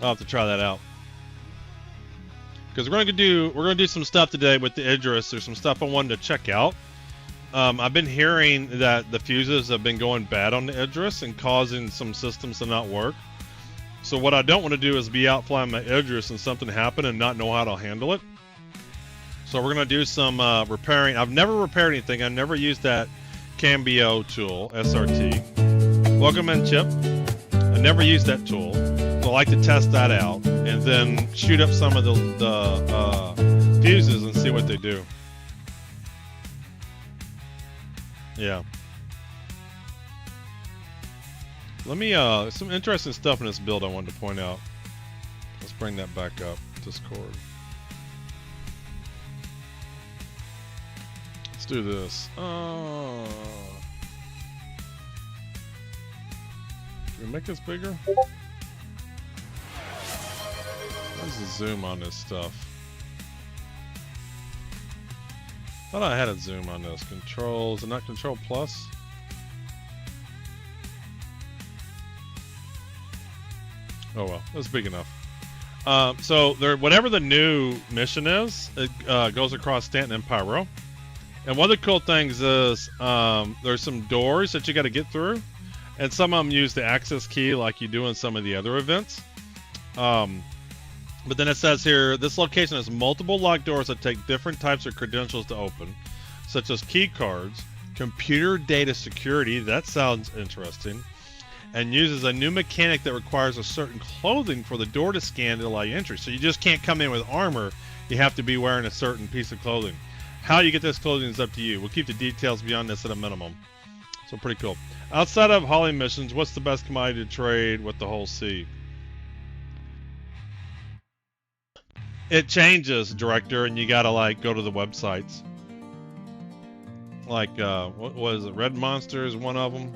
I'll have to try that out. Because we're gonna do some stuff today with the Idris. There's some stuff I wanted to check out. I've been hearing that the fuses have been going bad on the Idris and causing some systems to not work. So what I don't want to do is be out flying my Idris and something happen and not know how to handle it. So we're gonna do some repairing. I've never repaired anything. I've never used that Cambio tool, SRT. Welcome in, Chip. I never used that tool. So I like to test that out and then shoot up some of the fuses and see what they do. Yeah. Let me, some interesting stuff in this build I wanted to point out. Let's bring that back up, Discord. Let's do this. Can we make this bigger? Where's the zoom on this stuff? Thought I had a zoom on this. Control, is it not Control Plus? Oh well, that's big enough. So there, whatever the new mission is, it goes across Stanton and Pyro. And one of the cool things is there's some doors that you got to get through, and some of them use the access key like you do in some of the other events. But then it says here, this location has multiple locked doors that take different types of credentials to open, such as key cards, computer data security, that sounds interesting, and uses a new mechanic that requires a certain clothing for the door to scan to allow you entry. So you just can't come in with armor, you have to be wearing a certain piece of clothing. How you get this clothing is up to you. We'll keep the details beyond this at a minimum. So pretty cool. Outside of hauling missions, what's the best commodity to trade with the whole sea? It changes, Director, and you gotta like go to the websites. Like, what was it? Red Monster is one of them.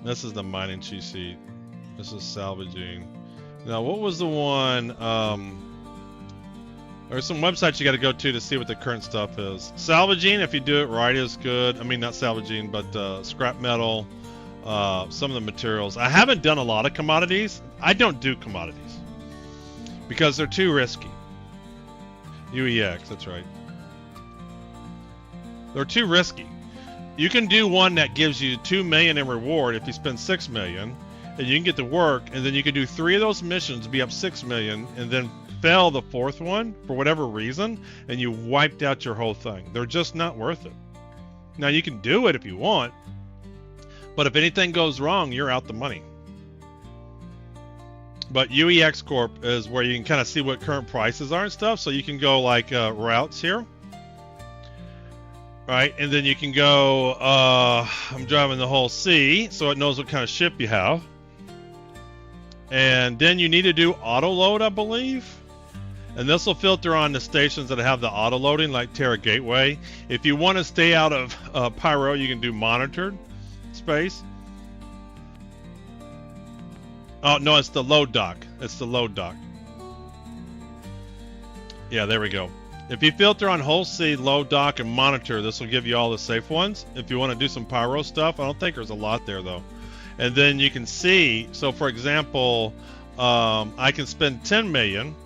This is the mining cheat sheet. This is salvaging. Now, what was the one? There's some websites you got to go to see what the current stuff is. Salvaging, if you do it right, is good. I mean, not salvaging, but scrap metal, some of the materials. I haven't done a lot of commodities. I don't do commodities because they're too risky. UEX, that's right. They're too risky. You can do one that gives you 2 million in reward if you spend 6 million, and you can get to work, and then you can do 3 of those missions, be up 6 million, and then fail the 4th one for whatever reason, and you wiped out your whole thing. They're just not worth it. Now you can do it if you want, but if anything goes wrong, you're out the money. But UEX Corp is where you can kind of see what current prices are and stuff, so you can go like routes here. Right, and then you can go, I'm driving the whole sea, so it knows what kind of ship you have. And then you need to do auto load, I believe. And this will filter on the stations that have the auto loading, like Terra Gateway. If you want to stay out of Pyro, you can do monitored space. Oh, no, it's the load dock. It's the load dock. Yeah, there we go. If you filter on whole sea, load dock, and monitor, this will give you all the safe ones. If you want to do some Pyro stuff, I don't think there's a lot there, though. And then you can see, so for example, I can spend 10 million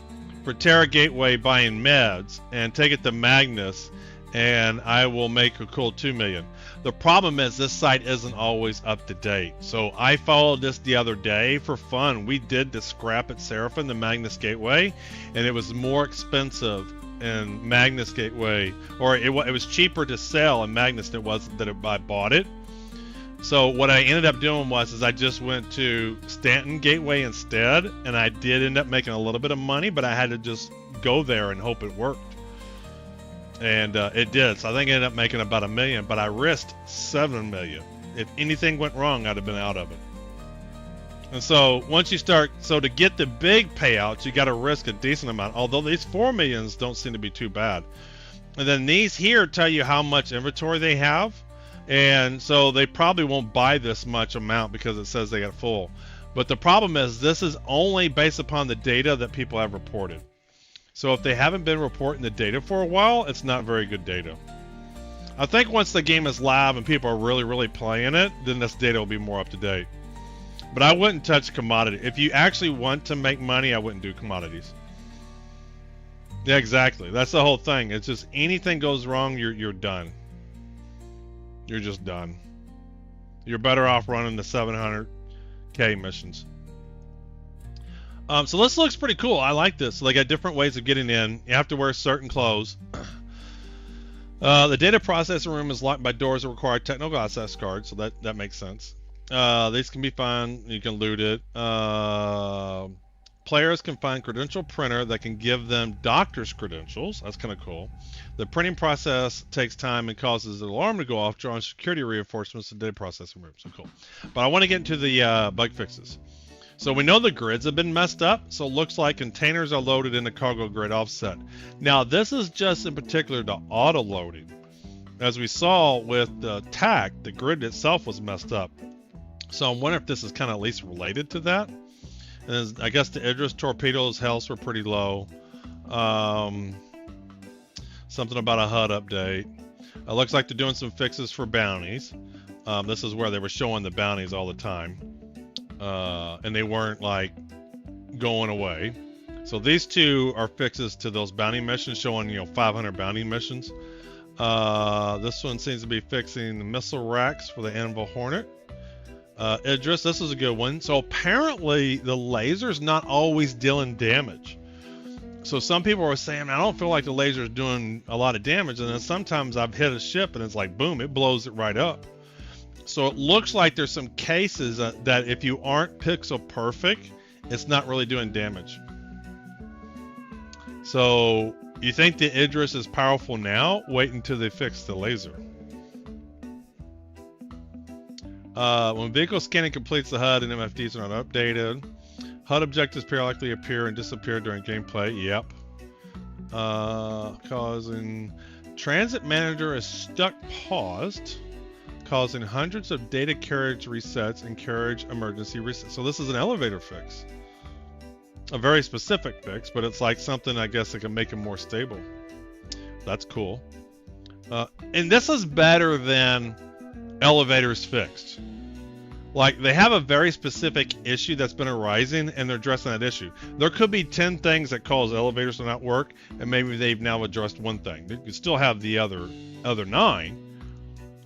for Terra Gateway buying meds and take it to Magnus, and I will make a cool 2 million. The problem is this site isn't always up to date. So I followed this the other day for fun. We did the scrap at Seraphim, the Magnus Gateway, and it was more expensive in Magnus Gateway, or it was cheaper to sell in Magnus than it was that I bought it. So what I ended up doing was I just went to Stanton Gateway instead, and I did end up making a little bit of money, but I had to just go there and hope it worked. And it did. So I think I ended up making about $1 million, but I risked 7 million. If anything went wrong, I'd have been out of it. And so once you start, so to get the big payouts, you got to risk a decent amount, although these 4 millions don't seem to be too bad. And then these here tell you how much inventory they have. And so they probably won't buy this much amount because it says they got full. But the problem is this is only based upon the data that people have reported. So if they haven't been reporting the data for a while, it's not very good data. I think once the game is live and people are really playing it, then this data will be more up to date. But I wouldn't touch commodity. If you actually want to make money, I wouldn't do commodities. Yeah, exactly. That's the whole thing. It's just anything goes wrong, you're done. You're just done. You're better off running the 700K missions. So this looks pretty cool. I like this. So they got different ways of getting in. You have to wear certain clothes. The data processing room is locked by doors that require technical access cards, so that makes sense. These can be found. You can loot it. Players can find credential printer that can give them doctor's credentials. That's kind of cool. The printing process takes time and causes the alarm to go off, drawing security reinforcements to the data processing room. So cool. But I want to get into the bug fixes. So we know the grids have been messed up, so it looks like containers are loaded in the cargo grid offset. Now this is just in particular to auto loading. As we saw with the TAC, the grid itself was messed up. So I'm wondering if this is kind of at least related to that. And I guess the Idris torpedoes health were pretty low. Something about a HUD update. It looks like they're doing some fixes for bounties. This is where they were showing the bounties all the time. And they weren't like going away. So these two are fixes to those bounty missions, showing 500 bounty missions. This one seems to be fixing the missile racks for the Anvil Hornet. Idris, this is a good one. So apparently the laser's not always dealing damage. So some people were saying, I don't feel like the laser's doing a lot of damage, and then sometimes I've hit a ship and it's like boom, it blows it right up. So it looks like there's some cases that if you aren't pixel perfect, it's not really doing damage. So you think the Idris is powerful now? Wait until they fix the laser. When vehicle scanning completes the HUD and MFDs are not updated. HUD objectives periodically appear and disappear during gameplay. Yep. Causing transit manager is stuck paused, causing hundreds of data carriage resets and carriage emergency resets. So this is an elevator fix. A very specific fix, but it's like something I guess that can make it more stable. That's cool. And this is better than elevators fixed. Like, they have a very specific issue that's been arising, and they're addressing that issue. There could be 10 things that cause elevators to not work, and maybe they've now addressed one thing. They could still have the other 9,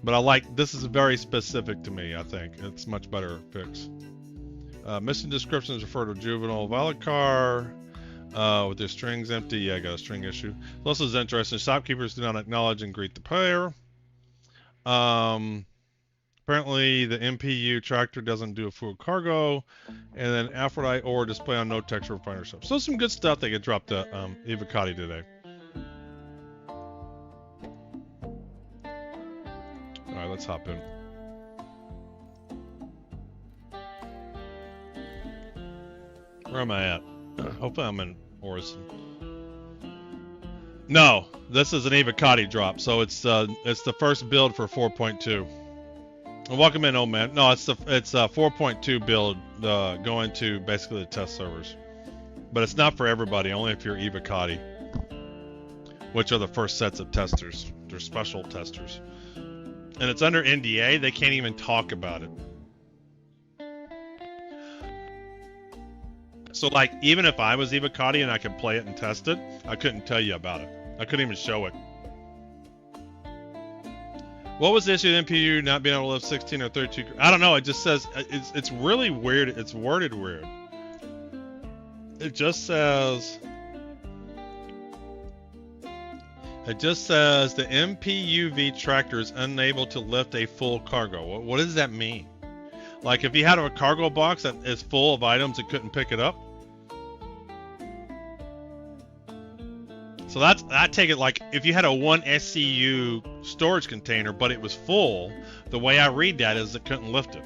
but I like, this is very specific to me, I think. It's much better fix. Mission descriptions refer to juvenile valid car. With their strings empty. Yeah, I got a string issue. This is interesting. Shopkeepers do not acknowledge and greet the player. Apparently the MPU tractor doesn't do a full cargo, and then Aphrodite ore display on no texture refiner shop. So some good stuff that get dropped to Ivacati today. All right, let's hop in. Where am I at? Hopefully I'm in Orison. No, this is an Ivacati drop, so it's the first build for 4.2. Welcome in, old man. No, it's a 4.2 build going to basically the test servers, but it's not for everybody. Only if you're Ivacati, which are the first sets of testers. They're special testers, and it's under NDA. They can't even talk about it. So, like, even if I was Ivacati and I could play it and test it, I couldn't tell you about it. I couldn't even show it. What was the issue with MPU not being able to lift 16 or 32? I don't know. It just says it's really weird. It's worded weird. It just says the MPUV tractor is unable to lift a full cargo. What does that mean? Like, if you had a cargo box that is full of items, it couldn't pick it up. So I take it like if you had a 1 SCU storage container, but it was full, the way I read that is it couldn't lift it.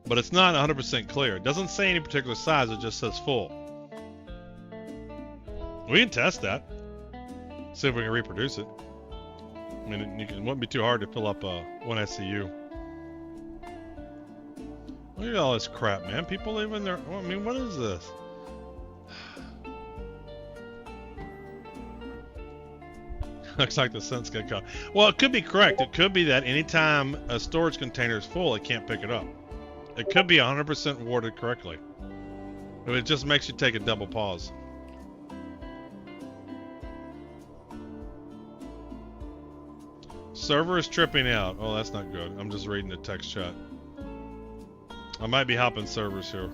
But it's not 100% clear. It doesn't say any particular size, it just says full. We can test that. See if we can reproduce it. I mean, it wouldn't be too hard to fill up a 1 SCU. Look at all this crap, man. People live in there. I mean, what is this? Looks like the sense got caught. Well, it could be correct. It could be that anytime a storage container is full, it can't pick it up. It could be 100% worded correctly. But it just makes you take a double pause. Server is tripping out. Oh, that's not good. I'm just reading the text chat. I might be hopping servers here.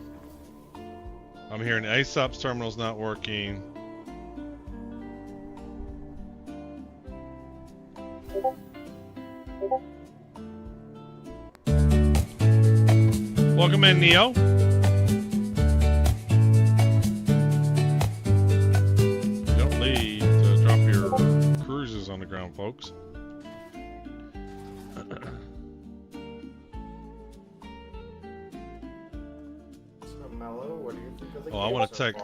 I'm hearing ASAP's terminal's not working. Welcome in, Neo. Don't leave to drop your cruises on the ground, folks. Oh, I want to check.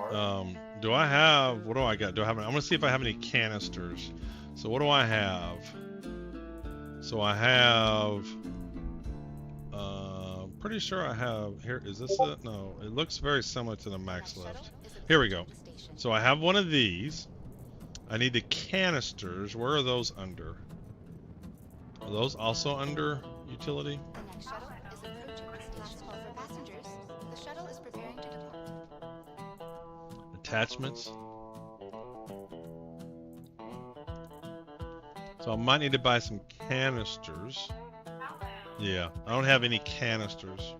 Do I have? What do I got? Do I have? I want to see if I have any canisters. So what do I have? So I have. Pretty sure I have. Here, is this it? No, it looks very similar to the max left. Here we go. So I have one of these. I need the canisters. Where are those under? Are those also under utility? Attachments. So I might need to buy some canisters. Yeah, I don't have any canisters.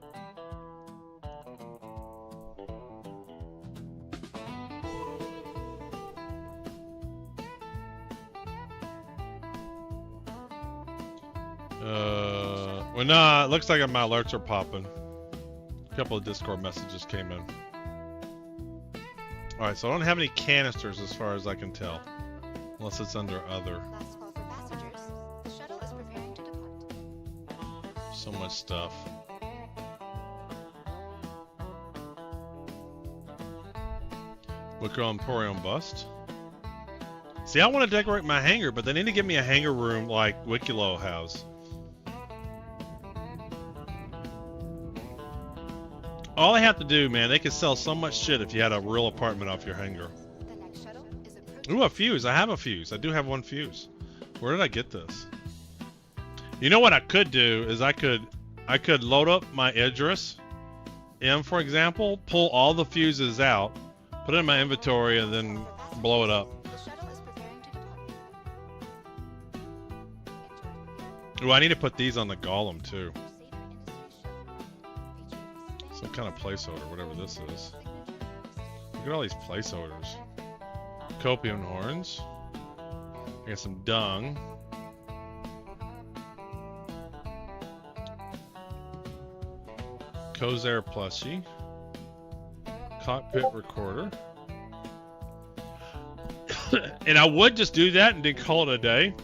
Well, nah, it looks like my alerts are popping. A couple of Discord messages came in. Alright, so I don't have any canisters as far as I can tell. Unless it's under other. So much stuff. Wicker Emporium bust. See, I want to decorate my hangar, but they need to give me a hangar room like Wikilo has. All I have to do, man, they could sell so much shit if you had a real apartment off your hangar. Ooh, a fuse. I have a fuse. I do have one fuse. Where did I get this? You know what I could do is I could load up my Idris-M, for example, pull all the fuses out, put it in my inventory, and then blow it up. Ooh, I need to put these on the Golem too. Some kind of placeholder, whatever this is. Look at all these placeholders. Copium horns. I got some dung. Cozair plushie. Cockpit recorder. And I would just do that and then call it a day.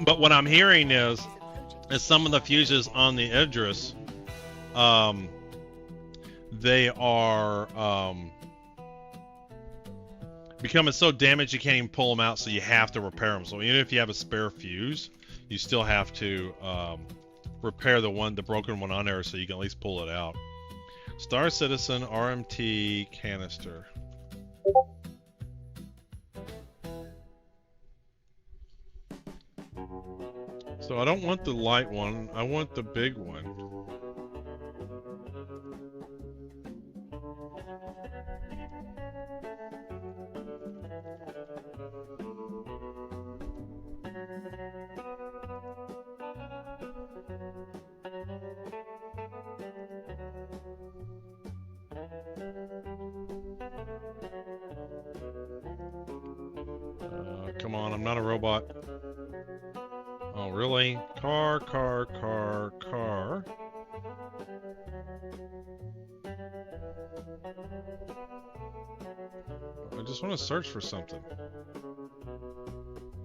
But what I'm hearing is some of the fuses on the Idris, they are becoming so damaged you can't even pull them out, so you have to repair them. So even if you have a spare fuse, you still have to repair the broken one on there, so you can at least pull it out. Star Citizen RMT canister. So I don't want the light one, I want the big one. Come on, I'm not a robot. Oh, really? Car. I just want to search for something.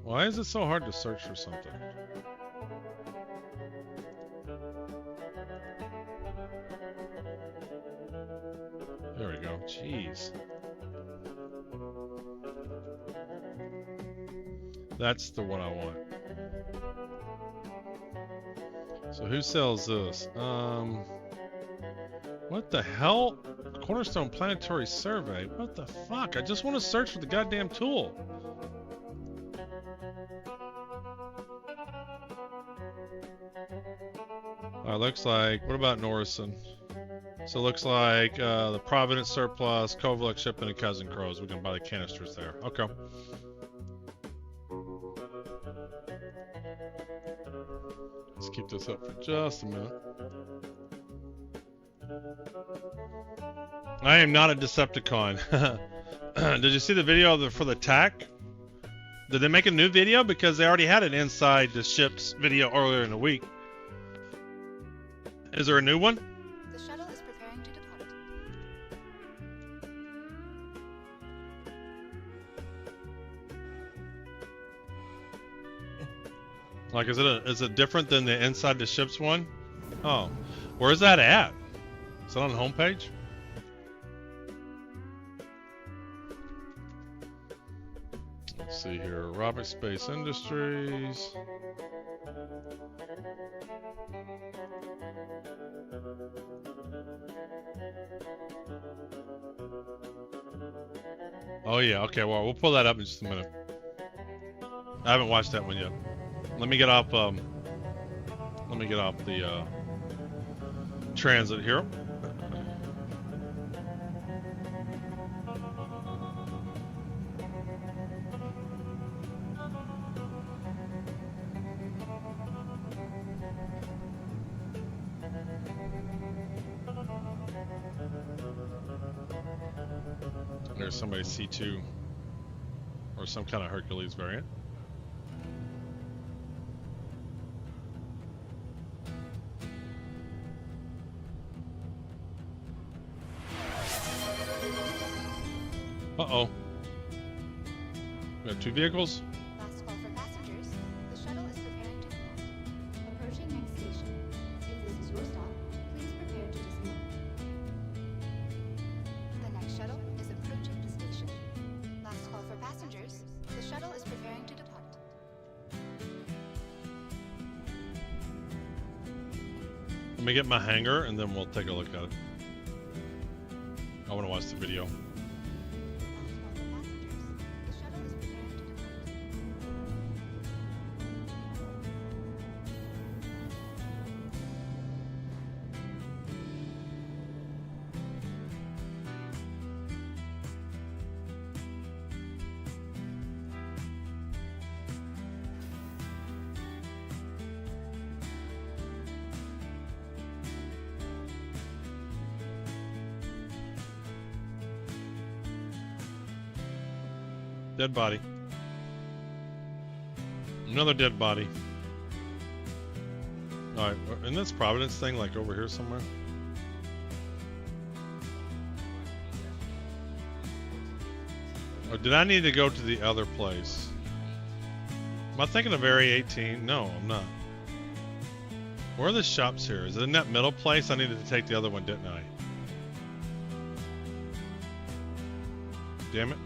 Why is it so hard to search for something? There we go. Jeez. That's the one I want. So who sells this? What the hell? Cornerstone Planetary Survey? What the fuck? I just want to search for the goddamn tool. Looks like, what about Norrison? So it looks like the Providence Surplus, Kovalik Shipping, and Cousin Crows. We can buy the canisters there. Okay. Let's keep this up for just a minute. I am not a Decepticon. Did you see the video for the TAC? Did they make a new video? Because they already had an inside the ships video earlier in the week. Is there a new one? The shuttle is preparing to depart. Like, is it different than the inside the ships one? Oh, where's that at? Is that on the homepage? Let's see here, Robert Space Industries. Oh yeah, okay, well we'll pull that up in just a minute. I haven't watched that one yet. Let me get off the transit here. There's somebody C2 or some kind of Hercules variant. Uh-oh. We have two vehicles? Last call for passengers. The shuttle is preparing to depart. Approaching next station. If this is your stop, please prepare to dismount. The next shuttle is approaching the station. Last call for passengers. The shuttle is preparing to depart. Let me get my hangar and then we'll take a look at it. I want to watch the video. Dead body. Another dead body. Alright, isn't this Providence thing like over here somewhere? Or did I need to go to the other place? Am I thinking of Area 18? No, I'm not. Where are the shops here? Is it in that middle place? I needed to take the other one, didn't I? Damn it.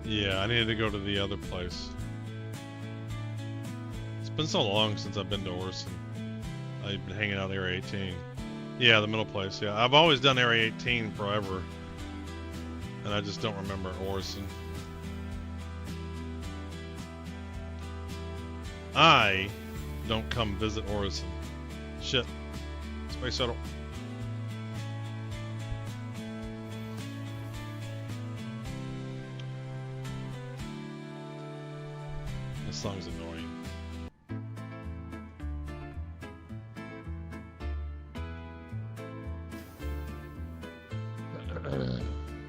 Yeah, I needed to go to the other place. It's been so long since I've been to Orson. I've been hanging out in Area 18. Yeah, the middle place, yeah. I've always done Area 18 forever. And I just don't remember Orson. I don't come visit Orson. Shit. Space shuttle. This song's annoying.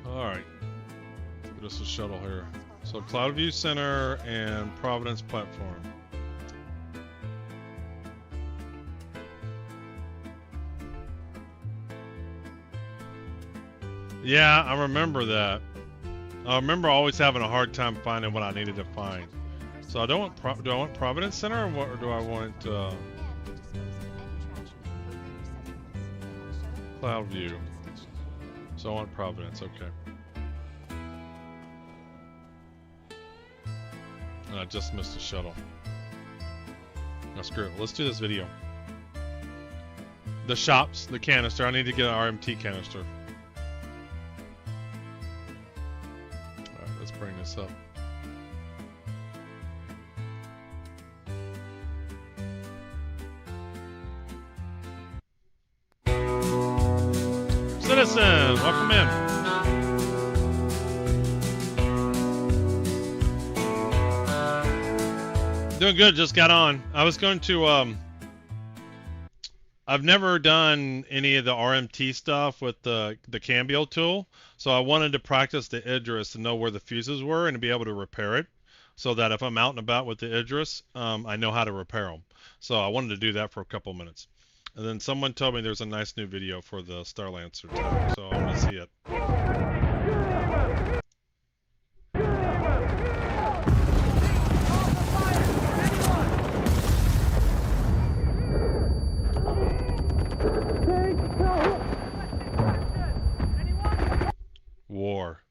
Alright. Get us a shuttle here. So Cloudview Center and Providence Platform. Yeah, I remember that. I remember always having a hard time finding what I needed to find. So I don't want do I want Providence Center or do I want Cloudview? So I want Providence, okay. And I just missed a shuttle. Now screw it. Let's do this video. The shops, the canister. I need to get an RMT canister. Alright, let's bring this What's up? Citizen, welcome in. Doing good, just got on. I was going to, I've never done any of the RMT stuff with the Cambio tool, so I wanted to practice the Idris to know where the fuses were and to be able to repair it, so that if I'm out and about with the Idris, I know how to repair them. So I wanted to do that for a couple minutes. And then someone told me there's a nice new video for the Starlancer tag, so I'm gonna see it. War.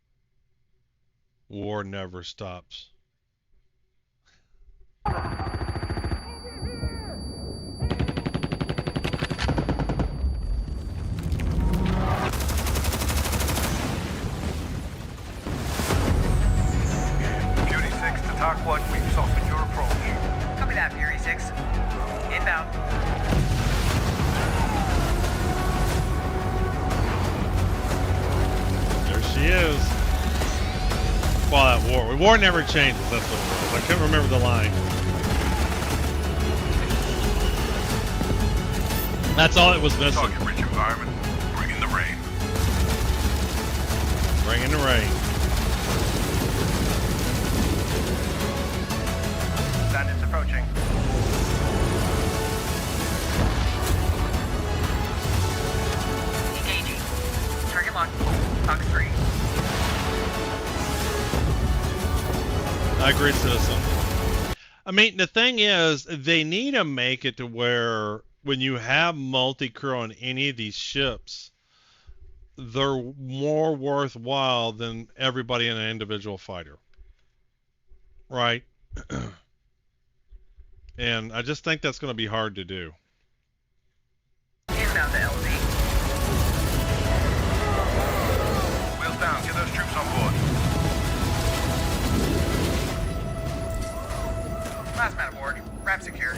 War never stops. Talk 1, we've softened your approach. Copy that, Fury 6. Inbound. There she is. Well, that war. War never changes, that's what it was. I couldn't remember the line. That's all it was missing. Target-rich environment. Bring in the rain. Bring in the rain. Bandits approaching. Engaging. Target locked. Fox 3. I agree, Citizen. I mean, the thing is, they need to make it to where when you have multi-crew on any of these ships, they're more worthwhile than everybody in an individual fighter. Right? And I just think that's going to be hard to do. Inbound to LZ. Wheels down, get those troops on board. Last man aboard. Wrap secure.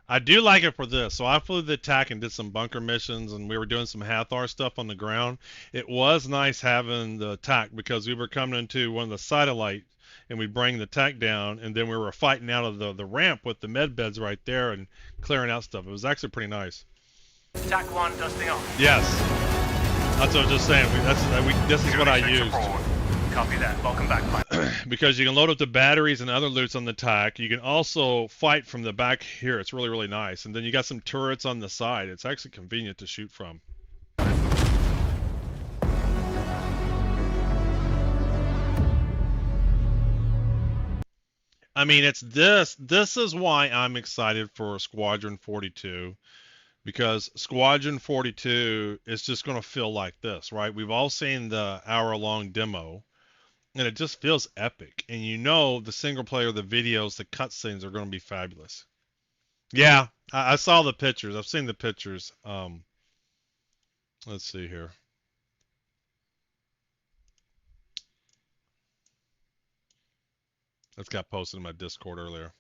I do like it for this. So I flew the attack and did some bunker missions, and we were doing some Hathor stuff on the ground. It was nice having the attack because we were coming into one of the satellites, and we bring the attack down, and then we were fighting out of the ramp with the med beds right there and clearing out stuff. It was actually pretty nice. Attack 1 dusting off. Yes. That's what I was just saying. This is what I used. Copy that. Welcome back, pilot. Because you can load up the batteries and other loots on the attack. You can also fight from the back here. It's really, really nice. And then you got some turrets on the side. It's actually convenient to shoot from. I mean, it's this. This is why I'm excited for Squadron 42. Because Squadron 42 is just going to feel like this, right? We've all seen the hour-long demo. And it just feels epic. And you know the single player, the videos, the cutscenes are going to be fabulous. Yeah, I saw the pictures. I've seen the pictures. Let's see here. That's got posted in my Discord earlier.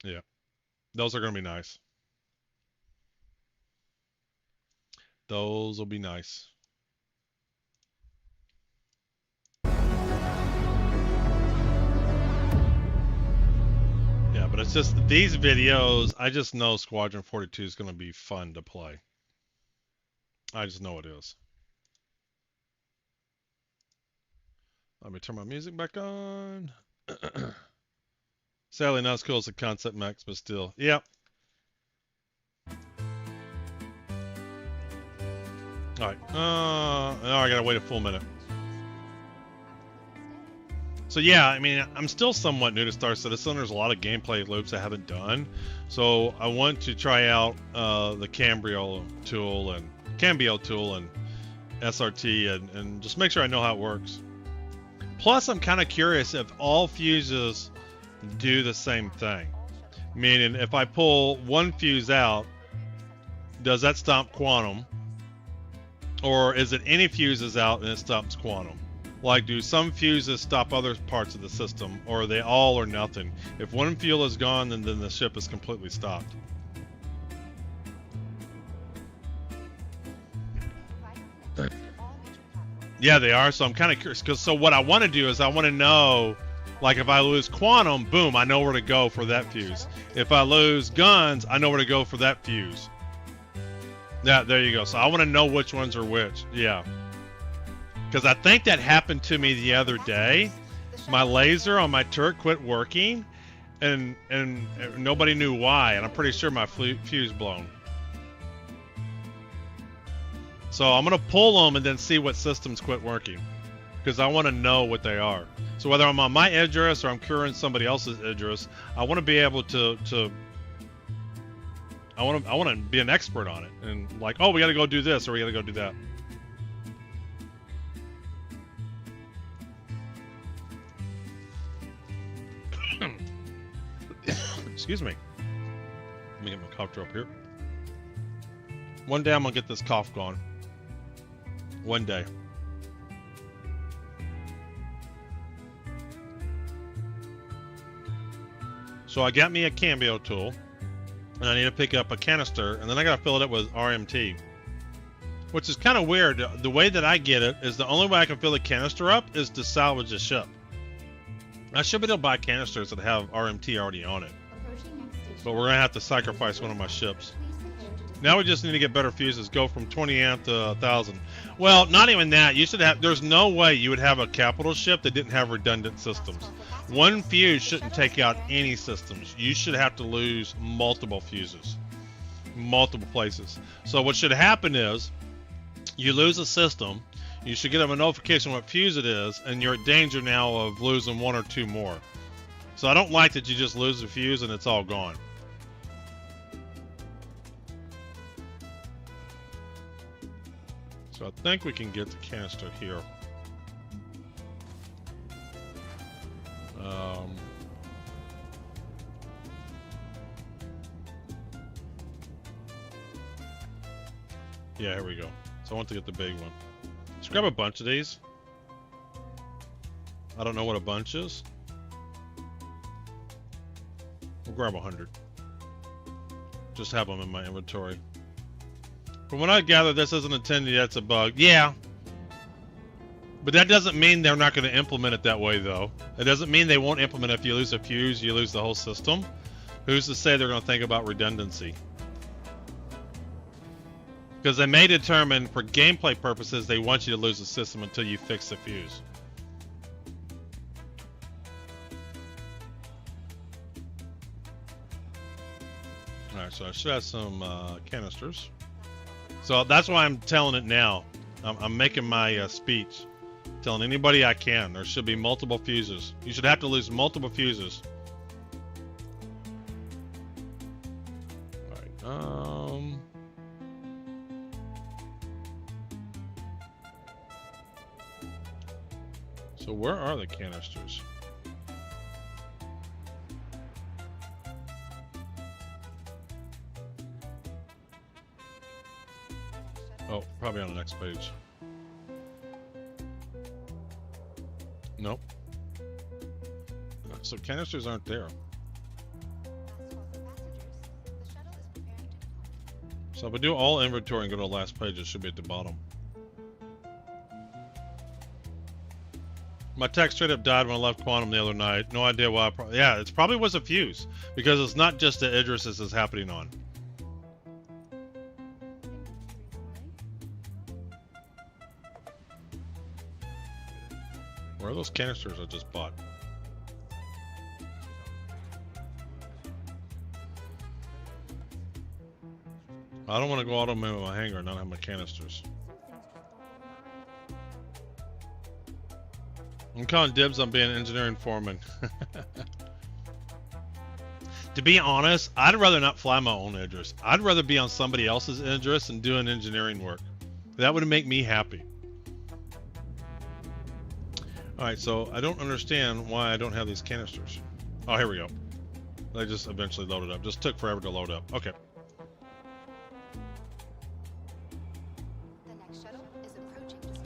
Yeah, those are going to be nice. Those will be nice. Yeah, but it's just these videos, I just know Squadron 42 is going to be fun to play. I just know it is. Let me turn my music back on. Sadly, not as cool as the Concept Max, but still. Yep. Alright. Now I gotta wait a full minute. So yeah, I mean, I'm still somewhat new to Star Citizen. There's a lot of gameplay loops I haven't done. So I want to try out the Cambio tool and SRT and just make sure I know how it works. Plus, I'm kind of curious if all fuses do the same thing. Meaning, if I pull one fuse out, does that stop quantum? Or is it any fuses out and it stops quantum? Like, do some fuses stop other parts of the system, or are they all or nothing? If one fuel is gone, then the ship is completely stopped. Yeah, they are. So I'm kind of curious, because so what I want to do is I want to know, like, if I lose quantum, boom, I know where to go for that fuse. If I lose guns, I know where to go for that fuse. Yeah, there you go. So I want to know which ones are which. Yeah. Because I think that happened to me the other day. My laser on my turret quit working, and nobody knew why, and I'm pretty sure my fuse blown. So I'm gonna pull them and then see what systems quit working, because I want to know what they are. So whether I'm on my Idris or I'm curing somebody else's Idris, I want to be able to I want to be an expert on it, and like, oh, we got to go do this or we got to go do that. Excuse me. Let me get my cough drop here. One day I'm gonna get this cough gone. One day. So I got me a cambio tool, and I need to pick up a canister, and then I gotta fill it up with RMT, which is kind of weird. The way that I get it is the only way I can fill the canister up is to salvage the ship. I should be able to buy canisters that have RMT already on it, but we're gonna have to sacrifice one of my ships. Now we just need to get better fuses, go from 20 amp to 1,000. Well, not even that. You should have, there's no way you would have a capital ship that didn't have redundant systems. One fuse shouldn't take out any systems. You should have to lose multiple fuses, multiple places. So what should happen is, you lose a system, you should get a notification what fuse it is, and you're at danger now of losing one or two more. So I don't like that you just lose the fuse and it's all gone. So I think we can get the canister here. Yeah, here we go. So I want to get the big one. Let's grab a bunch of these. I don't know what a bunch is. We'll grab 100. Just have them in my inventory. From what I gather, this isn't intended, that's a bug. Yeah. But that doesn't mean they're not going to implement it that way, though. It doesn't mean they won't implement it. If you lose a fuse, you lose the whole system. Who's to say they're going to think about redundancy? Because they may determine, for gameplay purposes, they want you to lose the system until you fix the fuse. Alright, so I should have some canisters. So that's why I'm telling it now. I'm making my speech. Telling anybody I can. There should be multiple fuses. You should have to lose multiple fuses. Alright, so where are the canisters? Oh, probably on the next page. Nope. So canisters aren't there. So if we do all inventory and go to the last page, it should be at the bottom. My tech straight up died when I left Quantum the other night. No idea why. Yeah, it probably was a fuse, because it's not just the Idris this is happening on. Where are those canisters I just bought? I don't want to go auto man with my hanger and not have my canisters. I'm calling dibs on being an engineering foreman. To be honest, I'd rather not fly my own Idris. I'd rather be on somebody else's Idris and doing engineering work. That would make me happy. Alright, so I don't understand why I don't have these canisters. Oh, here we go. They just eventually loaded up. Just took forever to load up. Okay. The next shuttle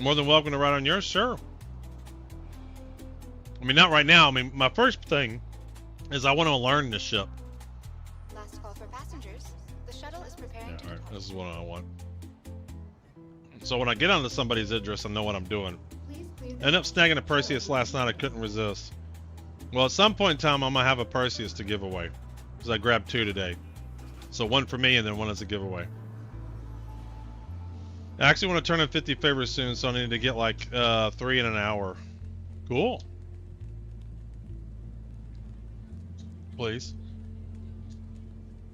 More than welcome to ride on yours, sure. I mean, not right now. I mean, my first thing is I want to learn this ship. Last call for passengers. The shuttle is preparing Yeah, to all right, depart. this is what I want. So when I get onto somebody's Idris, I know what I'm doing. Please clear the Ended up snagging a Perseus last night. I couldn't resist. Well, at some point in time, I'm gonna have a Perseus to give away, because I grabbed 2 today. So 1 for me and then 1 as a giveaway. I actually want to turn in 50 favors soon, so I need to get like 3 in an hour. Cool. Please.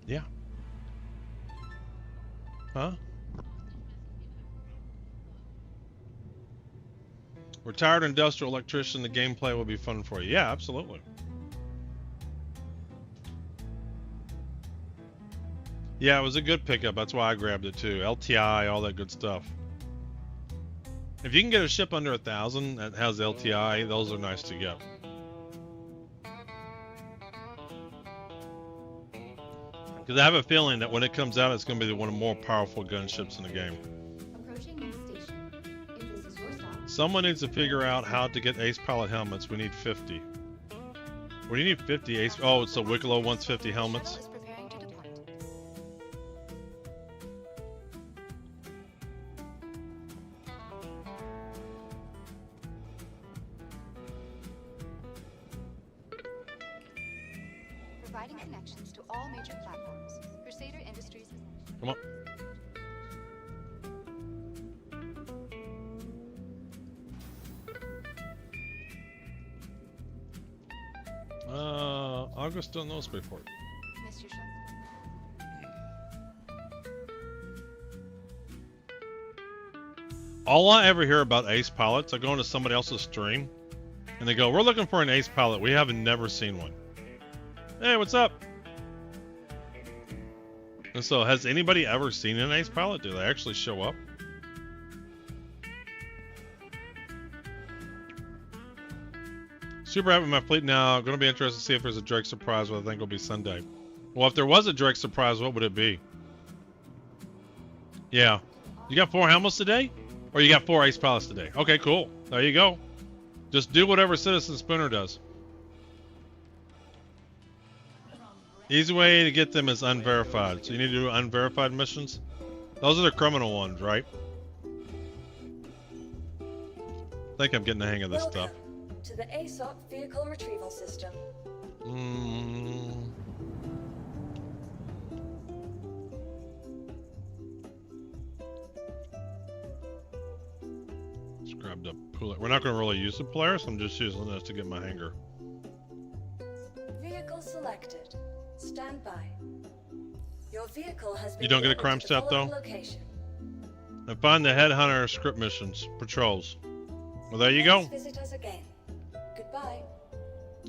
Yeah. Huh? Retired industrial electrician, the gameplay will be fun for you. Yeah, absolutely. Yeah, it was a good pickup. That's why I grabbed it too. LTI, all that good stuff. If you can get a ship under 1,000 that has LTI, those are nice to get. Because I have a feeling that when it comes out, it's going to be one of the more powerful gunships in the game. approaching next station. If this is your stop, Someone needs to figure out how to get ace pilot helmets. We need 50. What do you need 50 ace? Oh, so Wicklow wants 50 the helmets. shuttle is preparing to depart. Providing connections to all major platforms. Crusader Industries. Come on. August done those before. Missed your shot. All I ever hear about ace pilots, I go into somebody else's stream, and they go, "We're looking for an ace pilot. We haven't never seen one." Hey, what's up? And so, has anybody ever seen an ace pilot? Do they actually show up? Super happy with my fleet now. Going to be interested to see if there's a Drake surprise, what I think will be Sunday. Well, if there was a Drake surprise, what would it be? Yeah. You got 4 helmets today? Or you got 4 ace pilots today? Okay, cool. There you go. Just do whatever Citizen Spooner does. Easy way to get them is unverified. So you need to do unverified missions. Those are the criminal ones, right? I think I'm getting the hang of this stuff. To the ASOC vehicle retrieval system. Just grab the Polaris. We're not going to really use the Polaris. I'm just using this to get my hanger. Vehicle selected. Stand by. Your vehicle has been You don't get a delivered crime to the stat, following though? Location. And find the headhunter script missions, patrols. Well, there you go. Please visit us again. Goodbye.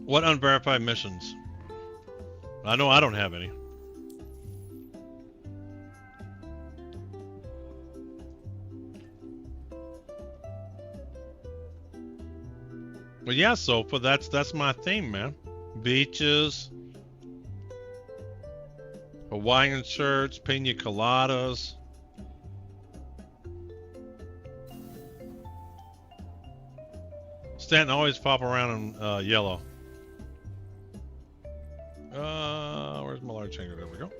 What unverified missions? I know I don't have any. Well, yeah, Sofa, that's my theme, man. Beaches, Hawaiian shirts, pina coladas. Stanton always pop around in yellow. Where's my large hanger? There we go.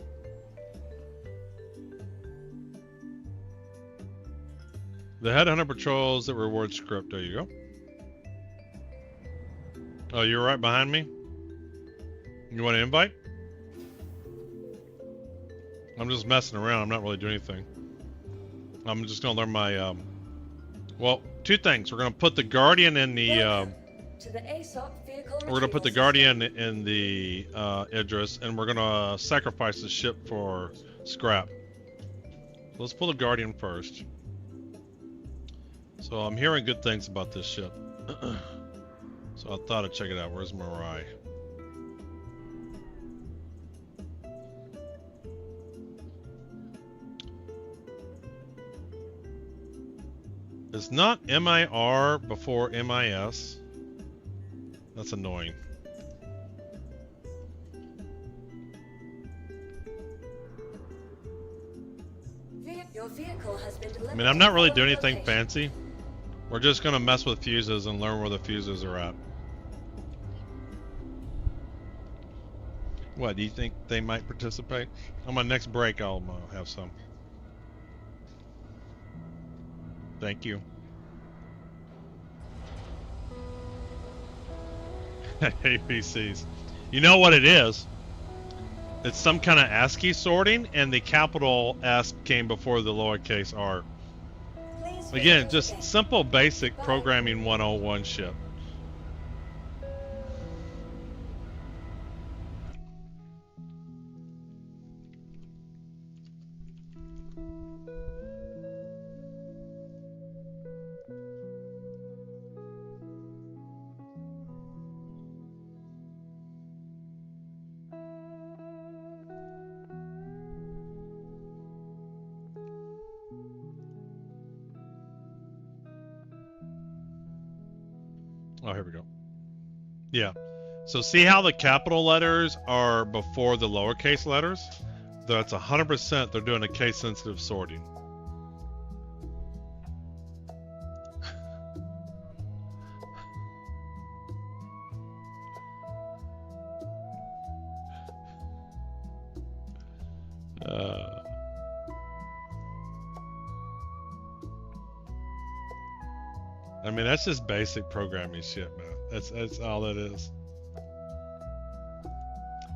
The headhunter patrols that reward script. There you go. Oh, you're right behind me? You want an invite? I'm just messing around. I'm not really doing anything. I'm just going to learn my... Well, 2 things. We're going to put the Guardian in the... To the ASOC vehicle we're going to put the retrieval Guardian in the Idris, and we're going to sacrifice the ship for scrap. So let's pull the Guardian first. So I'm hearing good things about this ship. So I thought I'd check it out. Where's Mirai? It's not MIR before MIS. That's annoying. Your vehicle has been delivered I mean, I'm to not the really following doing anything location. fancy. We're just gonna mess with fuses and learn where the fuses are at. What, do you think they might participate? On my next break, I'll have some. Thank you. APCs. You know what it is? It's some kind of ASCII sorting, and the capital S came before the lowercase r. Please Again, reload just again. simple basic programming 101 shit. Oh, here we go. Yeah. So see how the capital letters are before the lowercase letters? That's 100% they're doing a case-sensitive sorting. I mean, that's just basic programming shit, man. That's all it is.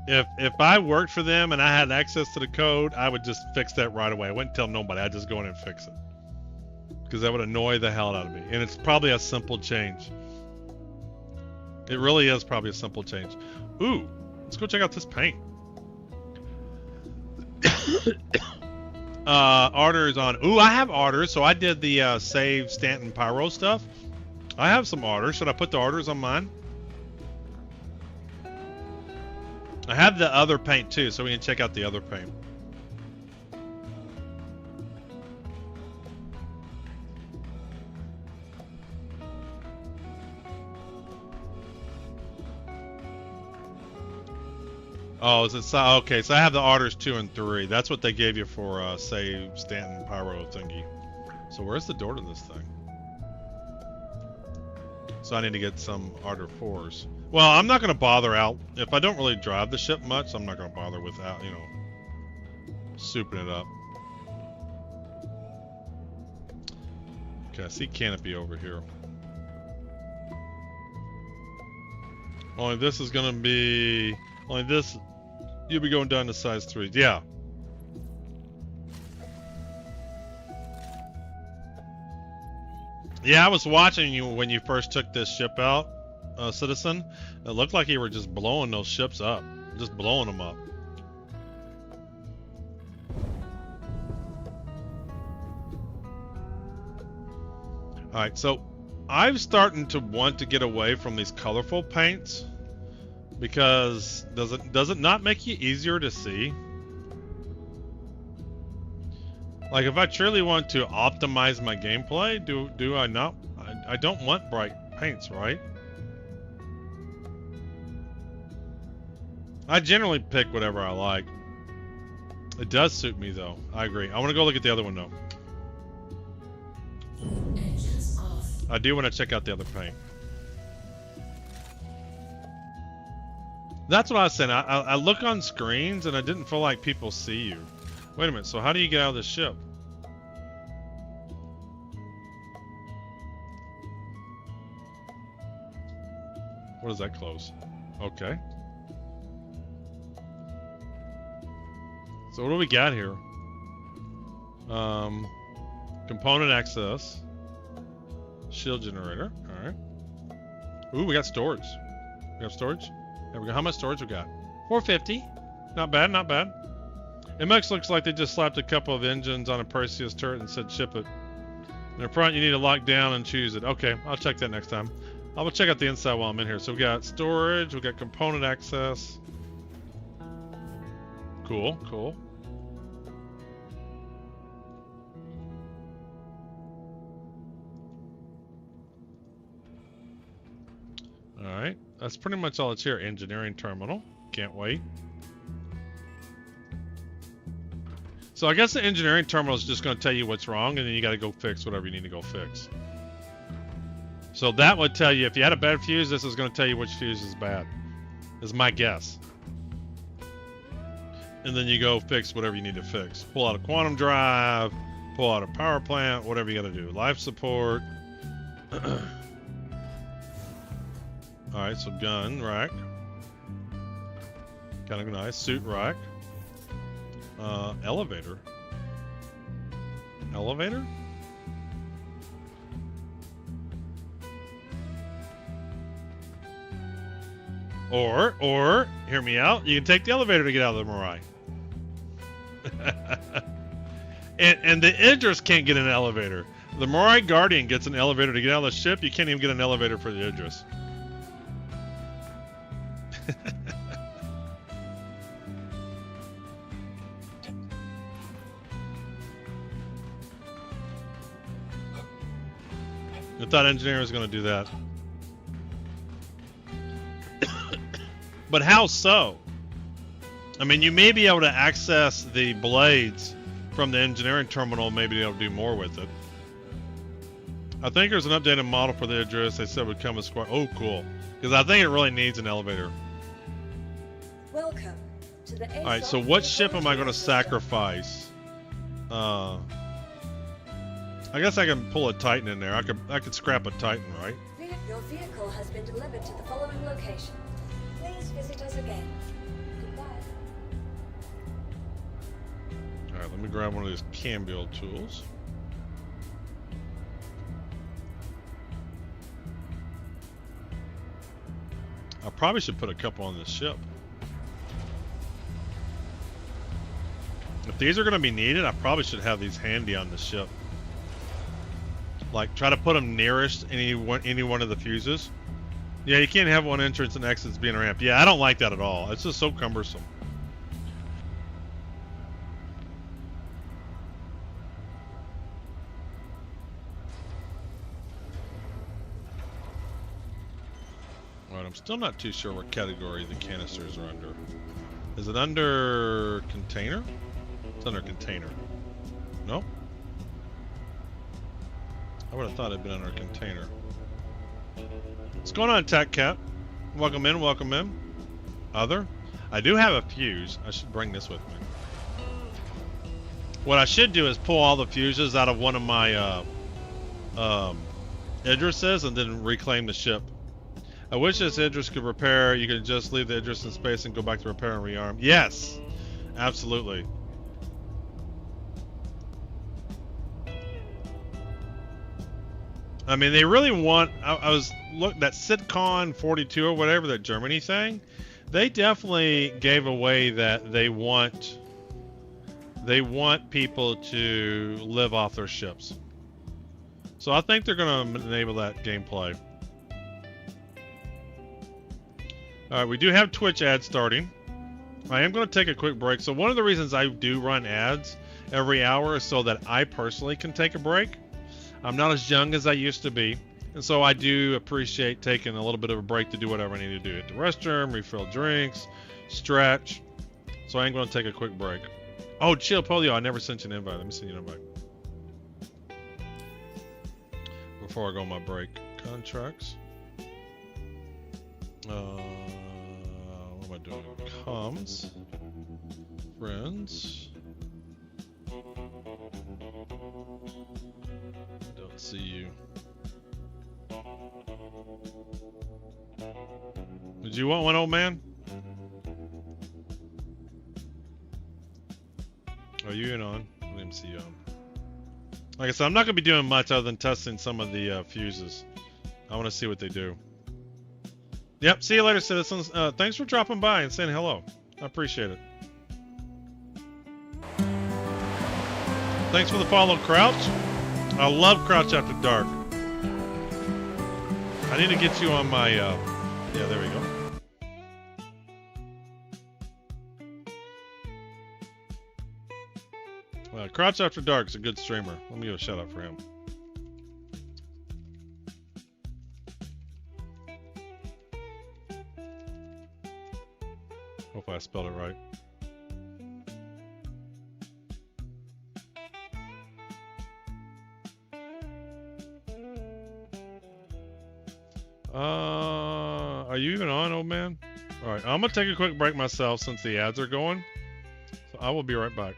If I worked for them and I had access to the code, I would just fix that right away. I wouldn't tell nobody. I'd just go in and fix it. Because that would annoy the hell out of me. And it's probably a simple change. It really is probably a simple change. Ooh, let's go check out this paint. Orders on. Ooh, I have orders. So I did the save Stanton Pyro stuff. I have some orders. Should I put the orders on mine? I have the other paint too, so we can check out the other paint. Oh, is it okay? So I have the orders 2 and 3. That's what they gave you for save Stanton Pyro thingy. So where's the door to this thing? So I need to get some order 4s. Well, I'm not gonna bother out if I don't really drive the ship much. I'm not gonna bother without, you know, souping it up. Okay, I see canopy over here. Only this is gonna be only this. You'll be going down to size 3. Yeah. Yeah, I was watching you when you first took this ship out, Citizen. It looked like you were just blowing those ships up. Just blowing them up. Alright, so I'm starting to want to get away from these colorful paints. Because does it not make you easier to see? Like if I truly want to optimize my gameplay, do I not? I don't want bright paints, right? I generally pick whatever I like. It does suit me though. I agree. I want to go look at the other one though. I do want to check out the other paint. That's what I was saying. I look on screens and I didn't feel like people see you. Wait a minute, so how do you get out of the ship? What does that close? Okay. So what do we got here? Component access. Shield generator. Alright. Ooh, we got storage. We have storage? There we go. How much storage we got? 450. Not bad, not bad. MX looks like they just slapped a couple of engines on a Perseus turret and said ship it. In the front, you need to lock down and choose it. Okay, I'll check that next time. I will check out the inside while I'm in here. So we got storage, we got component access. Cool, cool. Alright, that's pretty much all it's here. Engineering terminal. Can't wait. So I guess the engineering terminal is just going to tell you what's wrong, and then you got to go fix whatever you need to go fix. So that would tell you, if you had a bad fuse, this is going to tell you which fuse is bad. Is my guess. And then you go fix whatever you need to fix. Pull out a quantum drive, pull out a power plant, whatever you got to do. Life support. Alright, so gun rack. Kind of nice. Suit rack. Elevator. Elevator? Or, hear me out, you can take the elevator to get out of the Mirai. and the Idris can't get an elevator. The Mirai Guardian gets an elevator to get out of the ship. You can't even get an elevator for the Idris. I thought engineering was going to do that. But how so? I mean, you may be able to access the blades from the engineering terminal, maybe able to do more with it. I think there's an updated model for the Idris. They said would come with square. Oh, cool. Because I think it really needs an elevator. Welcome to the All right, so what ship am I going to sacrifice? I guess I can pull a Titan in there. I could scrap a Titan, right? Your vehicle has been delivered to the following location. Please visit us again. Goodbye. All right, let me grab one of these cam build tools. I probably should put a couple on this ship. If these are going to be needed, I probably should have these handy on the ship. Like, try to put them nearest any one of the fuses. Yeah, you can't have one entrance and exits being a ramp. Yeah, I don't like that at all. It's just so cumbersome. Alright, I'm still not too sure what category the canisters are under. Is it under container? It's under container. No? I would have thought it'd been under a container. What's going on, Tech Cat? Welcome in, welcome in. Other? I do have a fuse. I should bring this with me. What I should do is pull all the fuses out of one of my Idrises and then reclaim the ship. I wish this Idris could repair. You could just leave the Idris in space and go back to repair and rearm. Yes! Absolutely. I mean, they really want. I was look that Sitcon 42 or whatever, that Germany thing. They definitely gave away that they want people to live off their ships. So I think they're going to enable that gameplay. All right, we do have Twitch ads starting. I am going to take a quick break. So one of the reasons I do run ads every hour is so that I personally can take a break. I'm not as young as I used to be, and so I do appreciate taking a little bit of a break to do whatever I need to do. Hit the restroom, refill drinks, stretch. So I am going to take a quick break. Oh, Chill Polio, I never sent you an invite. Let me send you an invite. Before I go on my break. Contracts. What am I doing? Comms. Friends. Don't see you. Did you want one, old man? Are you in on? Let me see you on. Like I said, I'm not going to be doing much other than testing some of the fuses. I want to see what they do. Yep, see you later, citizens. Thanks for dropping by and saying hello. I appreciate it. Thanks for the follow, Crouch. I love Crouch After Dark. I need to get you on my, yeah, there we go. Crouch After Dark is a good streamer. Let me give a shout out for him. Hope I spelled it right. Are you even on, old man? All right, I'm gonna take a quick break myself since the ads are going. So I will be right back.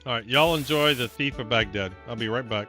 All right, y'all enjoy the Thief of Baghdad. I'll be right back.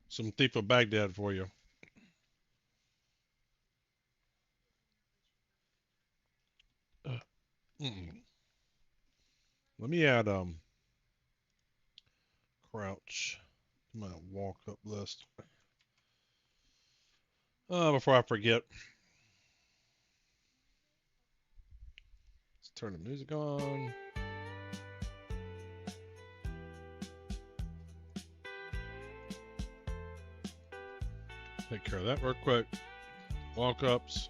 Some Thief of Baghdad for you. Let me add crouch to my walk up list. Before I forget. Let's turn the music on. Take care of that real quick. Walk-ups.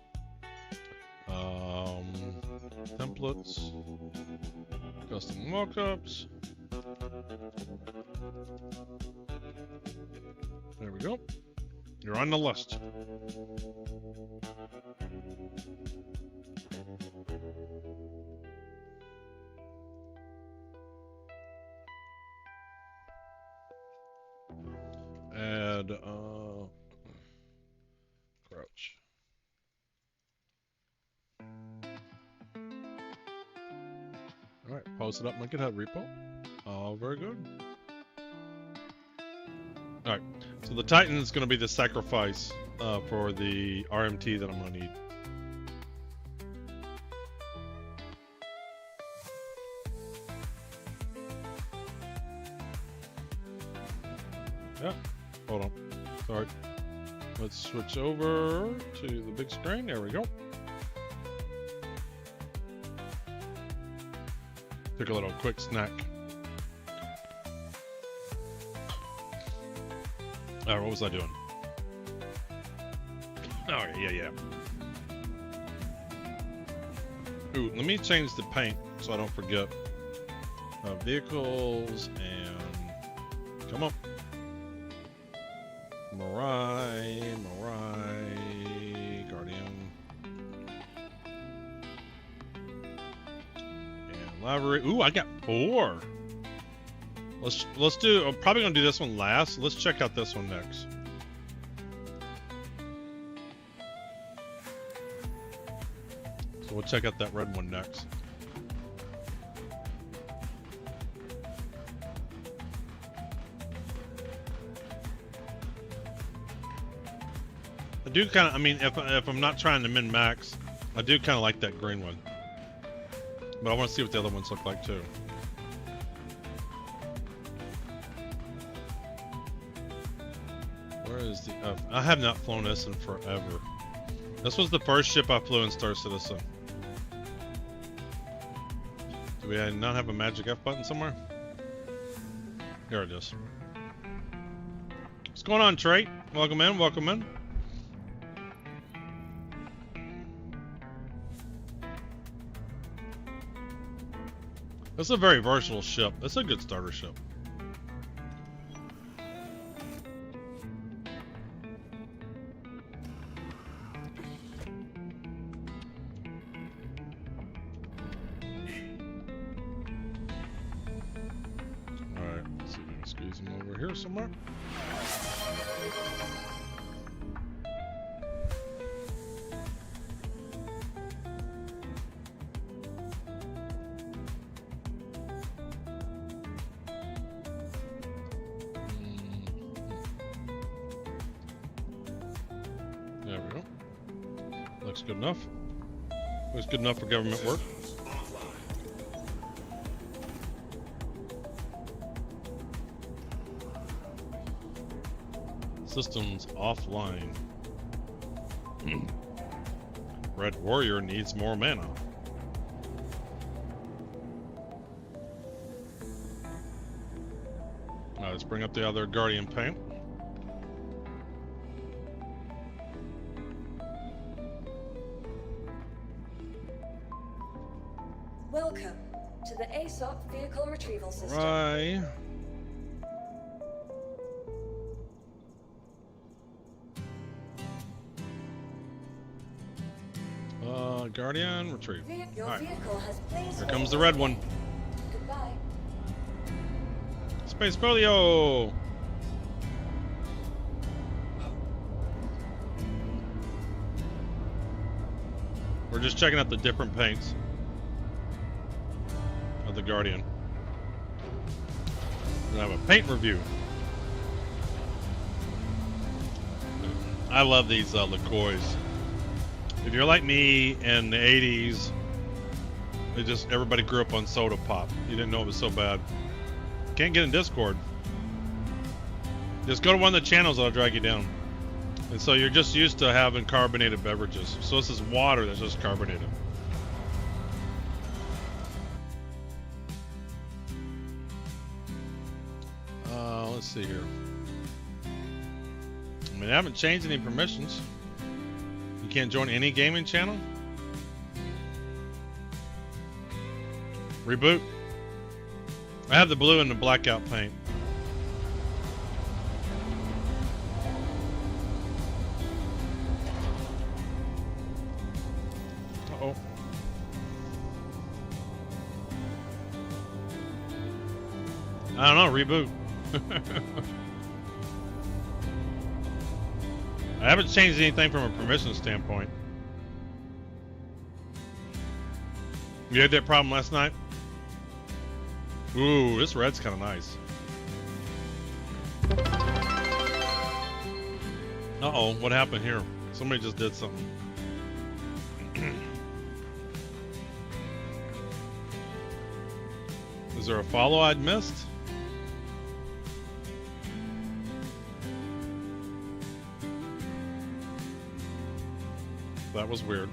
Templates. Custom walk-ups. There we go. You're on the list. Add crouch. All right, post it up in my GitHub repo. Oh, very good. All right, so the Titan is going to be the sacrifice for the RMT that I'm going to need. Yeah, hold on. Sorry. Let's switch over to the big screen. There we go. Took a little quick snack. What was I doing? Oh, yeah. Ooh, let me change the paint so I don't forget. Vehicles and... Come on. Mirai, Guardian. And library. Ooh, I got 4. Let's do. I'm probably gonna do this one last. Let's check out this one next. So we'll check out that red one next. I do kind of. I mean, if I'm not trying to min max, I do kind of like that green one. But I want to see what the other ones look like too. Where is the... I have not flown this in forever. This was the first ship I flew in Star Citizen. Do we not have a magic F button somewhere? Here it is. What's going on, Trey? Welcome in, welcome in. This is a very versatile ship. It's a good starter ship. Alright, let's see if we can squeeze him over here somewhere. There we go. Looks good enough. Looks good enough for government work. Systems offline. Red Warrior needs more mana. Let's bring up the other Guardian paint. Welcome to the ASOP Vehicle Retrieval System. Right. Guardian, retrieve. Your All right. vehicle has placed. Here comes the red one. Goodbye. Space Polio! We're just checking out the different paints of the Guardian. We're gonna have a paint review. I love these LaCroix. If you're like me in the 80s, everybody grew up on soda pop. You didn't know it was so bad. Can't get in Discord. Just go to one of the channels that'll drag you down. And so you're just used to having carbonated beverages. So this is water that's just carbonated. Let's see here. I mean, I haven't changed any permissions. You can't join any gaming channel? Reboot. I have the blue and the blackout paint. Uh-oh. I don't know, reboot. I haven't changed anything from a permission standpoint. You had that problem last night? Ooh, this red's kind of nice. Uh-oh, what happened here? Somebody just did something. Is there a follow I'd missed? That was weird.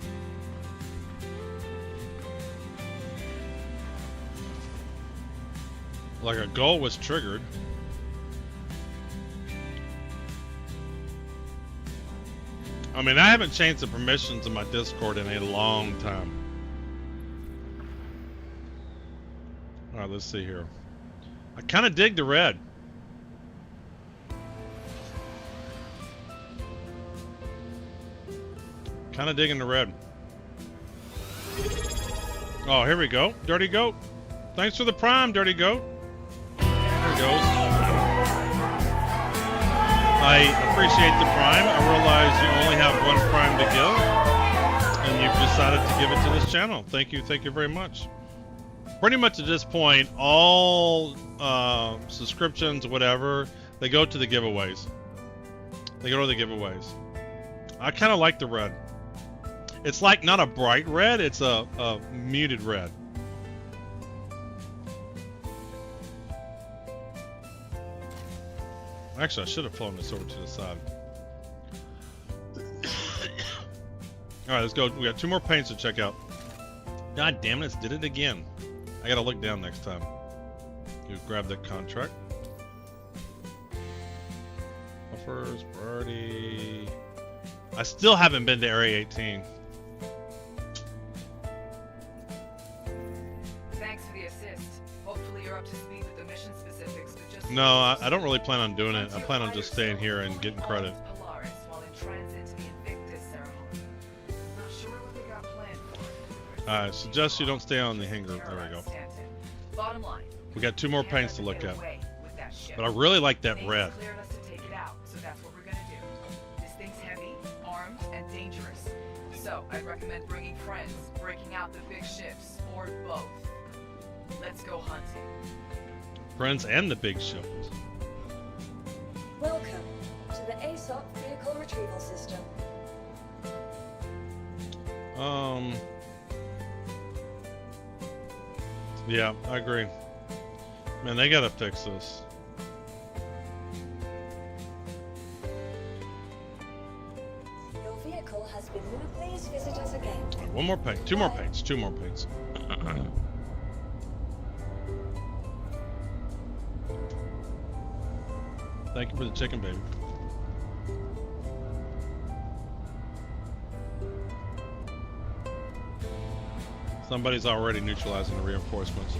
Like a goal was triggered. I mean, I haven't changed the permissions in my Discord in a long time. Alright, let's see here. I kind of dig the red. Kind of digging the red. Oh, here we go. Dirty Goat. Thanks for the prime, Dirty Goat. There it goes. I appreciate the prime. I realize you only have one prime to give, and you've decided to give it to this channel. Thank you very much. Pretty much at this point, all subscriptions, whatever, they go to the giveaways. They go to the giveaways. I kind of like the red. It's like not a bright red, it's a muted red. Actually, I should have flown this over to the side. Alright, let's go. We got 2 more paints to check out. God damn it, did it again. I gotta look down next time. You grab that contract. Offers, priority. I still haven't been to Area 18. Thanks for the assist. Hopefully you're up to speed with the mission specifics, but just No, I don't really plan on doing it. I plan on just staying here and getting credit. Polaris while in transit to the Invictus ceremony. Not sure what they got planned for. I suggest you don't stay on the hangar. There we go. Bottom line. We got 2 more paints to look at. With that ship. But I really like that red. Cleared us to take it out, so that's what we're gonna do. This thing's heavy, armed, and dangerous. So I'd recommend bringing friends, breaking out the big ships, or both. Let's go hunting. Friends and the big ships. Welcome to the ASOC Vehicle Retrieval System. Yeah, I agree. Man, they gotta fix this. Your vehicle has been moved. Please visit us again. One more paint. 2 more paints. 2 more paints. Thank you for the chicken, baby. Somebody's already neutralizing the reinforcements.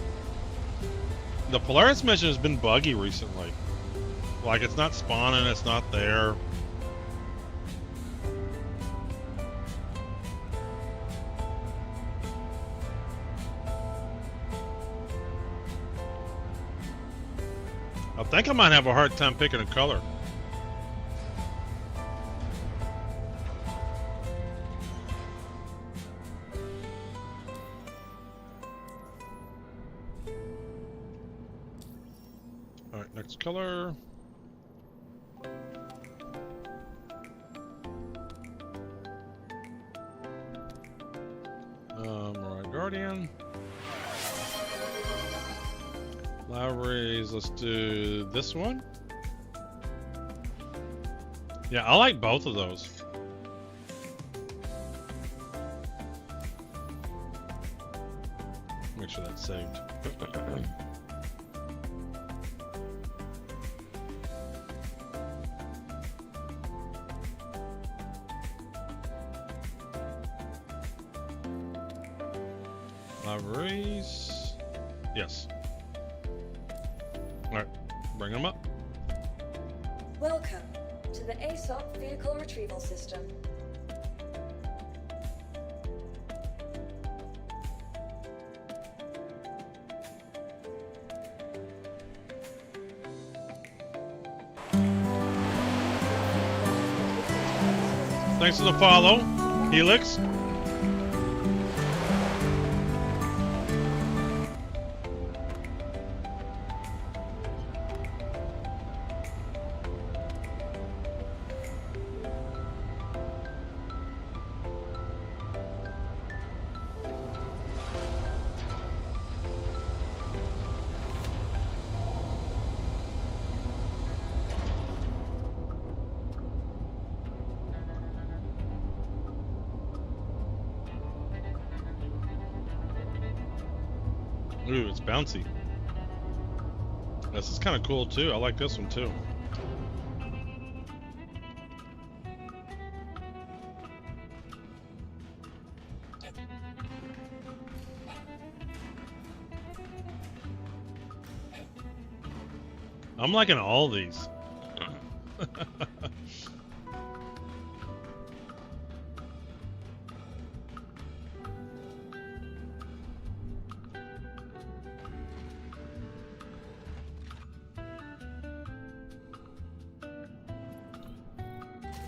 The Polaris mission has been buggy recently. Like, it's not spawning, it's not there. I think I might have a hard time picking a color. Alright, next color. Alright, Guardian. Lowry's, let's do this one. Yeah, I like both of those. Make sure that's saved. Lowry's. Yes. Alright, bring them up. Welcome to the ASOC Vehicle Retrieval System. Thanks for the follow, Helix. Ooh, it's bouncy. This is kind of cool too. I like this one too. I'm liking all these.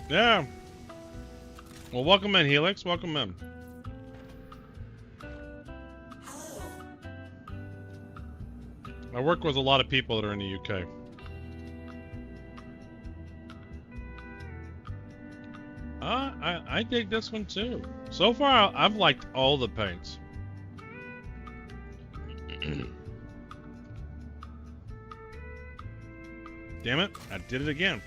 Yeah. Well, welcome in, Helix. Welcome in. I work with a lot of people that are in the UK. I dig this one too. So far, I've liked all the paints. Damn it, I did it again.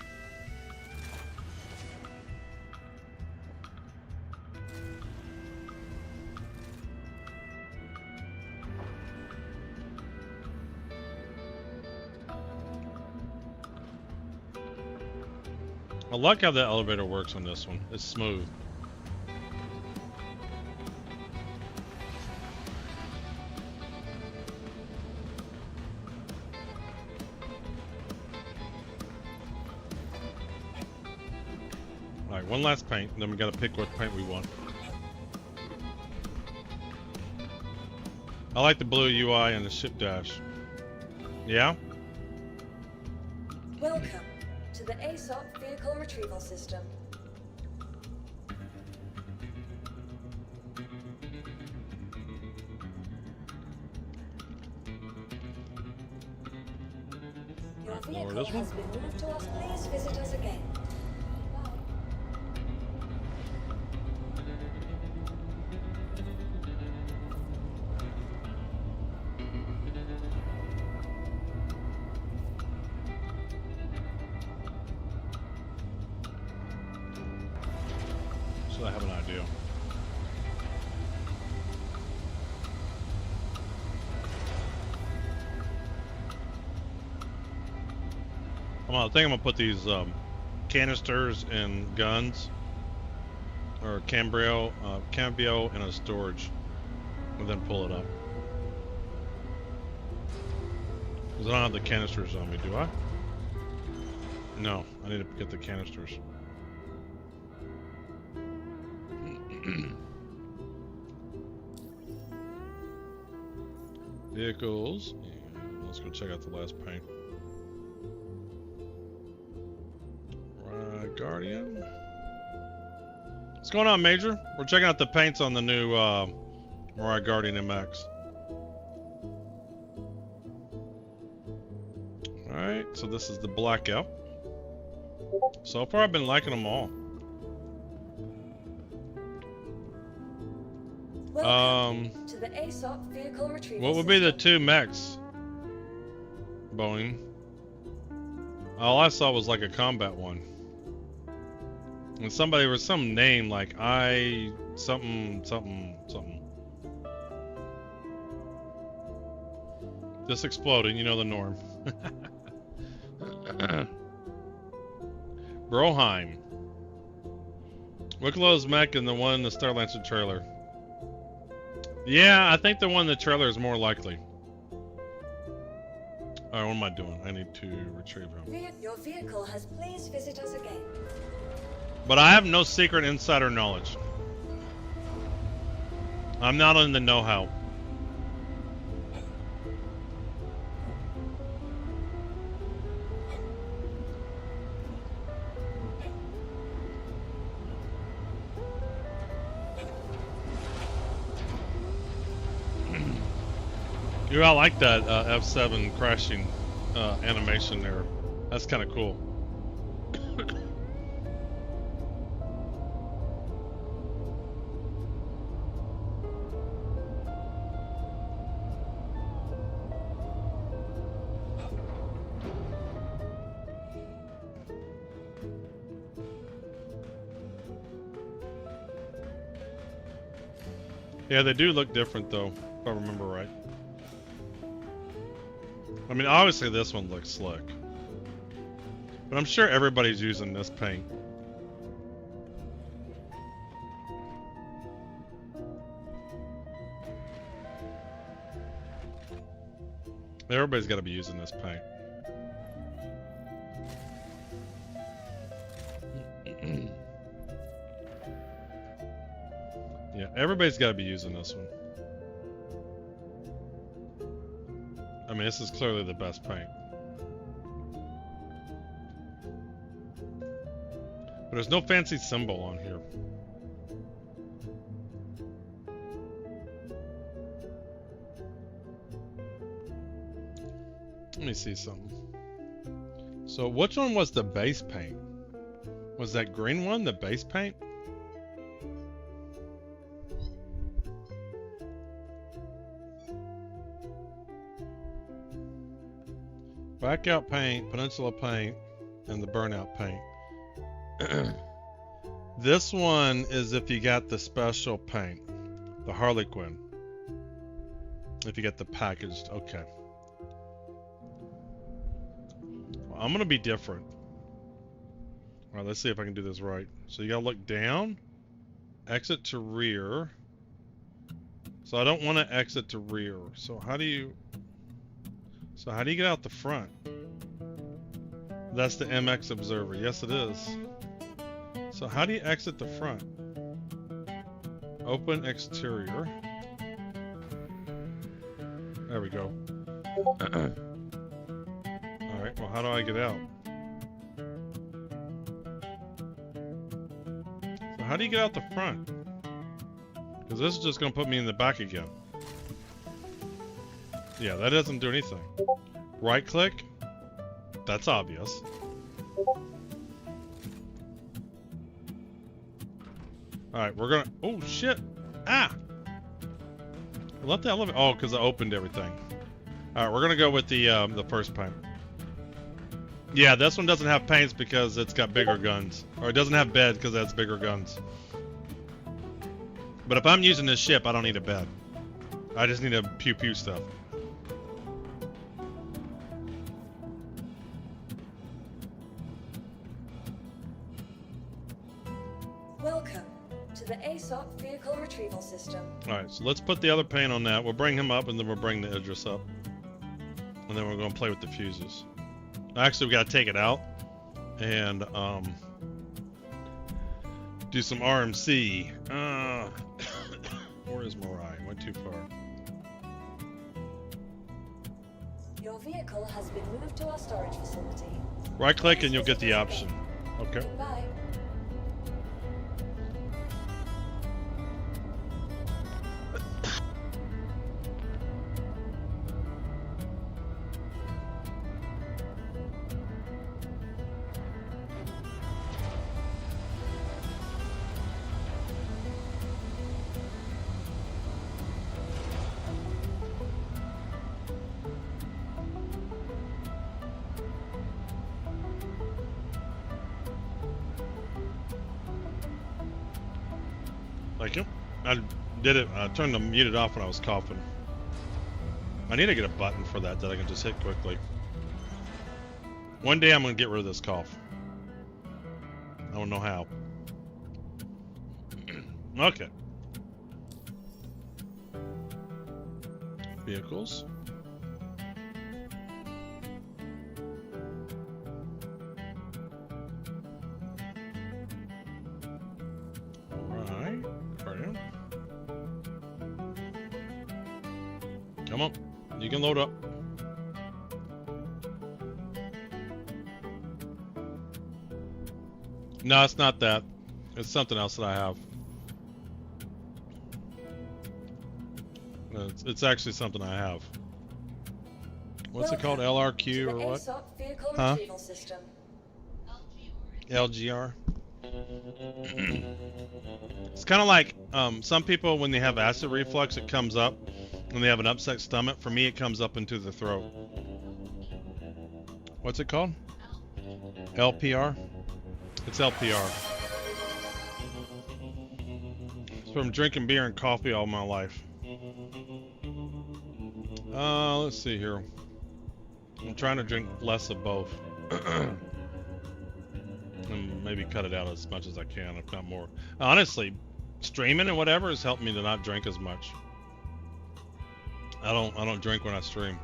I like how the elevator works on this one. It's smooth. Alright, one last paint, and then we gotta pick what paint we want. I like the blue UI and the ship dash. Yeah? Welcome to the ASOP Vehicle Retrieval System. Your Lower vehicle this one. has been moved to us. Please visit us again. So I have an idea. I think I'm gonna put these canisters and guns, or cambio in a storage, and then pull it up. Because I don't have the canisters on me, do I? No, I need to get the canisters. Vehicles. And let's go check out the last paint. Right, Guardian. What's going on, Major? We're checking out the paints on the new Mariah Guardian MX. Alright, so this is the blackout. So far I've been liking them all. Welcome to the ASOP Vehicle Retrieval What would be the System. two mechs? Boeing. All I saw was like a combat one. And somebody was some name like I something something something. Just exploding, you know the norm. Broheim. Wicklow's mech and the one in the Starlancer trailer. Yeah, I think the one in the trailer is more likely. Alright, what am I doing? I need to retrieve him. Your vehicle has. Please visit us again. But I have no secret insider knowledge. I'm not in the know-how. Dude, I like that F7 crashing animation there. That's kind of cool. Yeah, they do look different though, if I remember right. I mean, obviously this one looks slick. But I'm sure everybody's using this paint. Everybody's got to be using this paint. Everybody's got to be using this one. I mean, this is clearly the best paint. But there's no fancy symbol on here. Let me see something. So which one was the base paint? Was that green one the base paint? Blackout paint, peninsula paint, and the burnout paint. This one is if you got the special paint, the Harlequin. If you get the packaged, okay. Well, I'm gonna be different. All right, let's see if I can do this right. So you gotta look down, exit to rear. So I don't want to exit to rear. So how do you get out the front? That's the MX observer. Yes, it is. So how do you exit the front? Open exterior. There we go. Alright, well, how do I get out? So how do you get out the front? Because this is just going to put me in the back again. Yeah, that doesn't do anything. Right click. That's obvious. Alright, we're gonna... Oh, shit! Ah! I left the elevator... Oh, because I opened everything. Alright, we're gonna go with the first paint. Yeah, this one doesn't have paints because it's got bigger guns. Or it doesn't have bed because it has bigger guns. But if I'm using this ship, I don't need a bed. I just need a pew-pew stuff. Welcome to the ASOP Vehicle Retrieval System. Alright, so let's put the other paint on that. We'll bring him up and then we'll bring the Idris up. And then we're going to play with the fuses. Actually, we got to take it out and do some RMC. Where is Mariah? Went too far. Your vehicle has been moved to our storage facility. Right click and you'll get the option. Okay. Goodbye. Thank you. I did it. I turned the muted off when I was coughing. I need to get a button for that I can just hit quickly. One day I'm going to get rid of this cough. I don't know how. Okay. Vehicles. Come on, you can load up. No, it's not that. It's something else that I have. It's actually something I have. What's it called? LRQ or what? Huh? LGR. It's kind of like some people when they have acid reflux, it comes up. When they have an upset stomach, for me it comes up into the throat. What's it called? LPR? It's LPR. It's from drinking beer and coffee all my life. Let's see here. I'm trying to drink less of both. And maybe cut it out as much as I can, if not more. Honestly, streaming and whatever has helped me to not drink as much. I don't drink when I stream.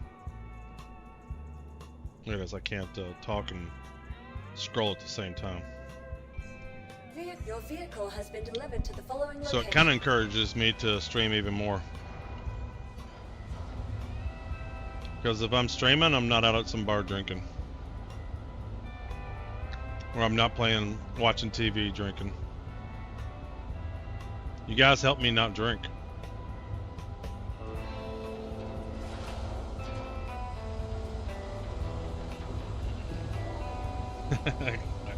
Look at this, I can't talk and scroll at the same time. Your vehicle has been delivered to the following So location. it kind of encourages me to stream even more. Because if I'm streaming, I'm not out at some bar drinking. Or I'm not watching TV drinking. You guys help me not drink.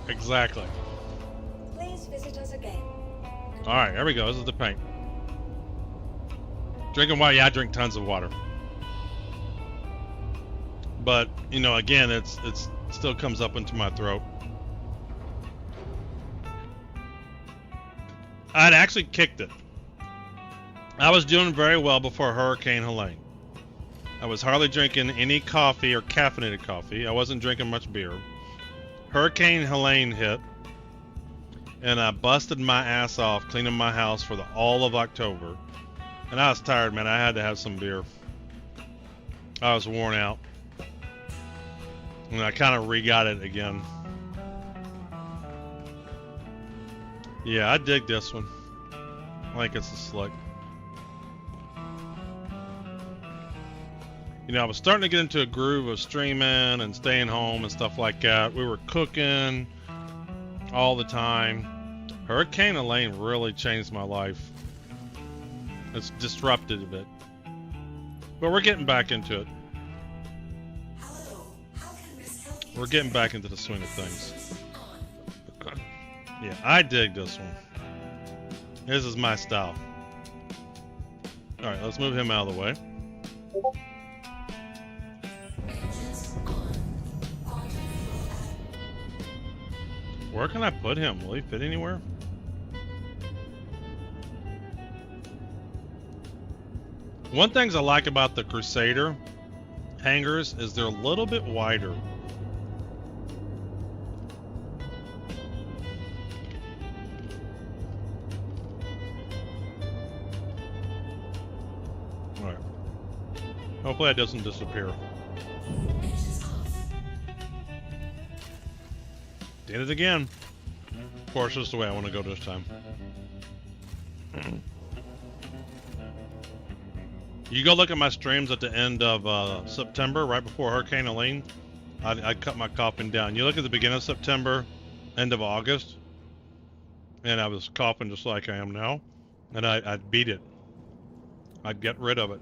Exactly. Please visit us again. Alright, there we go. This is the paint. Drinking water, yeah, I drink tons of water. But, you know, again, it's still comes up into my throat. I'd actually kicked it. I was doing very well before Hurricane Helene. I was hardly drinking any coffee or caffeinated coffee. I wasn't drinking much beer. Hurricane Helene hit, and I busted my ass off cleaning my house for all of October. And I was tired, man. I had to have some beer. I was worn out. And I kind of re-got it again. Yeah, I dig this one. I think it's a slick. You know, I was starting to get into a groove of streaming and staying home and stuff like that. We were cooking all the time. Hurricane Helene really changed my life. It's disrupted a bit. But we're getting back into it. We're getting back into the swing of things. Yeah, I dig this one. This is my style. Alright, let's move him out of the way. Where can I put him? Will he fit anywhere? One thing I like about the Crusader hangers is they're a little bit wider. Alright. Hopefully that doesn't disappear. Did it again. Of course, this is the way I want to go this time. You go look at my streams at the end of September, right before Hurricane Helene. I cut my coughing down. You look at the beginning of September, end of August, and I was coughing just like I am now, and I'd beat it. I'd get rid of it.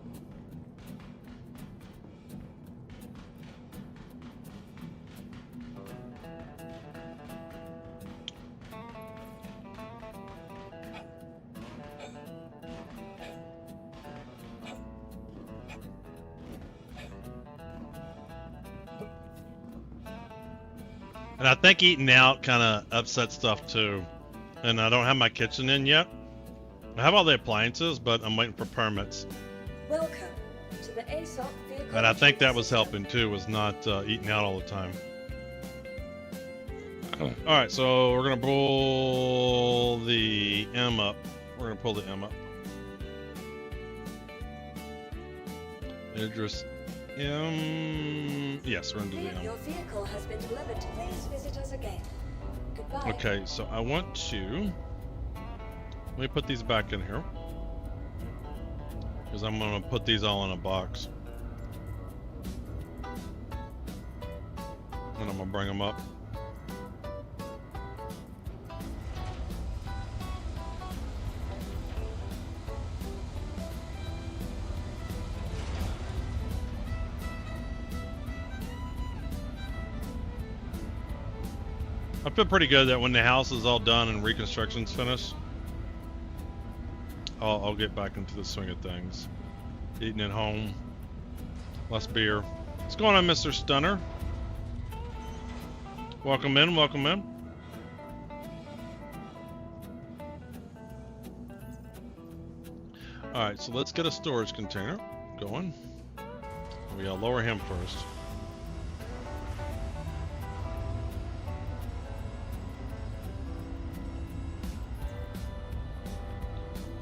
And I think eating out kind of upsets stuff too. And I don't have my kitchen in yet. I have all the appliances, but I'm waiting for permits. Welcome to the ASOP vehicle. And I think that was helping too, was not eating out all the time. Alright, so we're going to pull the M up. We're going to pull the M up. Idris-M. Yes, we're going to do the M. Your vehicle has been delivered. Please visit us again. Goodbye. Okay, so I want to... Let me put these back in here. Because I'm going to put these all in a box. And I'm going to bring them up. I feel pretty good that when the house is all done and reconstruction's finished, I'll get back into the swing of things. Eating at home, less beer. What's going on, Mr. Stunner? Welcome in, welcome in. Alright, so let's get a storage container going. We gotta lower him first.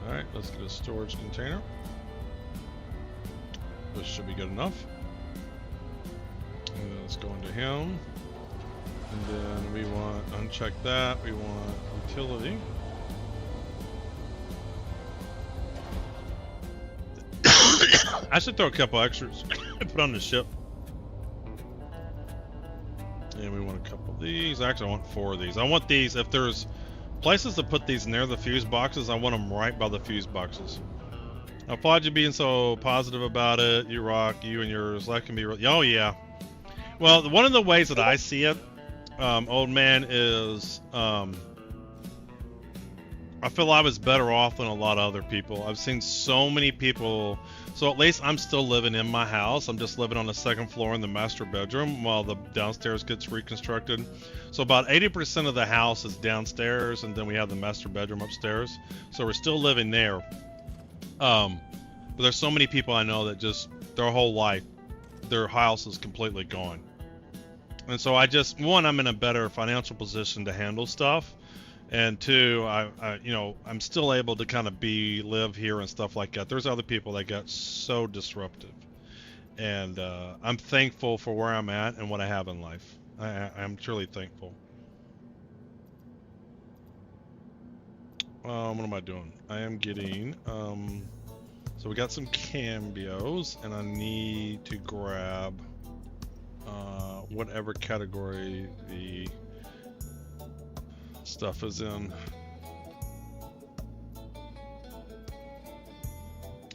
Alright, let's get a storage container. This should be good enough. And then let's go into him. And then we we want uncheck that. We want utility. I should throw a couple extras put on the ship. And we want a couple of these. Actually, I want 4 of these. I want these. If there's places to put these near the fuse boxes, I want them right by the fuse boxes. I applaud you being so positive about it. You rock. You and yours. That can be. Oh yeah. Well, one of the ways that I see it, old man, is I feel I was better off than a lot of other people. I've seen so many people. So at least I'm still living in my house. I'm just living on the 2nd floor in the master bedroom while the downstairs gets reconstructed. So about 80% of the house is downstairs, and then we have the master bedroom upstairs. So we're still living there. But there's so many people I know that just their whole life, their house is completely gone. And so I just, one, I'm in a better financial position to handle stuff. And 2, I'm still able to kind of live here and stuff like that. There's other people that got so disruptive, and I'm thankful for where I'm at and what I have in life. I'm truly thankful. What am I doing? I am getting, so we got some cambios, and I need to grab whatever category the stuff is in.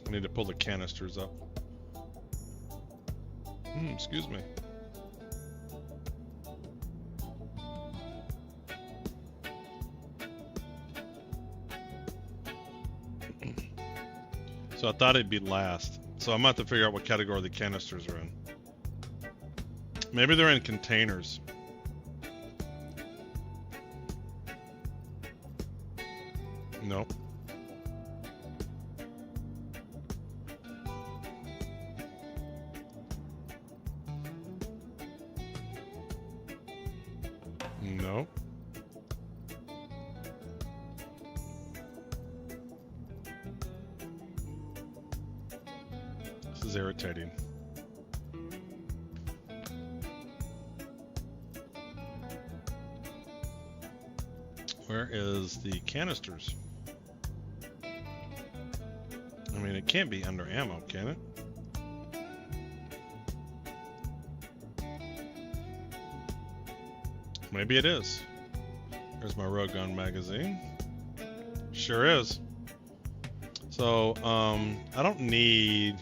I need to pull the canisters up. Excuse me. So I thought it'd be last. So I'm about to figure out what category the canisters are in. Maybe they're in containers. Nope. Nope. This is irritating. Where is the canisters? I mean, it can't be under ammo, can it? Maybe it is. There's my rogue gun magazine. Sure is. So, I don't need...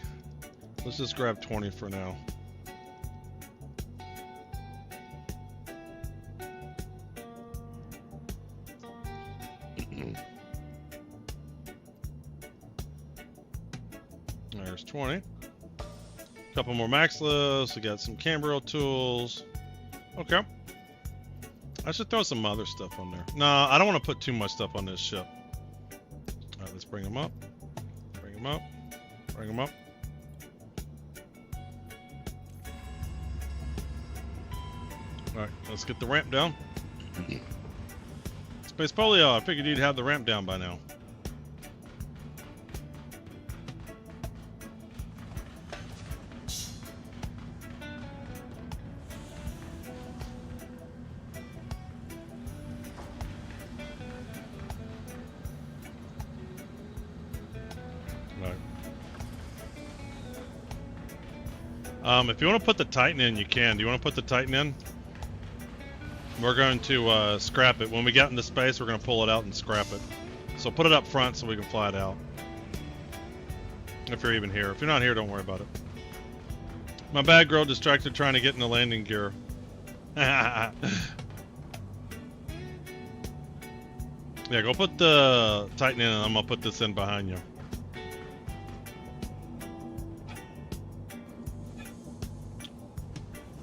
Let's just grab 20 for now. There's 20. Couple more maxless. We got some camera tools. Okay. I should throw some other stuff on there. No, I don't want to put too much stuff on this ship. Alright, let's bring them up. Bring them up. Bring them up. Alright, let's get the ramp down. Space Polio, I figured you'd have the ramp down by now. If you want to put the Titan in, you can. Do you want to put the Titan in? We're going to scrap it. When we get into space, we're going to pull it out and scrap it. So put it up front so we can fly it out. If you're even here. If you're not here, don't worry about it. My bad, girl, distracted trying to get in the landing gear. Yeah, go put the Titan in, and I'm going to put this in behind you.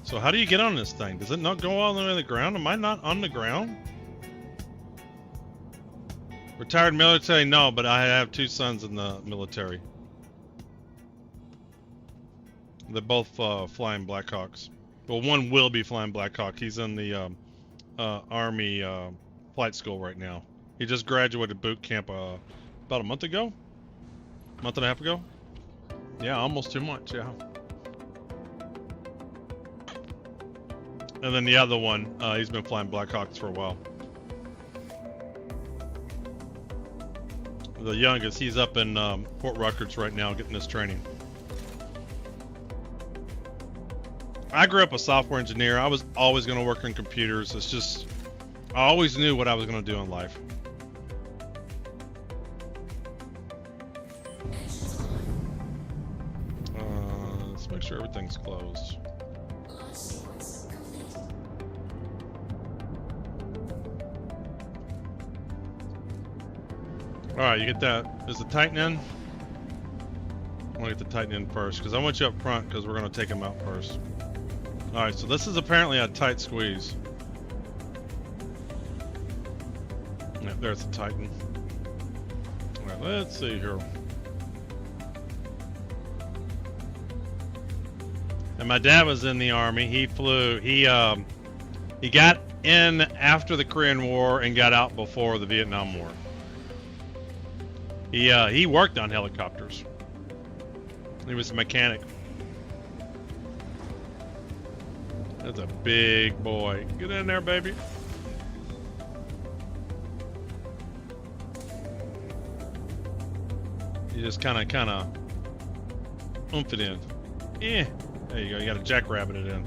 So how do you get on this thing? Does it not go all the way to the ground? Am I not on the ground? Retired military? No, but I have 2 sons in the military. They're both flying Blackhawks. Well, one will be flying Blackhawk. He's in the Army flight school right now. He just graduated boot camp about a month ago? Month and a half ago? Yeah, almost 2 months, yeah. And then the other one, he's been flying Blackhawks for a while. The youngest, he's up in Fort Ruckers right now getting his training. I grew up a software engineer. I was always going to work on computers. It's just, I always knew what I was going to do in life. Let's make sure everything's closed. Alright, you get that. Is the Titan in? I want to get the Titan in first, because I want you up front, because we're going to take him out first. Alright, so this is apparently a tight squeeze. Yeah, there's the Titan. Alright, let's see here. And my dad was in the Army. He flew, he got in after the Korean War and got out before the Vietnam War. He worked on helicopters. He was a mechanic. That's a big boy. Get in there, baby. You just kind of oomph it in. Yeah. There you go. You got to jackrabbit it in.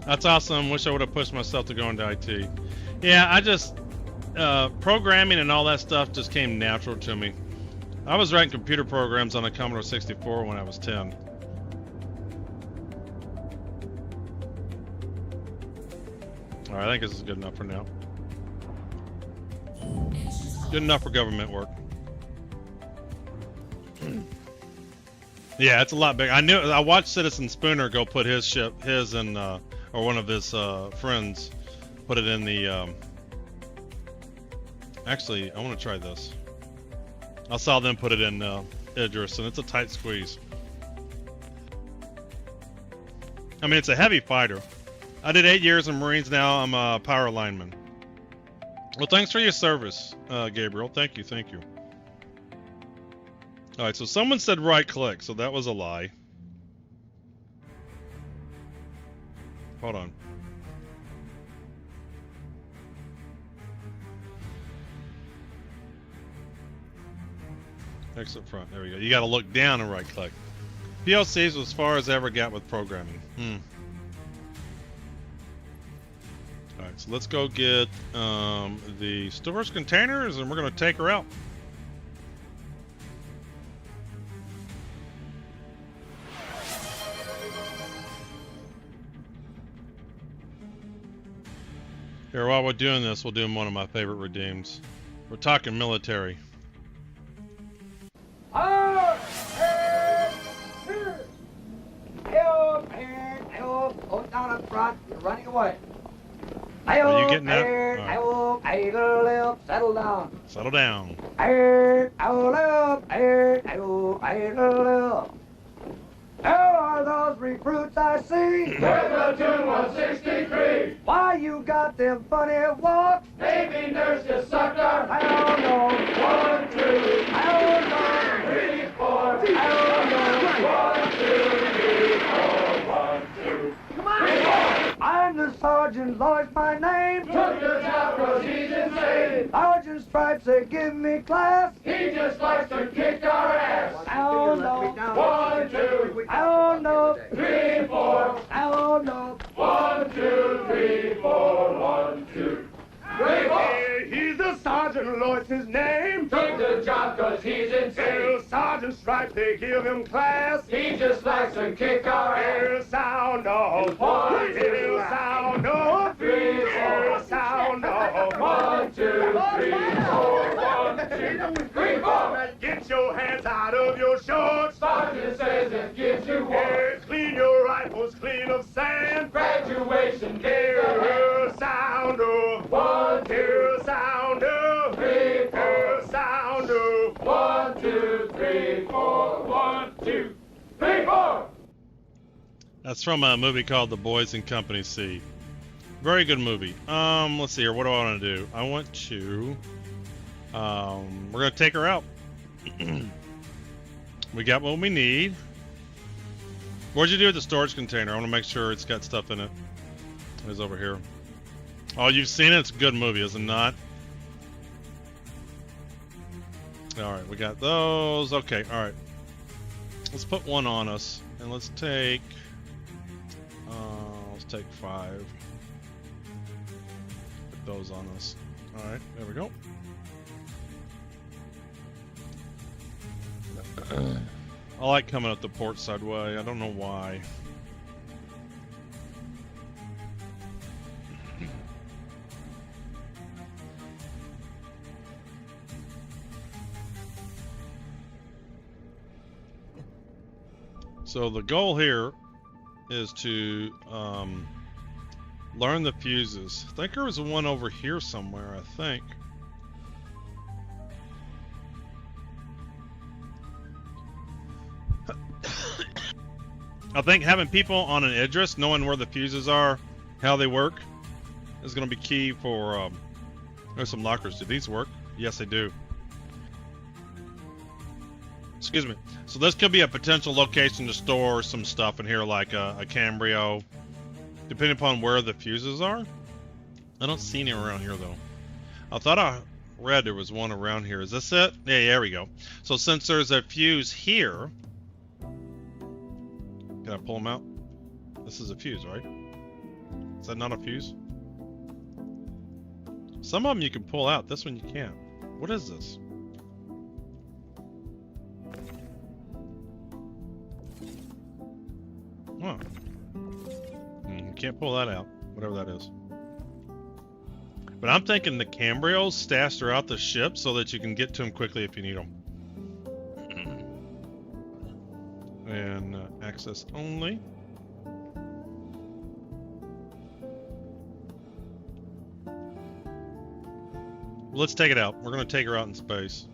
That's awesome. Wish I would have pushed myself to go into IT. Yeah, I just programming and all that stuff just came natural to me. I was writing computer programs on a Commodore 64 when I was 10. All right, I think this is good enough for now. Good enough for government work. Yeah, it's a lot bigger. I watched Citizen Spooner go put his ship, and or one of his friends, put it in the. Actually, I want to try this. I saw them put it in Idris, and it's a tight squeeze. I mean, it's a heavy fighter. I did 8 years in Marines. Now I'm a power lineman. Well, thanks for your service, Gabriel. Thank you, thank you. All right, so someone said right click, so that was a lie. Hold on. Exit front. There we go. You got to look down and right click. PLCs was as far as I ever got with programming. All right, so let's go get the storage containers, and we're going to take her out. Here, while we're doing this, we'll do one of my favorite redeems. We're talking military. Hold down up front. You're running away. Are you getting that? Settle down. Settle down. Who are those recruits I see? Platoon 163. Why you got them funny walks? Navy nurse just sucked our. I don't know. 1, 2, I don't know. 3, 4. I don't know. 1, 2, 3, 4. 1, 2. Come on. 3, 4. I'm the Sergeant Lloyd's my name. Took the job 'cause he's insane. Sergeant Stripes, they give me class. He just likes to kick our ass. I don't know. 1, 2, I don't know. 3, 4. I don't know. 1, 2, 3, 4. 1, 2, 3, 4. He's the Sergeant Lloyd's his name. Took the job 'cause he's insane. Sergeant Stripes, they give him class. He just likes to kick our ass. Sound off. 1, 2, Sound off. 3, 4. Sound off. 1, 2, 3, 4. 1, 2, 3, 4. Get your hands out of your shorts. Sergeant says it gives you warrant. Clean your rifles clean of sand. Graduation gives a hand. Sound off. 1, 2, Sound off. 3, 4. Sound off. 1, 2, 3, 4. 1, 2, 3, 4. That's from a movie called The Boys in Company C. Very good movie. Let's see here. What do I want to do? I want to. We're gonna take her out. We got what we need. What'd you do with the storage container? I want to make sure it's got stuff in it. It's over here. Oh, you've seen it? It's a good movie, is it not? Alright, we got those. Okay, alright. Let's put one on us. And let's take 5. Put those on us. Alright, there we go. I like coming up the port side way. I don't know why. So the goal here is to learn the fuses. I think there was one over here somewhere, I think. I think having people on an Idris, knowing where the fuses are, how they work, is going to be key for... there's some lockers. Do these work? Yes, they do. Excuse me. So this could be a potential location to store some stuff in here, like a Cambrio, depending upon where the fuses are. I don't see any around here, though. I thought I read there was one around here. Is this it? Yeah, there we go. So since there's a fuse here... Can I pull them out? This is a fuse, right? Is that not a fuse? Some of them you can pull out. This one you can't. What is this? Huh. You can't pull that out. Whatever that is. But I'm thinking the Cambrios stashed throughout the ship so that you can get to them quickly if you need them. And access only. Let's take it out. We're going to take her out in space.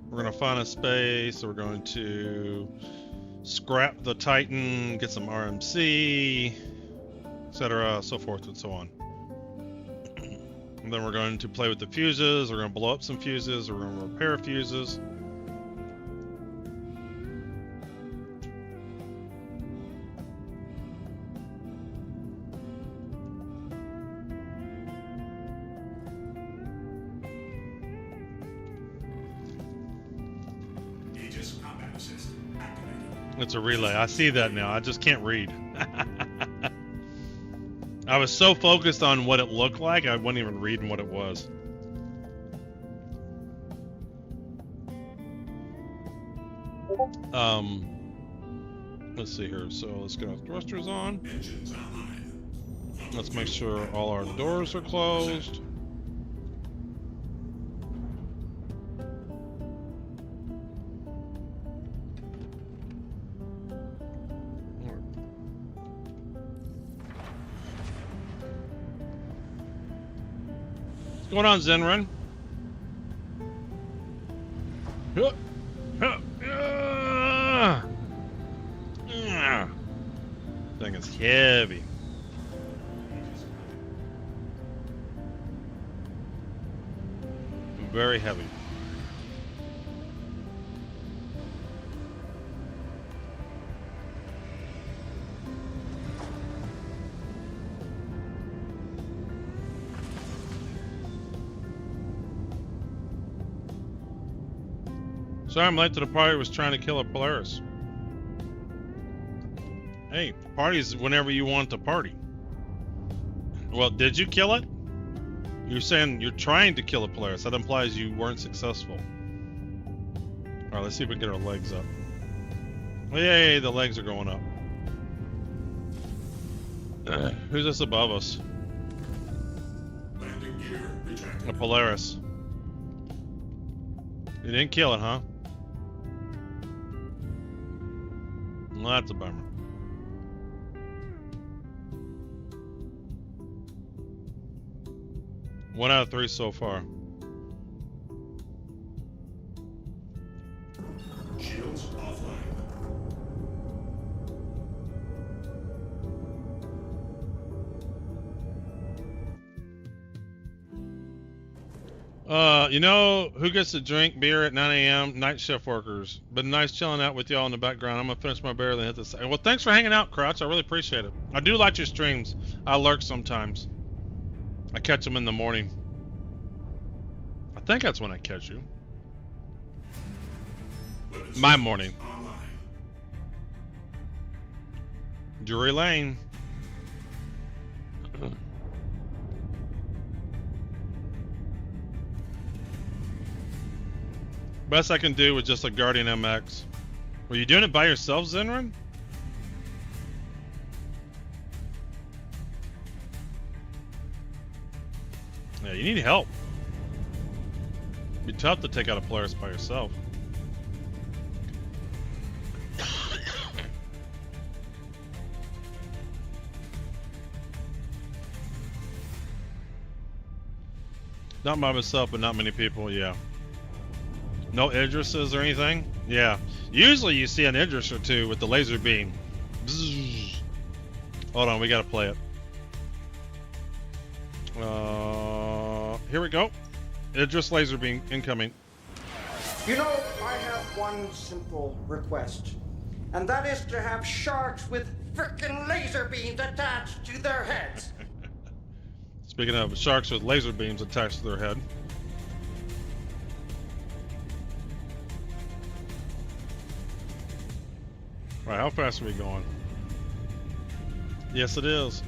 We're going to find a space. We're going to scrap the Titan, get some RMC, etc., so forth and so on. And then we're going to play with the fuses. We're going to blow up some fuses. We're going to repair fuses. It's a relay. I see that now. I just can't read. I was so focused on what it looked like, I wasn't even reading what it was. Let's see here. So let's get our thrusters on. Let's make sure all our doors are closed. What's going on, Zenrun? Thing is heavy. Very heavy. Sorry I'm late to the party. Was trying to kill a Polaris. Hey, parties whenever you want to party. Well, did you kill it? You're saying you're trying to kill a Polaris. That implies you weren't successful. Alright, let's see if we can get our legs up. Oh, yay, the legs are going up. Who's this above us? A Polaris. You didn't kill it, huh? Well, that's a bummer. One out of 3 so far. Shields offline. You know who gets to drink beer at 9 a.m.? Night shift workers. Been nice chilling out with y'all in the background. I'm gonna finish my beer and hit this. Well, thanks for hanging out, Crouch. I really appreciate it. I do like your streams. I lurk sometimes. I catch them in the morning. I think that's when I catch you. My morning. Drury Lane. Best I can do with just a Guardian MX. Were you doing it by yourself, Zenran? Yeah, you need help. It'd be tough to take out a Polaris by yourself. Not by myself, but not many people, yeah. No Idrises or anything? Yeah. Usually you see an Idris or two with the laser beam. Bzzz. Hold on, we gotta play it. Here we go. Idris laser beam incoming. You know, I have one simple request, and that is to have sharks with frickin' laser beams attached to their heads. Speaking of sharks with laser beams attached to their head. Right, how fast are we going? Yes, it is.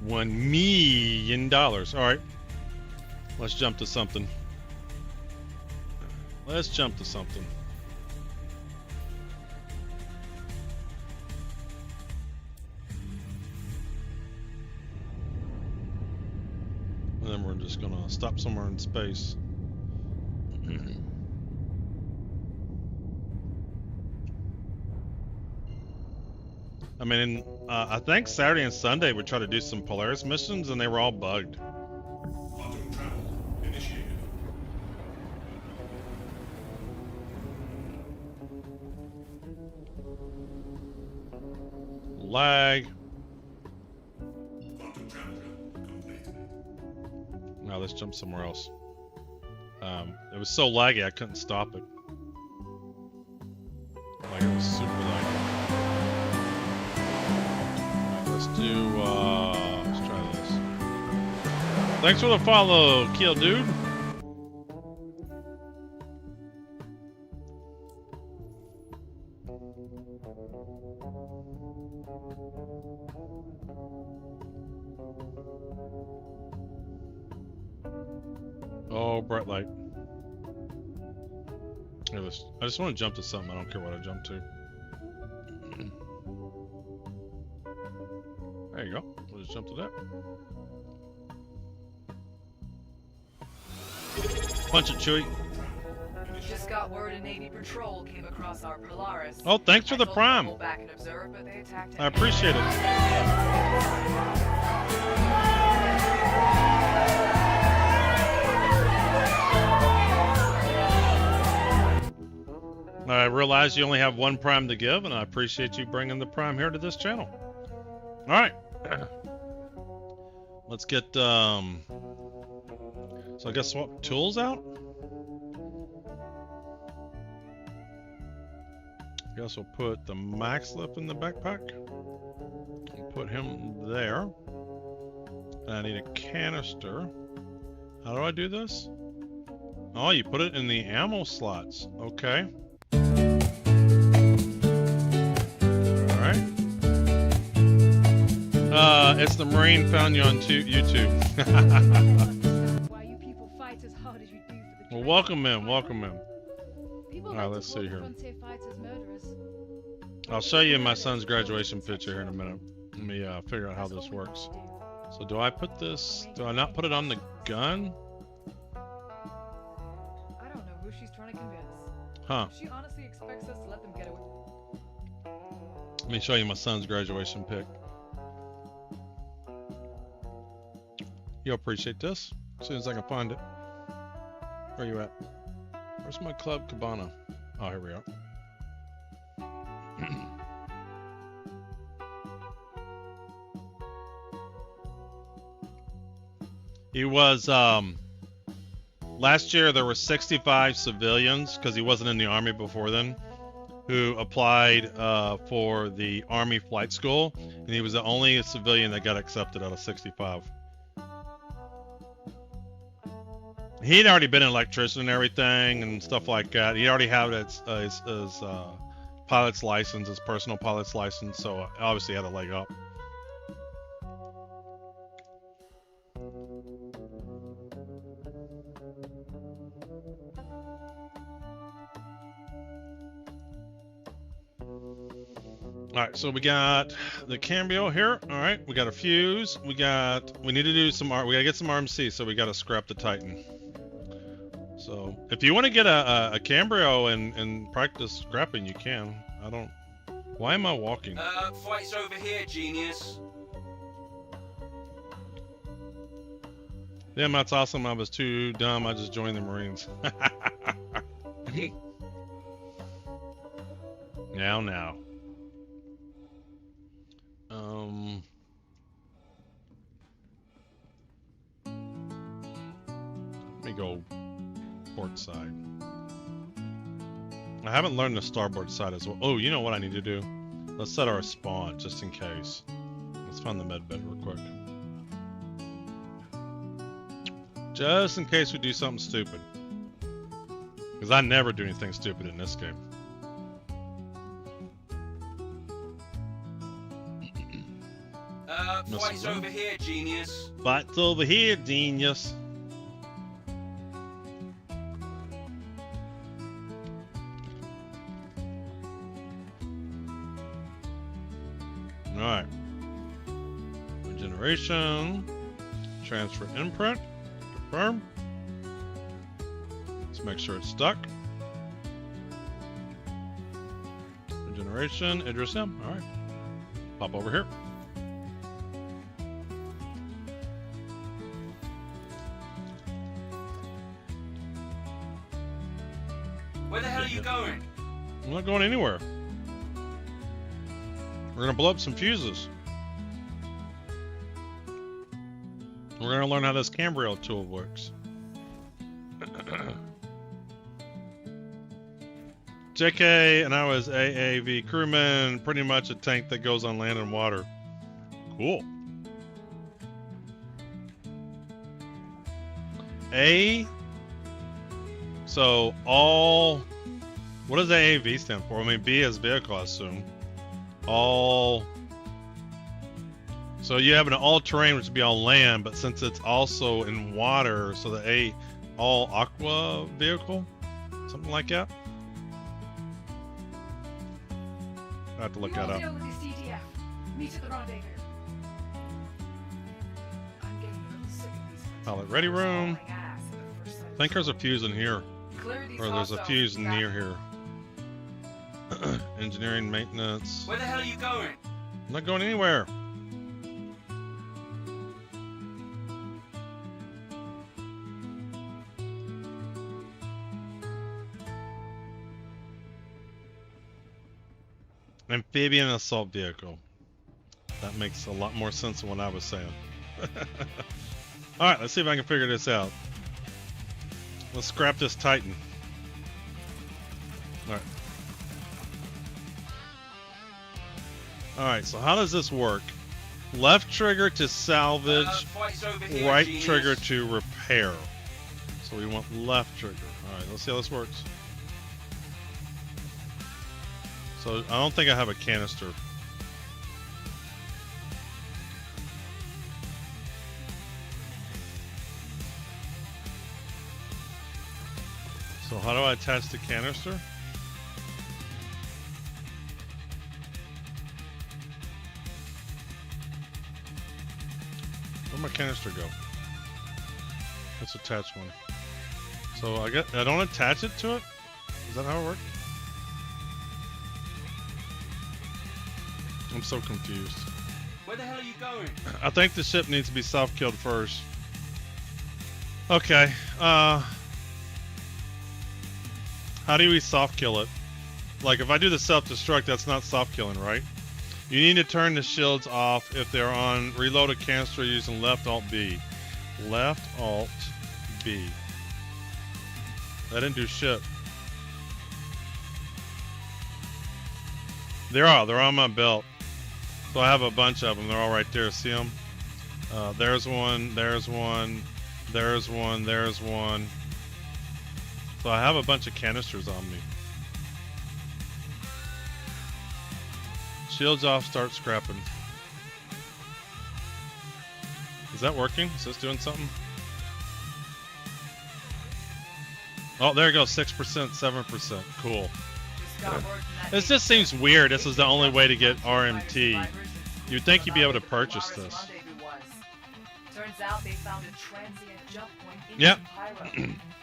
$1 million. All right, let's jump to something. Let's jump to something. And then we're just gonna stop somewhere in space. I mean, I think Saturday and Sunday we tried to do some Polaris missions and they were all bugged. Quantum travel initiated. Lag. Quantum travel complete. Now let's jump somewhere else. It was so laggy I couldn't stop it. Like it was super laggy. Let's do, let's try this. Thanks for the follow, Kill Dude. Oh, bright light. Here, I just want to jump to something. I don't care what I jump to. There you go. We'll just jump to that. Punch it, Chewie. Just got word a Navy patrol came across our Polaris. Oh, thanks for the I told them to prime. pull back and observe, but they attacked I appreciate it. I realize you only have one prime to give, and I appreciate you bringing the prime here to this channel. All right. Let's get, so I guess swap tools out? I guess we'll put the max lift in the backpack. We'll put him there. And I need a canister. How do I do this? Oh, you put it in the ammo slots. Okay. Alright. It's the Marine found you on YouTube. Why you people fight as hard as you do for the Well, welcome in, welcome in. People Alright, like let's to call see here. frontier fighters murderers. I'll show you my son's graduation picture here in a minute. Let me figure out how this works. So do I put this, do I not put it on the gun? I don't know who she's trying to convince. Huh. She honestly expects us to let them get away. Let me show you my son's graduation pic. You'll appreciate this as soon as I can find it. Where you at? Where's my Club Cabana? Oh, here we are. He was last year there were 65 civilians, because he wasn't in the Army before then, who applied for the Army flight school, and he was the only civilian that got accepted out of 65. He'd already been an electrician and everything and stuff like that. He already had his pilot's license, his personal pilot's license, so obviously had a leg up. Alright, so we got the cambio here. Alright, we got a fuse. We need to do some we gotta get some RMC, so we gotta scrap the Titan. So if you want to get a cambio and practice scrapping, you can. Why am I walking? Fight's over here, genius. Yeah, that's awesome. I was too dumb. I just joined the Marines. Now. Let me go port side. I haven't learned the starboard side as well. Oh, you know what I need to do? Let's set our spawn just in case. Let's find the med bed real quick. Just in case we do something stupid. Because I never do anything stupid in this game. Fight's over here, genius. Fight's over here, genius. Alright. Regeneration. Transfer imprint. Confirm. Let's make sure it's stuck. Regeneration. Idris-M. Alright. Pop over here. Where the hell are you going? I'm not going anywhere. We're gonna blow up some fuses. We're gonna learn how this cambrio tool works. JK and I was AAV crewman, pretty much a tank that goes on land and water. Cool. So all, what does AAV stand for? I mean, B is vehicle, I assume. All, so you have an all-terrain, which would be on land, but since it's also in water, so the A, all aqua vehicle, something like that. I have to look that up. Deal with the CDF. Meet at the rendezvous. I'm getting a little sick of these Pilot ready room. I think there's a fuse in here. Or there's a fuse near here. Engineering maintenance. Where the hell are you going? I'm not going anywhere. Amphibian assault vehicle. That makes a lot more sense than what I was saying. Alright, let's see if I can figure this out. Let's scrap this Titan. Alright. Alright, so how does this work? Left trigger to salvage, Here, right genius. trigger to repair. So we want left trigger. Alright, let's see how this works. So I don't think I have a canister. So how do I attach the canister? Where'd my canister go? Let's attach one. So I don't attach it to it? Is that how it works? I'm so confused. Where the hell are you going? I think the ship needs to be self-killed first. Okay. How do we soft kill it? Like if I do the self-destruct, that's not soft killing, right? You need to turn the shields off if they're on. Reload a canister using left alt B. Left Alt B. That didn't do shit. They're on my belt. So I have a bunch of them. They're all right there. See them? There's one. There's one. There's one. There's one. So I have a bunch of canisters on me. Shields off, start scrapping. Is that working? Is this doing something? Oh, there you go. 6%, 7%. Cool. This just seems weird. This is the only way to get RMT. You'd think you'd be able to purchase this. Turns out they found a transient jump point in Yep.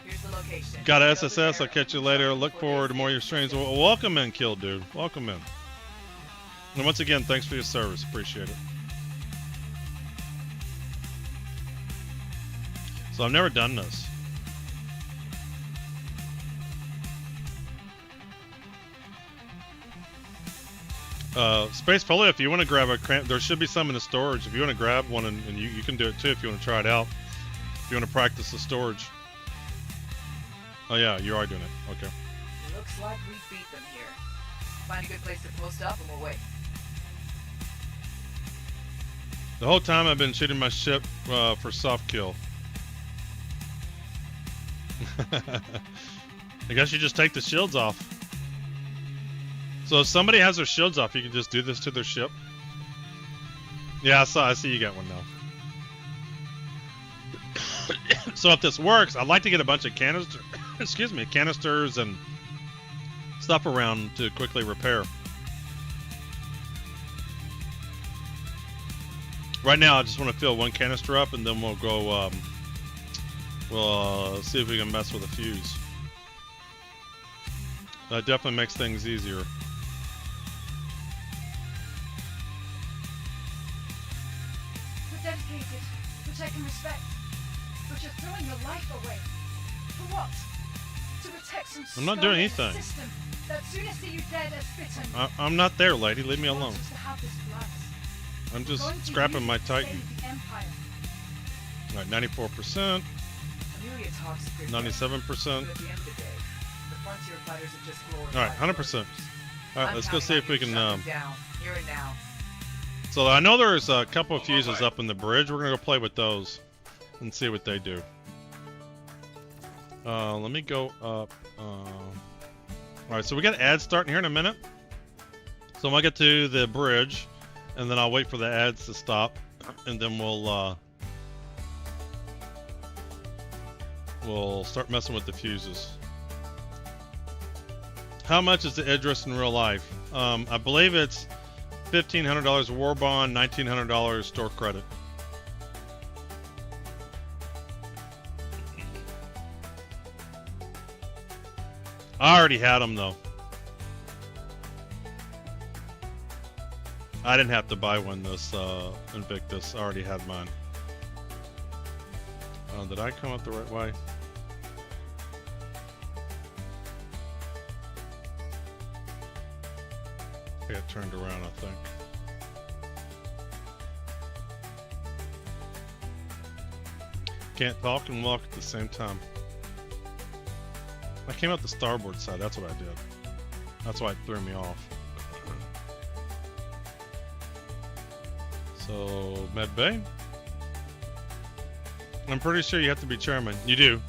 Here's the location. Got a SSS. I'll catch you later. Look forward to more of your streams. Well, welcome in, Kill Dude. Welcome in. And once again, thanks for your service. Appreciate it. So I've never done this. Space Folio, if you want to grab a cramp, there should be some in the storage. If you want to grab one, and you can do it too if you want to try it out. If you want to practice the storage. Oh yeah, you are doing it. Okay. Looks like we beat them here. Find a good place to post up and we'll wait. The whole time I've been shooting my ship for soft kill. I guess you just take the shields off. So if somebody has their shields off, you can just do this to their ship. Yeah, I see you got one now. So if this works, I'd like to get a bunch of canisters and stuff around to quickly repair. Right now, I just want to fill one canister up, and then we'll go. We'll see if we can mess with a fuse. That definitely makes things easier. You're dedicated, which I can respect. But you're throwing your life away. For what? To protect some I'm not doing anything. System that sooner see you dead as bitten. I'm not there, lady. Leave me You want alone. us to have this glass. I'm just Going to scrapping use my it to Titan. save the Empire. All right, 94%, Amelia talks a good 97%. But at the end of the day, the frontier fighters are just glorified All right, 100%. warriors. All right, I'm let's go counting see on if we you to can. shut them down, here and now. So I know there's a couple of fuses up in the bridge. We're gonna go play with those and see what they do. Let me go up. All right, so we got ads starting here in a minute. So I'm gonna get to the bridge, and then I'll wait for the ads to stop, and then we'll start messing with the fuses. How much is the Idris in real life? I believe it's $1,500 war bond, $1,900 store credit. I already had them though. I didn't have to buy one this Invictus. I already had mine. Did I come up the right way? I got turned around, I think. Can't talk and walk at the same time. I came out the starboard side, that's what I did. That's why it threw me off. So, Med Bay? I'm pretty sure you have to be chairman. You do.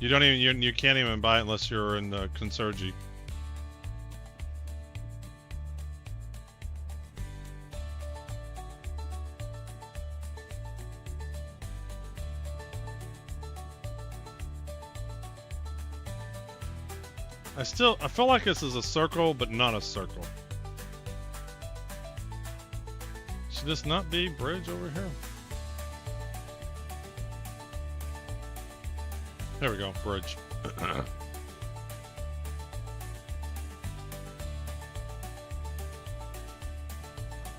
You don't even, you can't even buy it unless you're in the Consurgi. I feel like this is a circle, but not a circle. Should this not be bridge over here? There we go, bridge.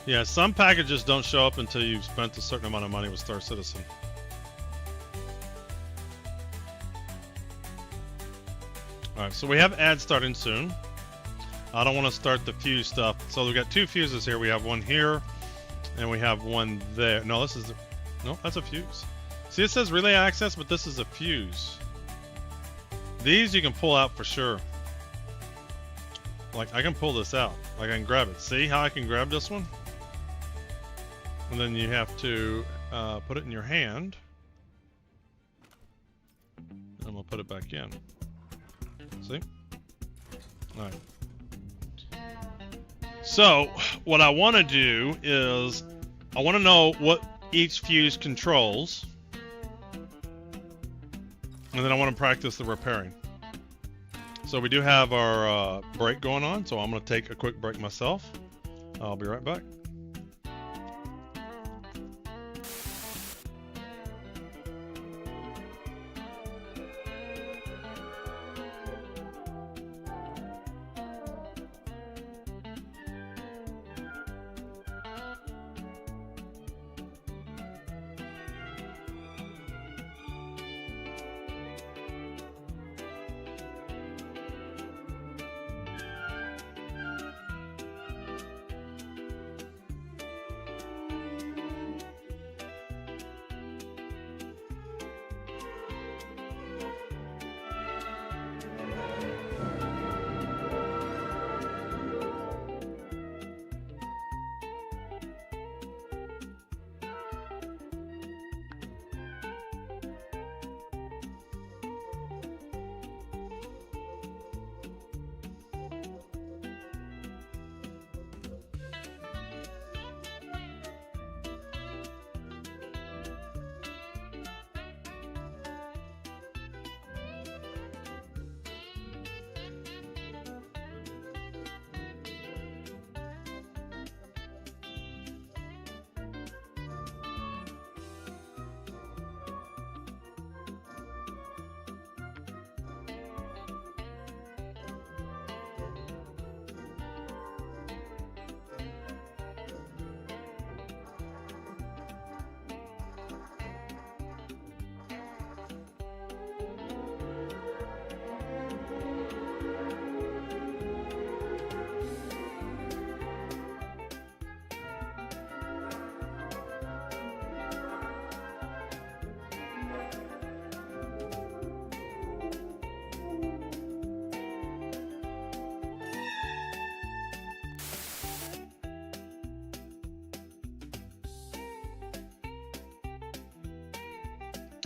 Yeah, some packages don't show up until you've spent a certain amount of money with Star Citizen. Alright, so we have ads starting soon. I don't want to start the fuse stuff. So we've got two fuses here. We have one here, and we have one there. No, this is... No, that's a fuse. See, it says relay access, but this is a fuse. These you can pull out for sure. Like, I can pull this out. Like, I can grab it. See how I can grab this one? And then you have to put it in your hand. And we'll put it back in. See? Alright. So, what I want to do is, I want to know what each fuse controls. And then I want to practice the repairing. So we do have our break going on, so I'm going to take a quick break myself. I'll be right back.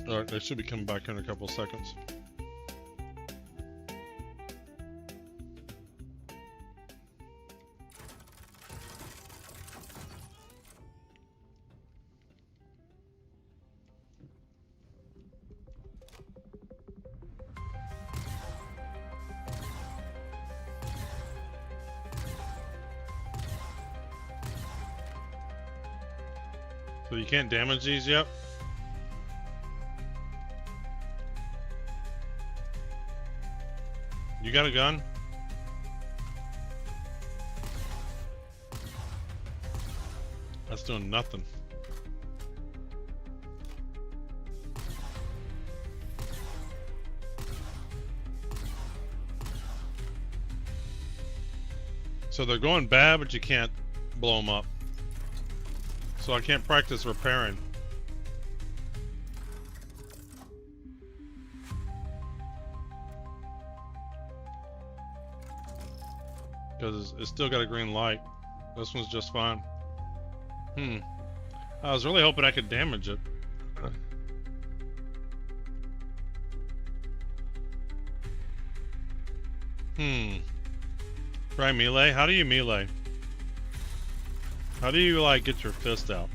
Alright, they should be coming back in a couple of seconds. So you can't damage these yet? You got a gun? That's doing nothing. So they're going bad, but you can't blow them up. So I can't practice repairing. Because it's still got a green light. This one's just fine. I was really hoping I could damage it. Try melee? How do you melee? How do you, like, get your fist out?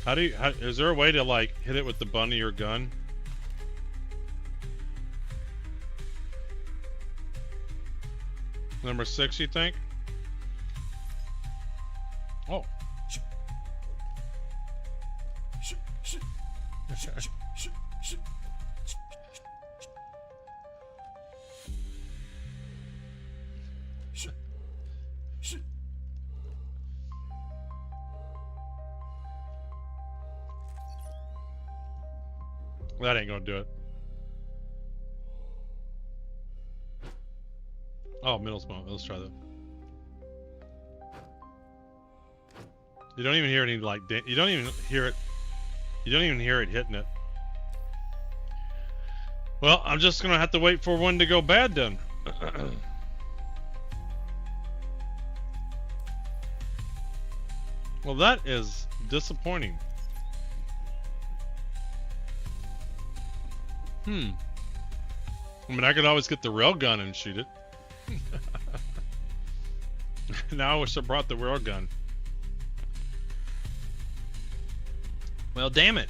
Is there a way to, like, hit it with the butt of your gun? Number 6, you think? Oh. That ain't gonna do it. Oh, middle smoke. Let's try that. You don't even hear any like you don't even hear it. You don't even hear it hitting it. Well, I'm just gonna have to wait for one to go bad then. Well, that is disappointing. I mean, I could always get the railgun and shoot it. Now I wish I brought the railgun. Well, damn it.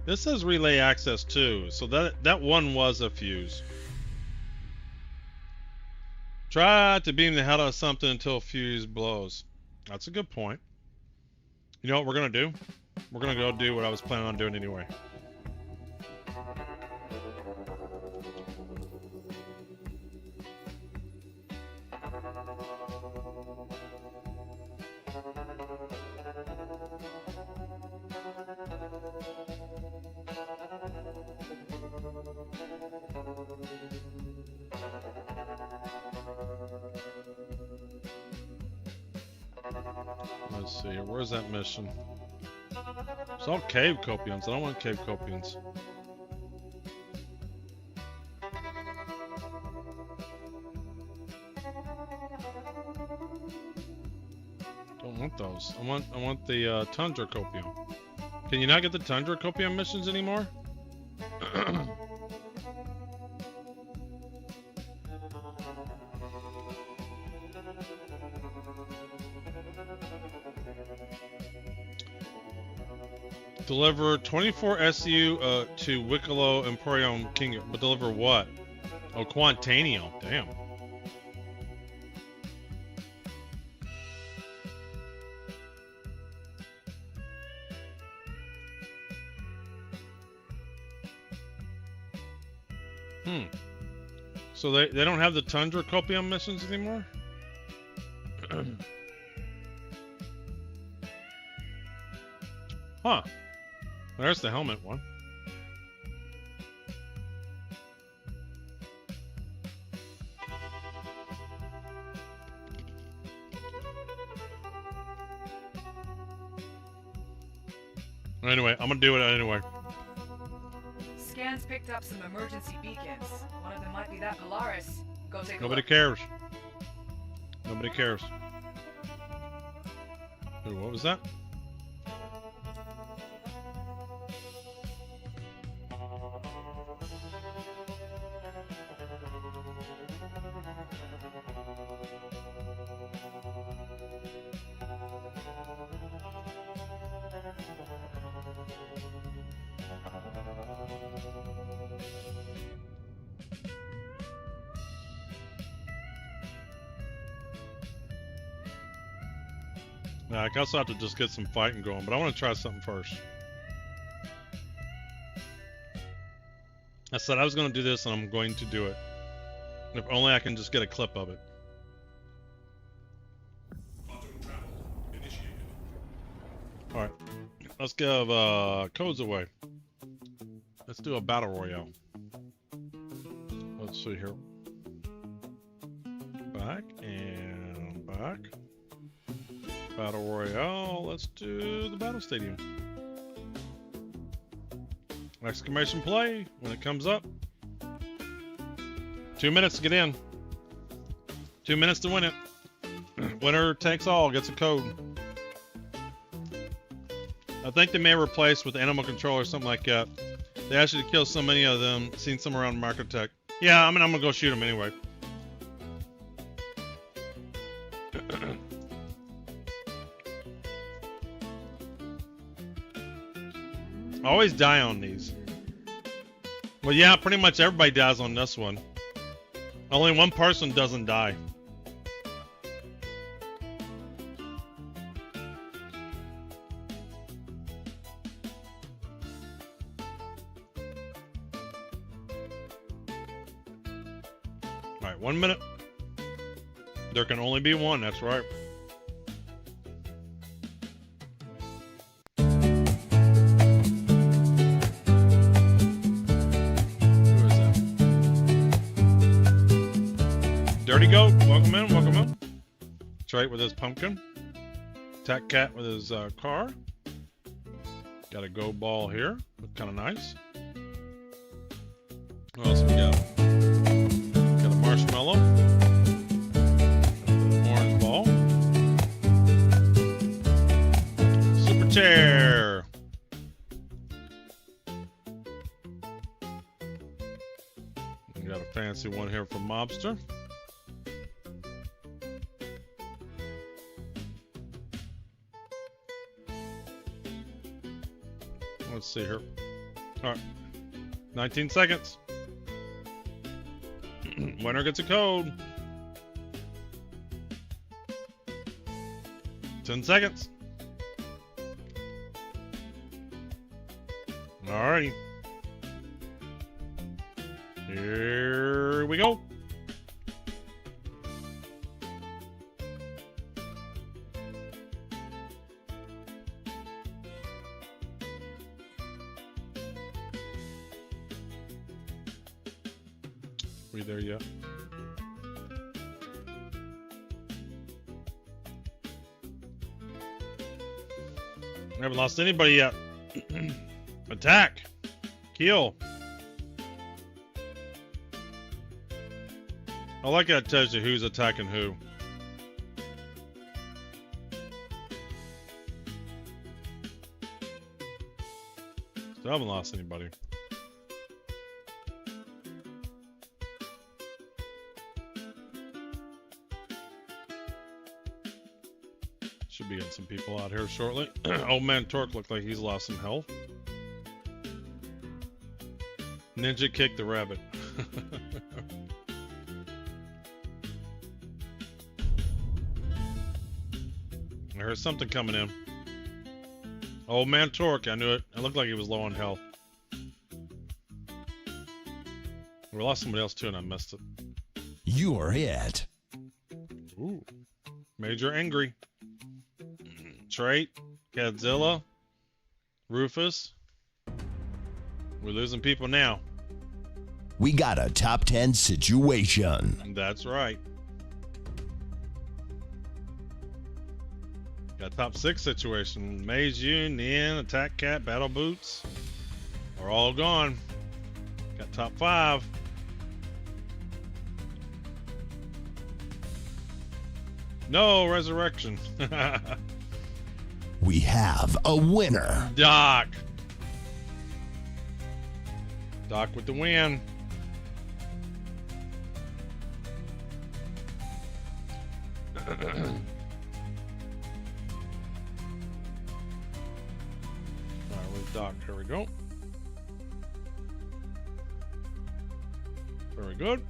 This says relay access too, so that one was a fuse. Try to beam the hell out of something until a fuse blows. That's a good point. You know what we're gonna do? We're gonna go do what I was planning on doing anyway. Let's see here. Where's that mission? It's all cave copions. I don't want cave copions. Don't want those. I want the tundra copium. Can you not get the tundra copium missions anymore? Deliver 24 SU to Wicklow Emporium Kingdom. But deliver what? Oh, Quantanio. Damn. So they don't have the Tundra Copium missions anymore? Huh. There's the helmet one. Anyway, I'm gonna do it anyway. Scans picked up some emergency beacons. One of them might be that Polaris. Go take a look. Nobody cares. Nobody cares. Ooh, what was that? I guess I'll have to just get some fighting going, but I want to try something first. I said I was going to do this, and I'm going to do it. If only I can just get a clip of it. Alright, let's give codes away. Let's do a battle royale. Let's see here. Back and back. Battle Royale, let's do the Battle Stadium. Exclamation play when it comes up. 2 minutes to get in. 2 minutes to win it. Winner takes all, gets a code. I think they may replace with animal control or something like that. They asked you to kill so many of them. Seen some around Microtech. Yeah, I mean, I'm gonna go shoot them anyway. I always die on these. Well, yeah, pretty much everybody dies on this one. Only one person doesn't die. Alright, 1 minute. There can only be one, that's right. Dirty Goat, welcome in, welcome in. Trade with his pumpkin. Attack Cat with his car. Got a go ball here, look kind of nice. What else we got? Got a marshmallow. Orange ball. Super chair. We got a fancy one here from Mobster. Let's see here. All right. 19 seconds. Winner gets a code. 10 seconds. Alrighty. Here we go. We there yet? We haven't lost anybody yet. Attack. Kill. I like how it tells you who's attacking who. Still haven't lost anybody. Should be getting some people out here shortly. Old man Torque looked like he's lost some health. Ninja kicked the rabbit. I heard something coming in. Old man Torque, I knew it. It looked like he was low on health. We lost somebody else too and I missed it. You're it. Ooh. Major Angry. Trait, Godzilla, Rufus. We're losing people now. We got a top 10 situation. That's right. Got top 6 situation. Maze Yu, Nien, Attack Cat, Battle Boots are all gone. Got top 5. No resurrection. We have a winner. Doc. Doc with the win. Alright, where's Doc? Here we go. Very good.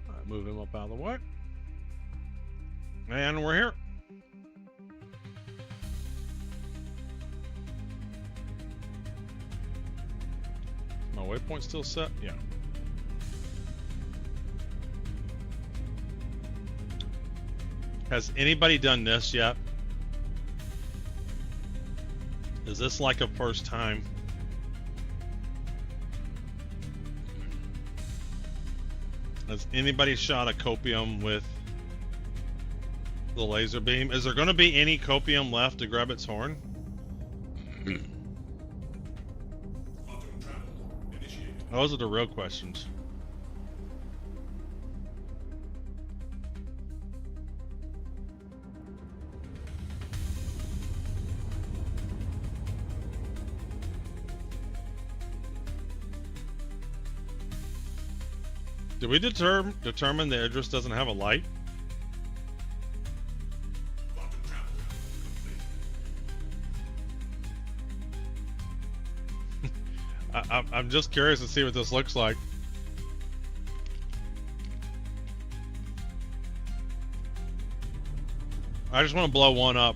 Alright, move him up out of the way. And we're here. My waypoint still set? Yeah. Has anybody done this yet? Is this like a first time? Has anybody shot a copium with the laser beam? Is there going to be any copium left to grab its horn? Those are the real questions. Did we determine that Idris doesn't have a light? I'm just curious to see what this looks like. I just want to blow one up.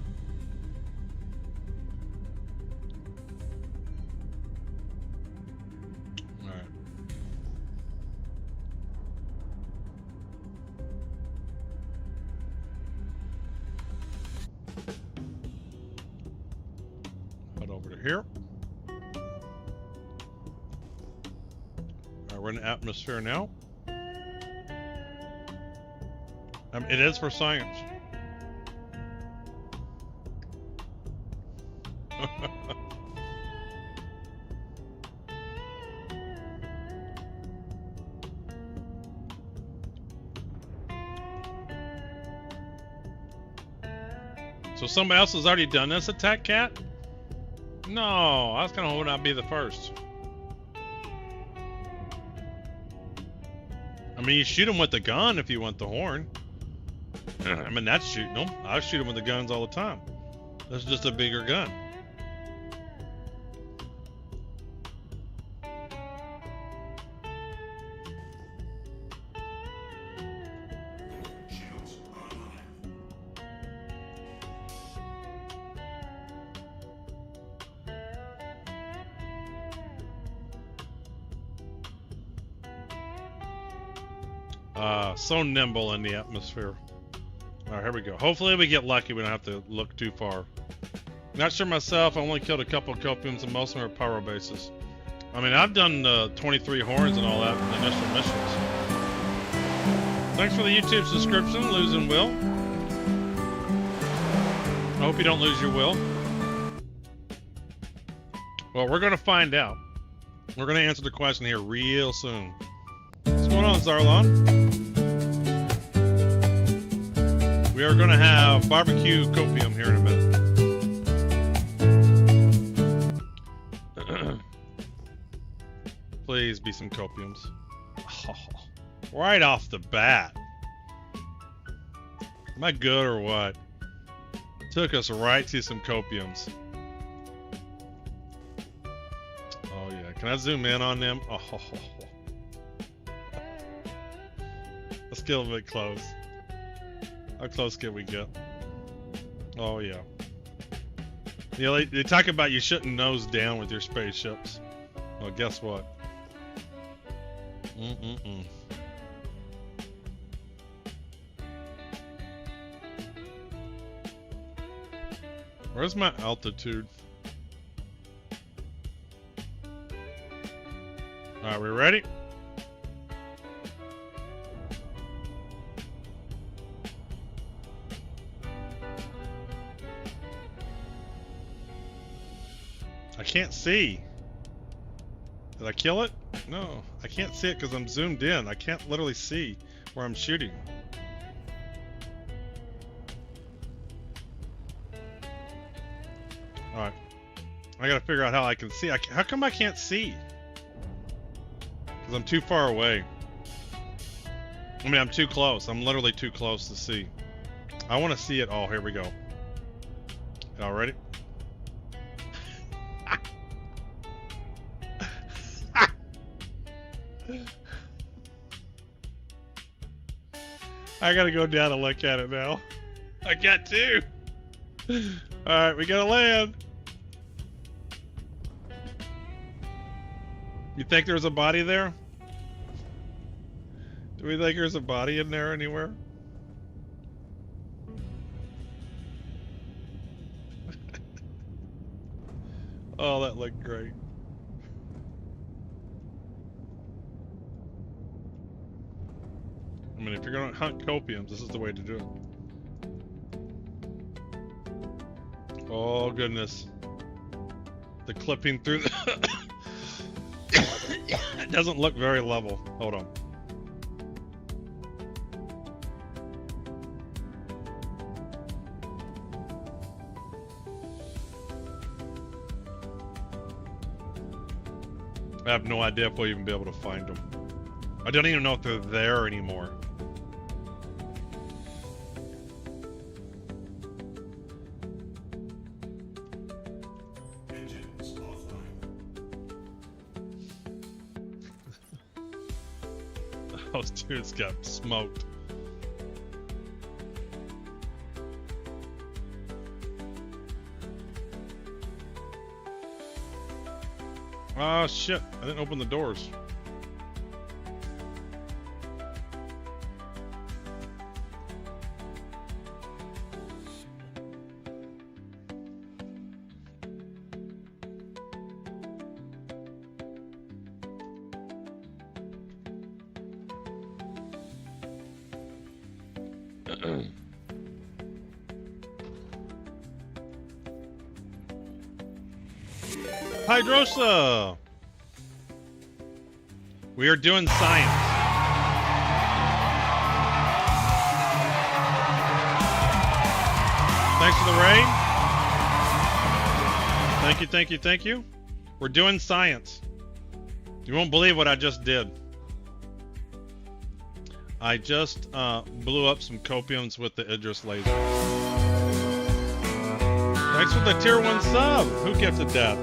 Alright. Head over to here. we're in the atmosphere now. It is for science. So somebody else has already done this attack, Cat? No, I was kind of hoping I'd be the first. I mean, you shoot them with the gun if you want the horn. I mean, that's shooting them. I shoot them with the guns all the time. This is just a bigger gun. So nimble in the atmosphere. All right, here we go. Hopefully we get lucky. We don't have to look too far. Not sure myself. I only killed a couple of copiums and most of them are pyro bases. I mean, I've done 23 horns and all that in the initial missions. Thanks for the YouTube subscription, Losing Will. I hope you don't lose your will. Well, we're going to find out. We're going to answer the question here real soon. What's going on, Zarlon? We are going to have barbecue copium here in a minute. Please be some copiums. Oh, right off the bat. Am I good or what? Took us right to some copiums. Oh yeah, can I zoom in on them? Oh. Let's get a little bit close. How close can we get? Oh yeah. You know, they talk about you shouldn't nose down with your spaceships. Well, guess what? Where's my altitude? Alright, we ready? I can't see. Did I kill it? No, I can't see it because I'm zoomed in. I can't literally see where I'm shooting. Alright. I gotta figure out how I can see. How come I can't see? Because I'm too far away. I mean, I'm too close. I'm literally too close to see. I want to see it all. Here we go. Y'all ready? I gotta go down and look at it now. I got to. Alright, we gotta land. You think there's a body there? Do we think there's a body in there anywhere? Oh, that looked great. I mean, if you're gonna hunt copiums, this is the way to do it. Oh, goodness. The clipping through the... It doesn't look very level. Hold on. I have no idea if we'll even be able to find them. I don't even know if they're there anymore. Engines offline. Those dudes got smoked. Oh shit, I didn't open the doors. Hydrosa! We are doing science. Thanks for the raid. Thank you, thank you, thank you. We're doing science. You won't believe what I just did. I just blew up some copiums with the Idris laser. Thanks for the tier 1 sub. Who gifted that?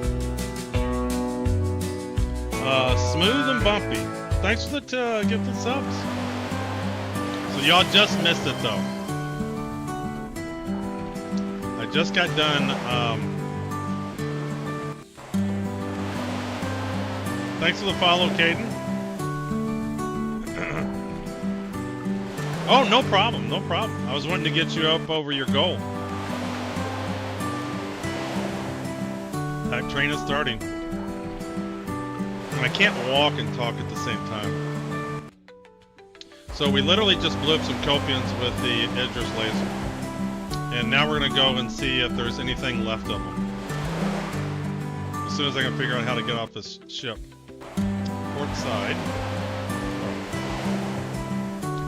Smooth and bumpy. Thanks for the gifted subs. So y'all just missed it though. I just got done. Thanks for the follow, Caden. Oh, no problem, no problem. I was wanting to get you up over your goal. That train is starting. And I can't walk and talk at the same time. So we literally just blew up some copiums with the Idris laser. And now we're going to go and see if there's anything left of them. As soon as I can figure out how to get off this ship. Port side.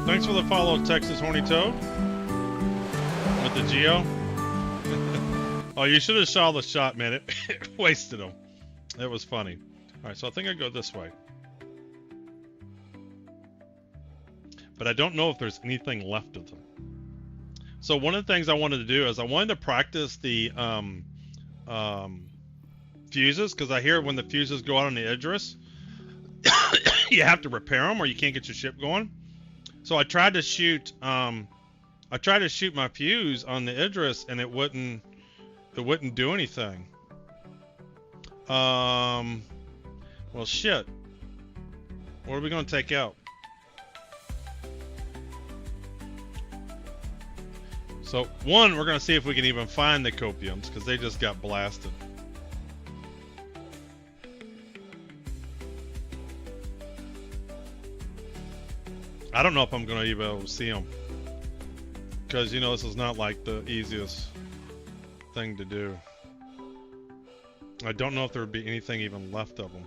Thanks for the follow, Texas Horny Toad. With the Geo. Oh, you should have saw the shot, man. It wasted him. It was funny. Alright, so I think I go this way. But I don't know if there's anything left of them. So one of the things I wanted to do is I wanted to practice the fuses, because I hear when the fuses go out on the Idris, you have to repair them or you can't get your ship going. So I tried to shoot my fuse on the Idris and it wouldn't do anything. Well, shit. What are we gonna take out? So one, we're gonna see if we can even find the copiums because they just got blasted. I don't know if I'm gonna even be able to see them because, you know, this is not like the easiest thing to do. I don't know if there would be anything even left of them.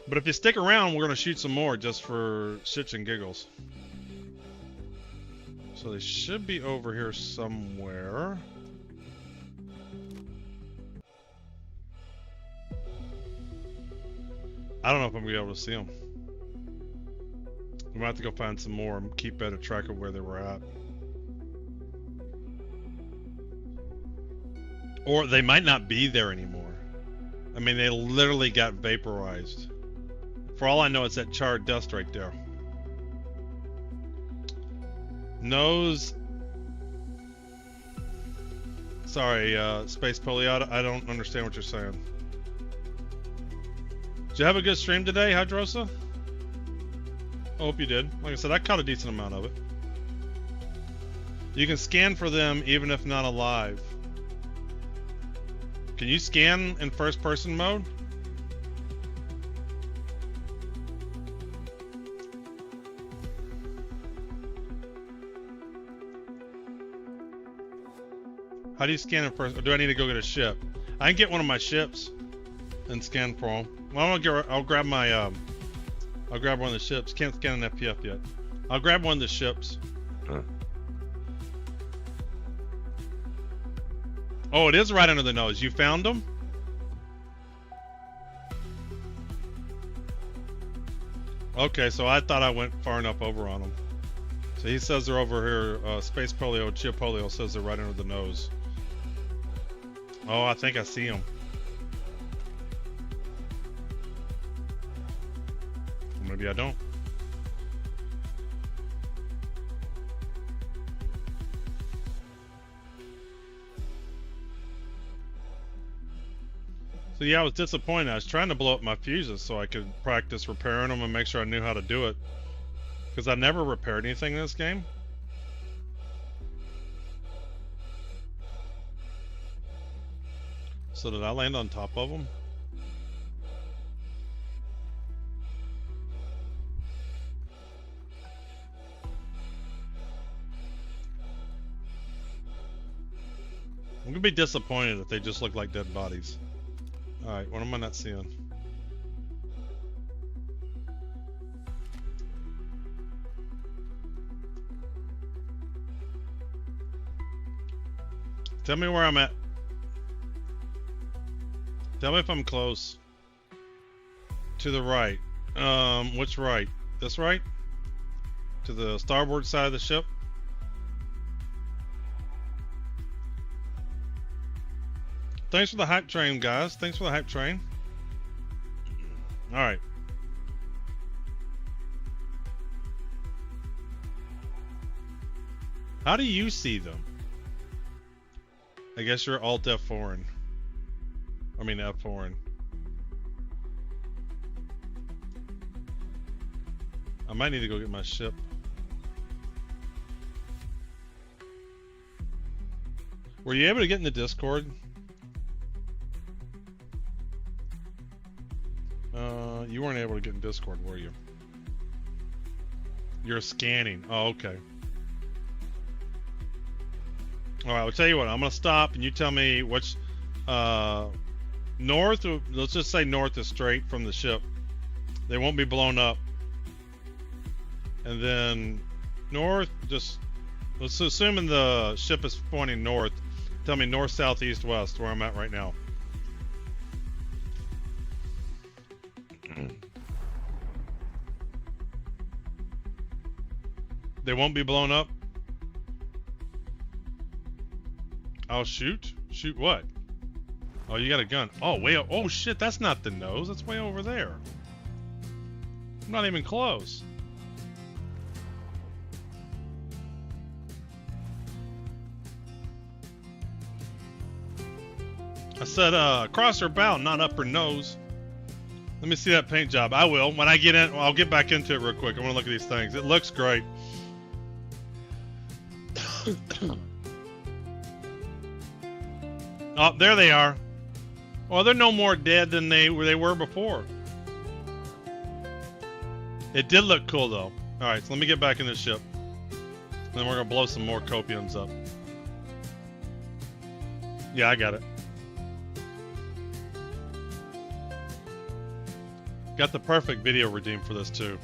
But if you stick around, we're gonna shoot some more just for shits and giggles. So they should be over here somewhere. I don't know if I'm gonna be able to see them. We might have to go find some more and keep better track of where they were at. Or they might not be there anymore. I mean, they literally got vaporized. For all I know, it's that charred dust right there. Nose. Sorry, Space Poliata, I don't understand what you're saying. Did you have a good stream today, Hydrosa? I hope you did. Like I said, I caught a decent amount of it. You can scan for them even if not alive. Can you scan in first person mode? How do you scan in first? Or do I need to go get a ship? I can get one of my ships and scan for them. Well, I'll grab my I'll grab one of the ships. Can't scan an FPF yet. I'll grab one of the ships. Oh, it is right under the nose. You found them? Okay, so I thought I went far enough over on them. So he says they're over here. Space Polio, Chia Polio says they're right under the nose. Oh, I think I see them. Maybe I don't. So yeah, I was disappointed. I was trying to blow up my fuses so I could practice repairing them and make sure I knew how to do it. Because I never repaired anything in this game. So did I land on top of them? I'm gonna be disappointed if they just look like dead bodies. Alright, what am I not seeing? Tell me where I'm at. Tell me if I'm close. To the right. Which right? This right? To the starboard side of the ship? Thanks for the hype train, guys. Thanks for the hype train. Alright. How do you see them? I guess you're Alt F4. I mean F4. I might need to go get my ship. Were you able to get in the Discord? You weren't able to get in Discord, were you? You're scanning. Oh, okay. Alright, I'll tell you what. I'm going to stop and you tell me which... north, let's just say north is straight from the ship. They won't be blown up. And then north, just... Let's assume the ship is pointing north. Tell me north, south, east, west, where I'm at right now. They won't be blown up? I'll shoot? Shoot what? Oh, you got a gun. Oh, way up. Oh, shit, that's not the nose. That's way over there. I'm not even close. I said, cross her bow, not up her nose. Let me see that paint job. I will. When I get in, I'll get back into it real quick. I want to look at these things. It looks great. Oh, there they are. Well, they're no more dead than they were before. It did look cool, though. Alright, so let me get back in this ship. Then we're going to blow some more copiums up. Yeah, I got it. Got the perfect video redeem for this, too.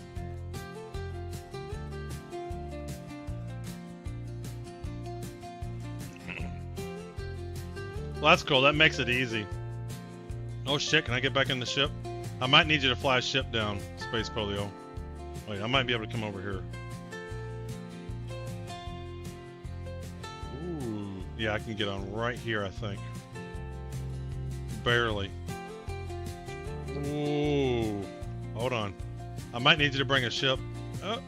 Well, that's cool. That makes it easy. Oh shit, can I get back in the ship? I might need you to fly a ship down, Space Polio. Wait, I might be able to come over here. Ooh, yeah, I can get on right here, I think. Barely. Ooh, hold on. I might need you to bring a ship. Oh.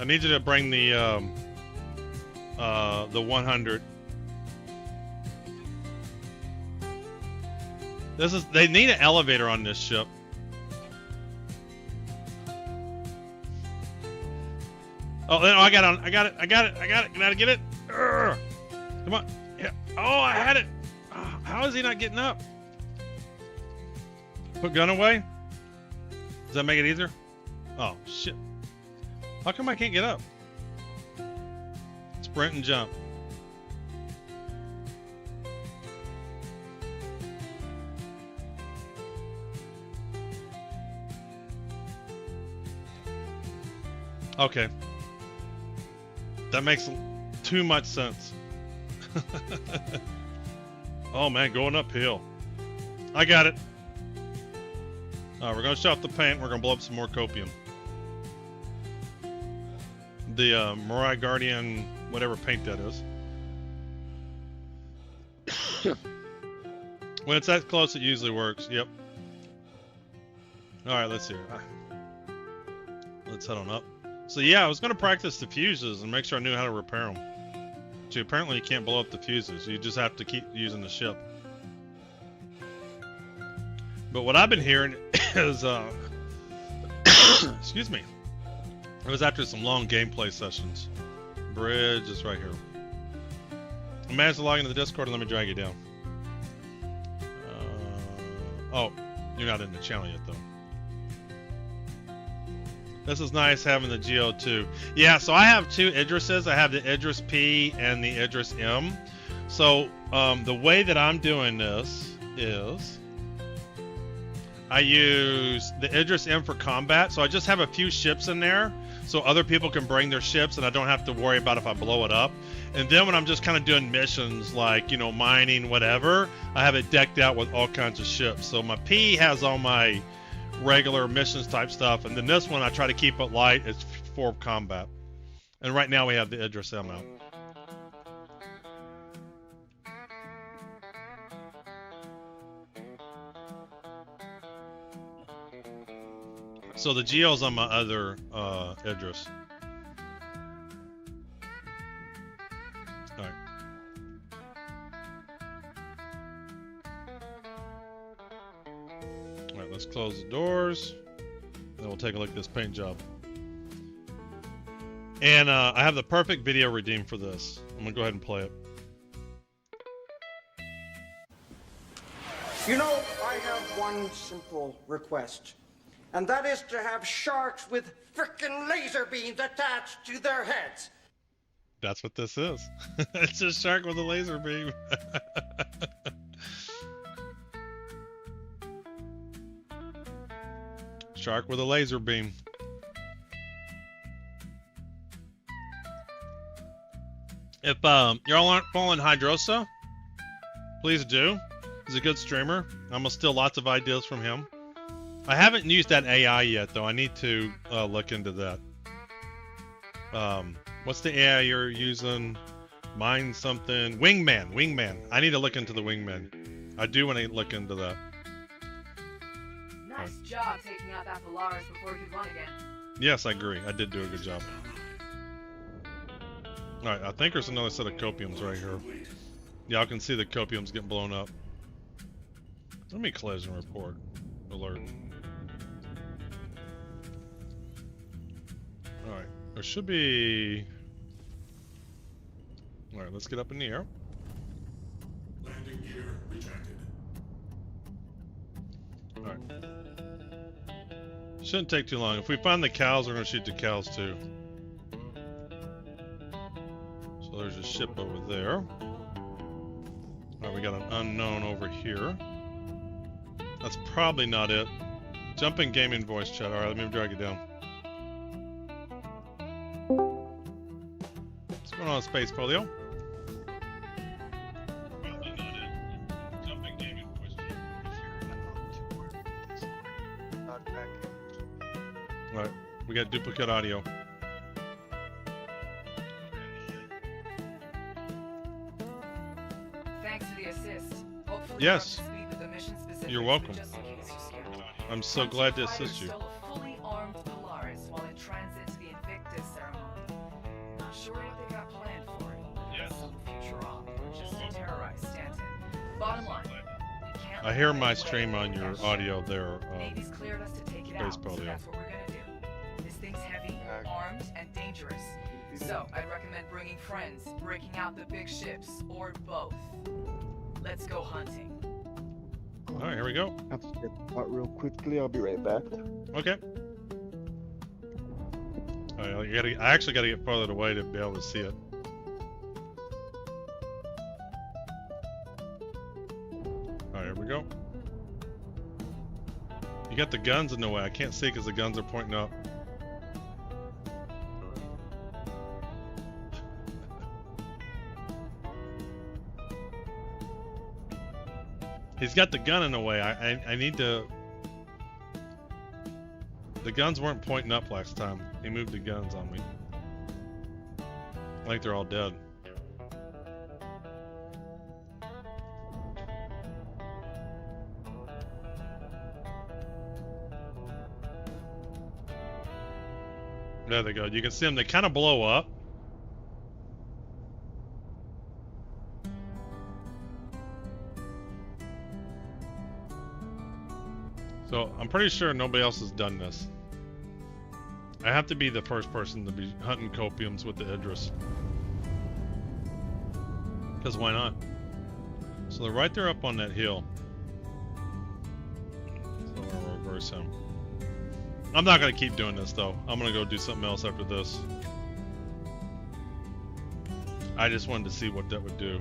I need you to bring the 100. They need an elevator on this ship. Oh, I got it. I got it. Can I get it? Urgh. Come on. Yeah. Oh, I had it. Oh, how is he not getting up? Put gun away? Does that make it easier? Oh, shit. How come I can't get up? Sprint and jump. Okay. That makes too much sense. Oh man, going uphill. I got it. We're gonna shut off the paint. We're gonna blow up some more copium. The Mariah Guardian, whatever paint that is. When it's that close, it usually works. Yep. All right, let's see. Let's head on up. So yeah, I was gonna practice the fuses and make sure I knew how to repair them. So apparently you can't blow up the fuses. You just have to keep using the ship. But what I've been hearing is, excuse me. It was after some long gameplay sessions. Bridge is right here. I managed to log into the Discord and let me drag you down. Oh, you're not in the channel yet though. This is nice having the Geo too. Yeah, so I have two Idrises. I have the Idris-P and the Idris-M. So the way that I'm doing this is I use the Idris-M for combat. So I just have a few ships in there so other people can bring their ships and I don't have to worry about if I blow it up. And then when I'm just kind of doing missions like, you know, mining, whatever, I have it decked out with all kinds of ships. So my P has all my regular missions type stuff. And then this one, I try to keep it light. It's for combat. And right now we have the Idris-M out. So the Geo's on my other Idris. Alright. Alright, let's close the doors. And we'll take a look at this paint job. And I have the perfect video redeemed for this. I'm gonna go ahead and play it. You know, I have one simple request. And that is to have sharks with frickin' laser beams attached to their heads. That's what this is. It's a shark with a laser beam. Shark with a laser beam. If y'all aren't following Hydrosa, please do. He's a good streamer. I'm gonna steal lots of ideas from him. I haven't used that AI yet, though. I need to look into that. What's the AI you're using? Mine something. Wingman. Wingman. I need to look into the Wingman. I do want to look into that. Nice job taking out that Polaris before you won again. Yes, I agree. I did do a good job. Alright, I think there's another set of copiums right here. Y'all can see the copiums getting blown up. Let me collision report. Alert. Alright, there should be... Alright, let's get up in the air. Landing gear rejected. Alright. Shouldn't take too long. If we find the cows, we're going to shoot the cows too. So there's a ship over there. Alright, we got an unknown over here. That's probably not it. Jump in gaming voice chat. Alright, let me drag it down. What's going on, Space Polio? Probably not it. Jump in gaming voice chat. Alright, we got duplicate audio. Thanks for the assist. Hopefully Yes. you're up to speed with the mission specifics, You're welcome. just in case you're scared. I'm so glad to assist you. Stole a fully armed Polaris while in transit to the Invictus ceremony. Not sure what they got planned for it. Yes. Some future op or just to terrorize Stanton. Bottom line, we can't I hear let my anybody stream on your catch audio there. Navy's cleared us to take it Space out, so Polio. that's what we're gonna do. This thing's heavy, armed, and dangerous. So I'd recommend bringing friends, breaking out the big ships, or both. Let's go hunting. Alright, here we go. I have to step out real quickly. I'll be right back. Okay. Alright, I actually gotta get farther away to be able to see it. Alright, here we go. You got the guns in the way. I can't see because the guns are pointing up. He's got the gun in the way. I need to... The guns weren't pointing up last time. He moved the guns on me. I think they're all dead. There they go. You can see them. They kind of blow up. So I'm pretty sure nobody else has done this. I have to be the first person to be hunting copiums with the Idris. Because why not? So they're right there up on that hill. So I'm gonna reverse him. I'm not gonna keep doing this though. I'm gonna go do something else after this. I just wanted to see what that would do.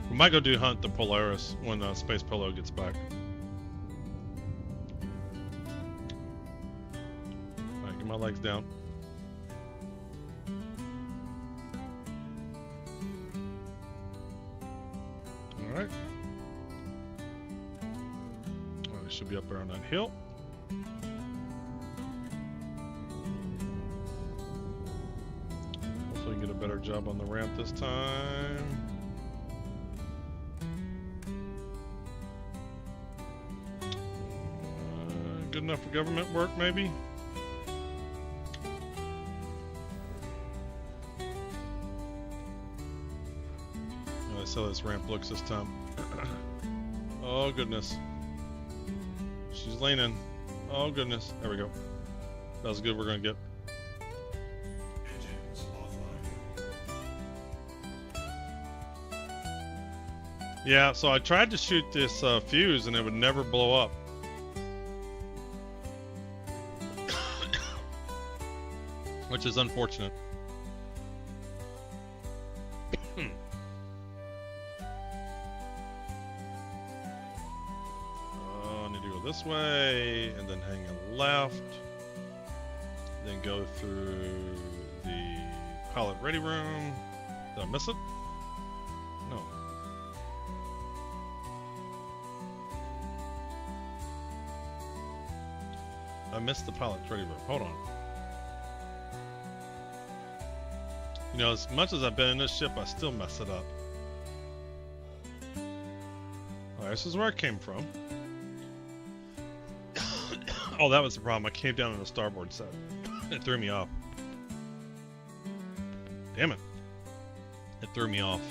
We might go do hunt the Polaris when Space Polo gets back. Alright, get my legs down. Alright. Oh, they should be up there on that hill. Hopefully we can get a better job on the ramp this time. Good enough for government work, maybe? Let's see how this ramp looks this time. Oh, goodness. She's leaning. Oh, goodness. There we go. That was good. We're going to get. Yeah, so I tried to shoot this fuse and it would never blow up. Which is unfortunate. I need to go this way and then hang a left. Then go through the pilot ready room. Did I miss it? No. I missed the pilot's ready room. Hold on. You know, as much as I've been in this ship, I still mess it up. Alright, this is where I came from. Oh, that was the problem. I came down on the starboard side. It threw me off. Damn it. It threw me off.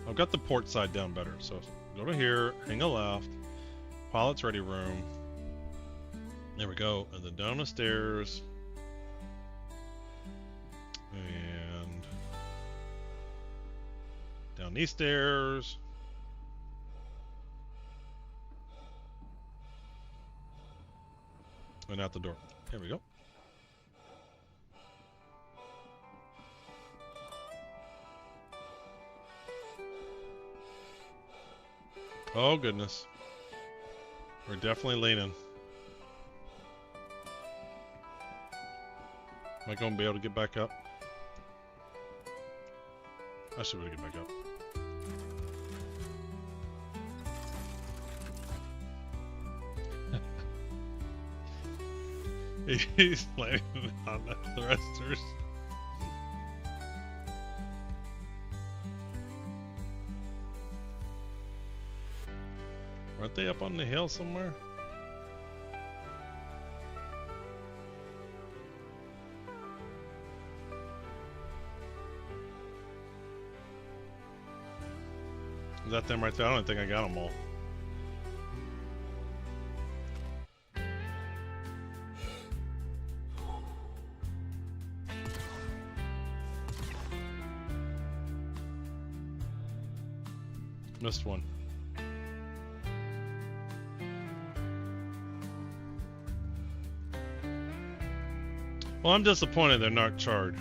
I've got the port side down better. So go to here, hang a left, pilot's ready room. There we go. And then down the stairs. And down these stairs. And out the door. Here we go. Oh goodness. We're definitely leaning. Am I going to be able to get back up? I should be able to get back up. He's landing on the thrusters. Aren't they up on the hill somewhere? Is that them right there? I don't think I got them all. Missed one. Well, I'm disappointed they're not charred.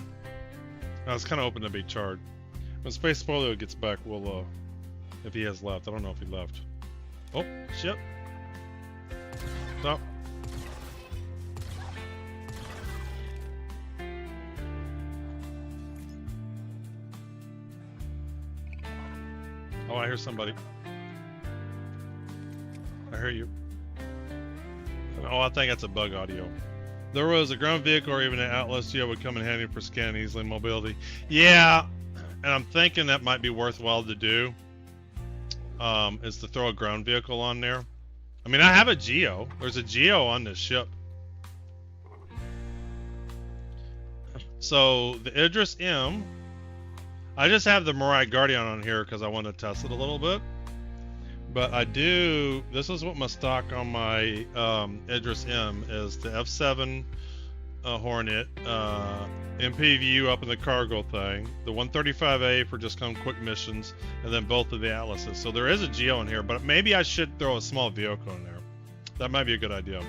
I was kind of hoping to be charred. When Space Polio gets back, we'll, if he has left. I don't know if he left. Oh, shit. Stop. Oh, I hear somebody. I hear you. Oh, I think that's a bug audio. There was a ground vehicle or even an Atlas Geo would come in handy for scanning easily mobility. Yeah, and I'm thinking that might be worthwhile to do. Is to throw a ground vehicle on there. I mean, I have a Geo. There's a Geo on this ship. So the Idris-M. I just have the Mirai Guardian on here because I want to test it a little bit. But I do, this is what my stock on my Idris-M is, the F7 Hornet, MPVU up in the cargo thing, the 135A for just come quick missions, and then both of the Atlases. So there is a Geo in here, but maybe I should throw a small vehicle in there. That might be a good idea.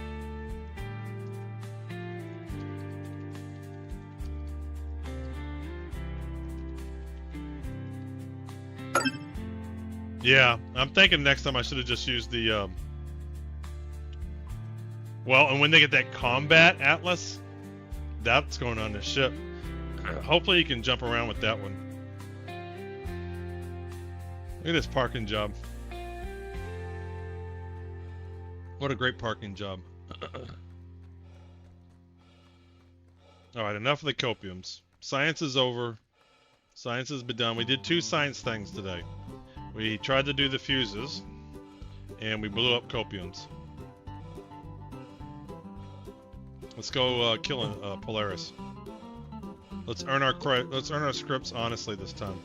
Yeah, I'm thinking next time I should have just used the, well, and when they get that combat Atlas, that's going on the ship. Hopefully you can jump around with that one. Look at this parking job. What a great parking job. Alright, enough of the copiums. Science is over. Science has been done. We did 2 science things today. We tried to do the fuses, and we blew up copiums. Let's go kill Polaris. Let's earn our scripts honestly this time.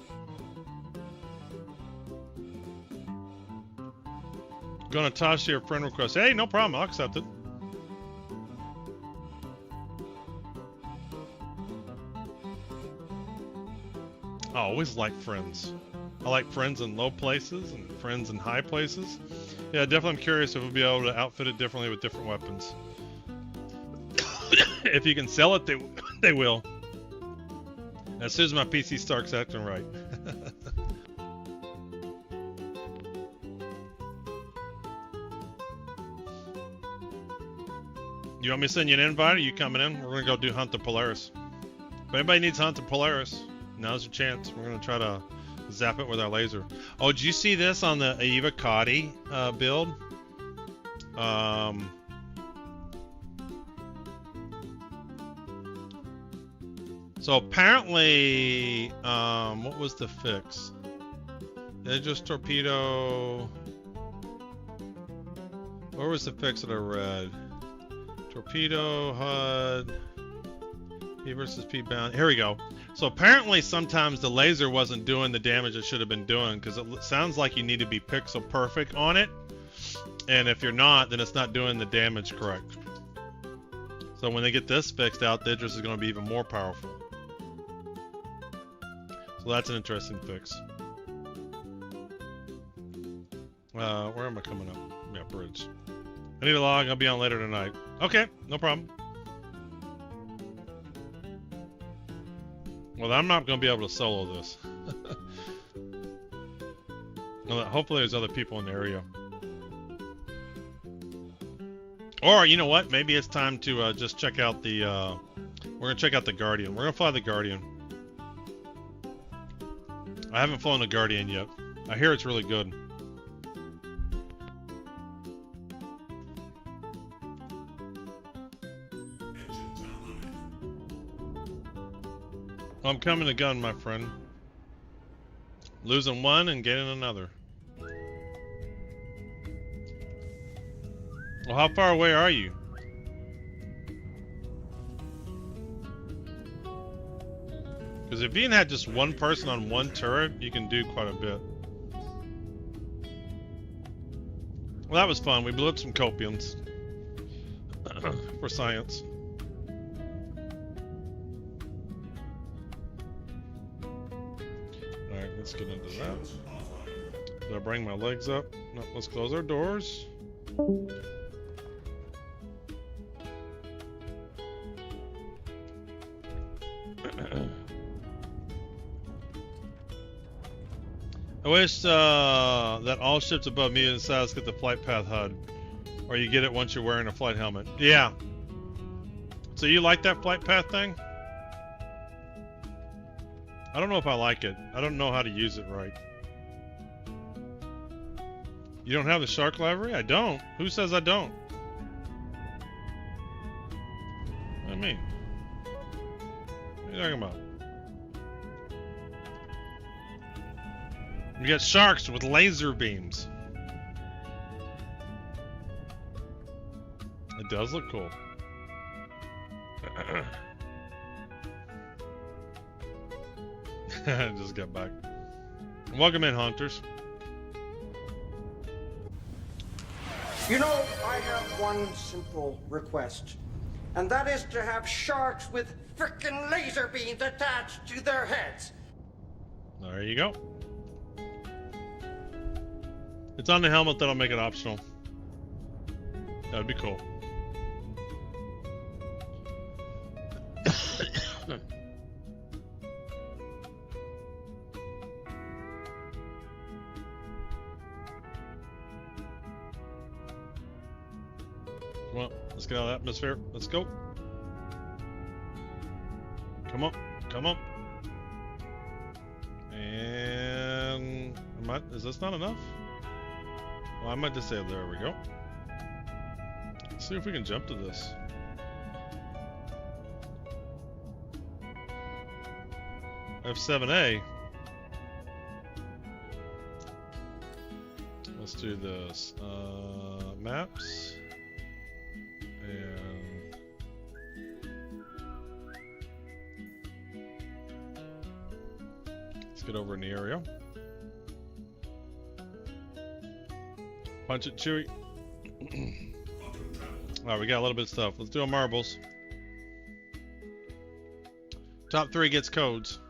Gonna toss your friend request. Hey, no problem. I'll accept it. I always like friends. I like friends in low places and friends in high places. Yeah, definitely I'm curious if we'll be able to outfit it differently with different weapons. If you can sell it, they will. As soon as my PC starts acting right. You want me to send you an invite? Are you coming in? We're gonna go do Hunt the Polaris. If anybody needs Hunt the Polaris, now's your chance. We're gonna try to zap it with our laser. Oh, did you see this on the Eva Cotty build? So apparently, what was the fix? Idris torpedo. Where was the fix that I read? Torpedo, HUD, P versus P bound. Here we go. So apparently sometimes the laser wasn't doing the damage it should have been doing, because it sounds like you need to be pixel perfect on it. And if you're not, then it's not doing the damage correct. So when they get this fixed out, the Idris is going to be even more powerful. So that's an interesting fix. Where am I coming up? Yeah, bridge. I need a log. I'll be on later tonight. Okay, no problem. Well, I'm not going to be able to solo this. Well, hopefully there's other people in the area. Or, you know what? Maybe it's time to just check out the... we're going to check out the Guardian. We're going to fly the Guardian. I haven't flown the Guardian yet. I hear it's really good. I'm coming to gun, my friend. Losing one and getting another. Well, how far away are you? Because if you had just one person on one turret, you can do quite a bit. Well, that was fun. We blew up some copiums. For science. Alright, let's get into that. Did I bring my legs up? No, let's close our doors. I wish that all ships above me and size get the flight path HUD. Or you get it once you're wearing a flight helmet. Yeah. So you like that flight path thing? I don't know if I like it. I don't know how to use it right. You don't have the shark library? I don't. Who says I don't? What do you mean? What are you talking about? You got sharks with laser beams. It does look cool. Just got back. Welcome in, hunters. You know, I have one simple request, and that is to have sharks with frickin' laser beams attached to their heads. There you go. It's on the helmet that'll make it optional. That'd be cool. Come on, let's get out of the atmosphere. Let's go. Come on, come on. And is this not enough? Well, I might just say there we go. Let's see if we can jump to this. F7A. Let's do this. Maps. And let's get over in the area. Punch it, Chewy. Alright, we got a little bit of stuff. Let's do our marbles. Top 3 gets codes.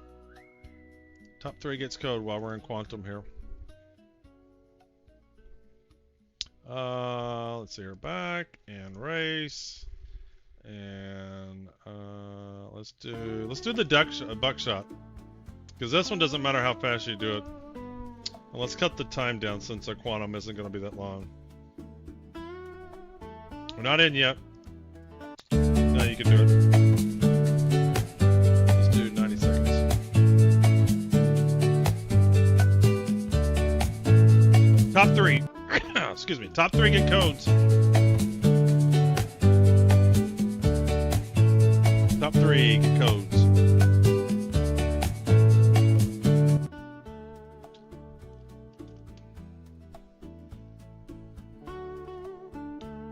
Top 3 gets code while we're in quantum here. Let's see her back and race. And let's do the buckshot. Because this one doesn't matter how fast you do it. And let's cut the time down since our quantum isn't going to be that long. We're not in yet. No, you can do it. Let's do 90 seconds. Top 3. Excuse me. Top 3 get codes. Top 3 get codes.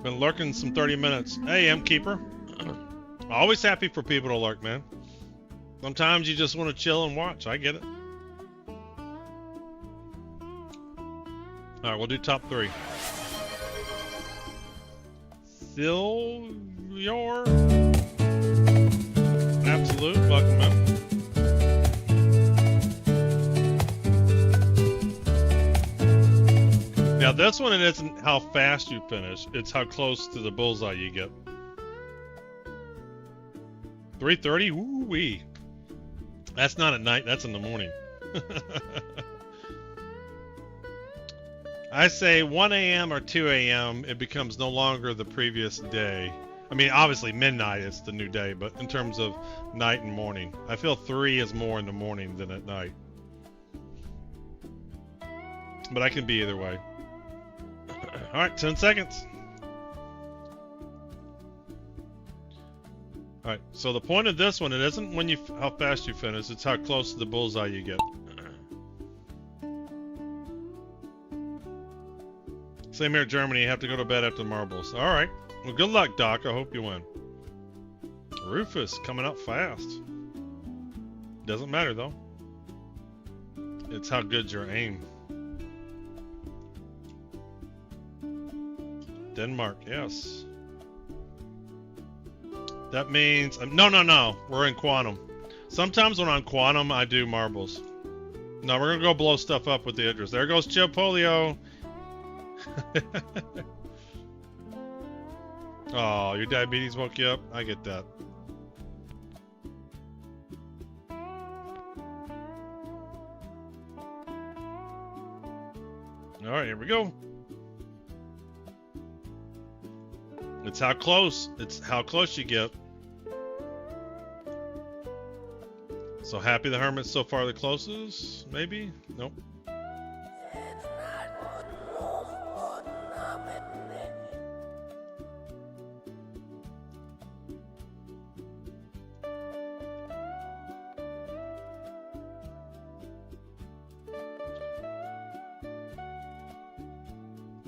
Been lurking some 30 minutes. Hey, M-Keeper. Always happy for people to lurk, man. Sometimes you just want to chill and watch. I get it. Alright, we'll do top 3. Silver. Absolute. Welcome, man. Now this one, it isn't how fast you finish, it's how close to the bullseye you get. 3:30? Woo-wee. That's not at night, that's in the morning. I say 1 a.m. or 2 a.m. it becomes no longer the previous day. I mean, obviously midnight is the new day, but in terms of night and morning, I feel 3 is more in the morning than at night. But I can be either way. Alright, 10 seconds. Alright, so the point of this one, it isn't when how fast you finish, it's how close to the bullseye you get. Same here, Germany, you have to go to bed after marbles. Alright, well good luck, Doc, I hope you win. Rufus, coming up fast. Doesn't matter though. It's how good's your aim. Denmark, yes. That means no. We're in quantum. Sometimes when I'm quantum, I do marbles. No, we're gonna go blow stuff up with the Idris. There goes Chipolio. Oh, your diabetes woke you up. I get that. All right, here we go. It's how close you get. So Happy the Hermit's so far the closest, maybe? Nope.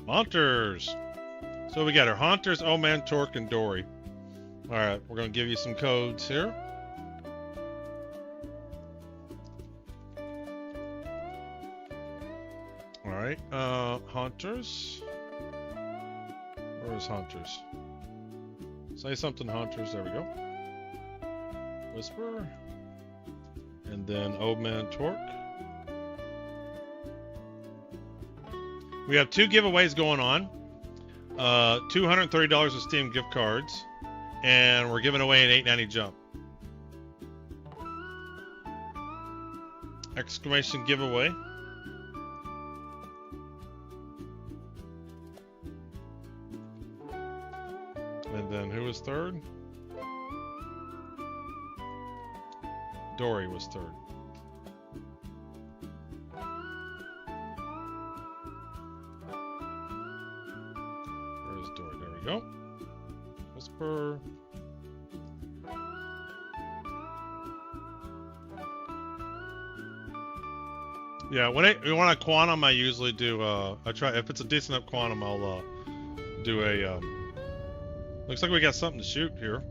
Haunters. So we got our Haunters, Oman, Torque, and Dory. Alright, we're going to give you some codes here. Alright, Haunters. Where's Haunters? Say something, hunters. There we go. Whisper. And then Old Man Torque. We have 2 giveaways going on. $230 of Steam gift cards. And we're giving away an $8.90 jump. Exclamation giveaway. And then who was third? Dory was third. Where's Dory? There we go. Whisper. Yeah, when I quantum, I usually do. I try if it's a decent up quantum, I'll do a. Looks like we got something to shoot here.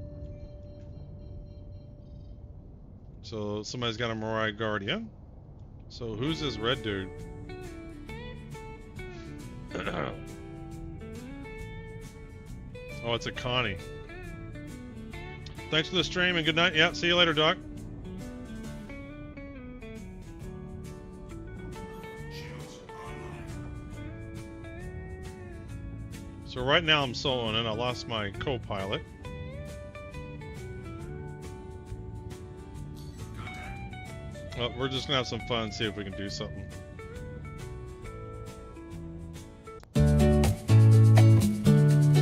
So somebody's got a Mariah Guardian. So who's this red dude? Oh, it's a Connie. Thanks for the stream and good night. Yeah, see you later, Doc. So right now I'm soloing and I lost my co-pilot. Well, we're just gonna have some fun and see if we can do something.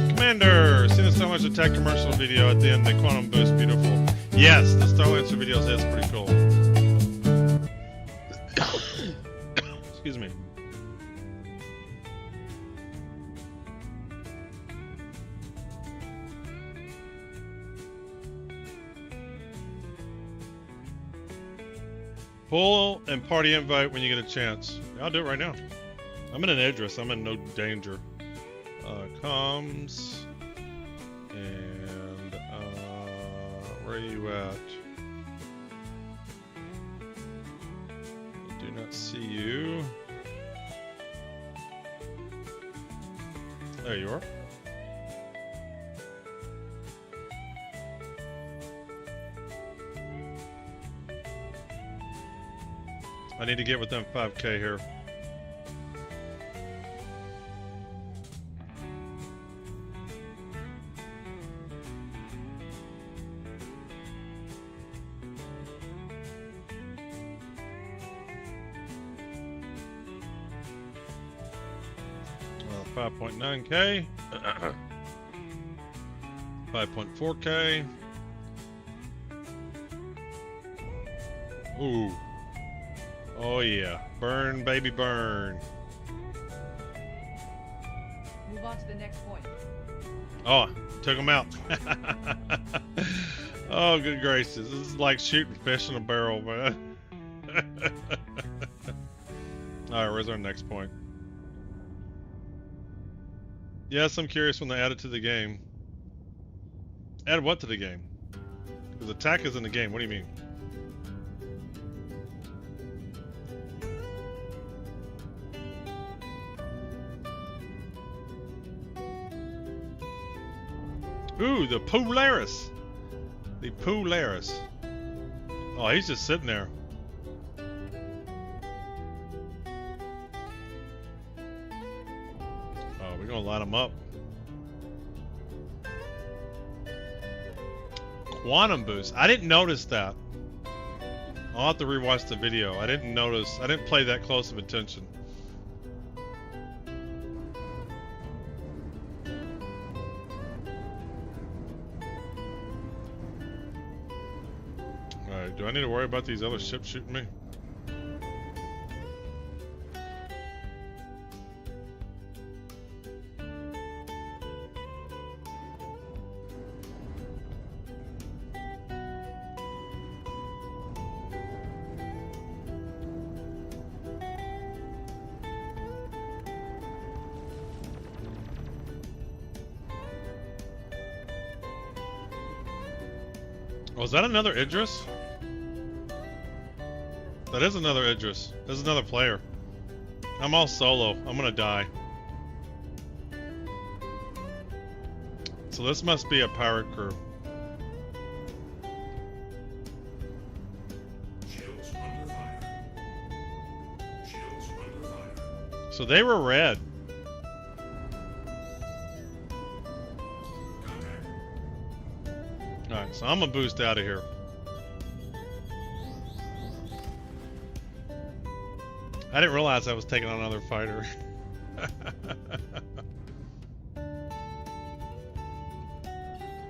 Commander! Seen the Star Lancer Attack commercial video at the end, the Quantum Boost, beautiful. Yes, the Star Lancer videos, that's pretty cool. Excuse me. Pull and party invite when you get a chance. I'll do it right now. I'm in an Idris. I'm in no danger. Comms. And, where are you at? I do not see you. There you are. I need to get within 5K here. Well, 5.9K. 5.4K. Ooh. Oh yeah, burn baby burn. Move on to the next point. Oh, took him out. Oh, good gracious. This is like shooting fish in a barrel, man. Alright, where's our next point? Yes, I'm curious when they add it to the game. Add what to the game? Because attack is in the game, what do you mean? Ooh, the Polaris. The Polaris. Oh, he's just sitting there. Oh, we're gonna light him up. Quantum boost. I didn't notice that. I'll have to rewatch the video. I didn't notice. I didn't pay that close of attention. Alright, do I need to worry about these other ships shooting me? Oh, is that another Idris? That is another Idris. There's another player. I'm all solo. I'm gonna die. So this must be a pirate crew. Shields under fire. Shields under fire. So they were red. Alright, so I'm gonna boost out of here. I didn't realize I was taking on another fighter.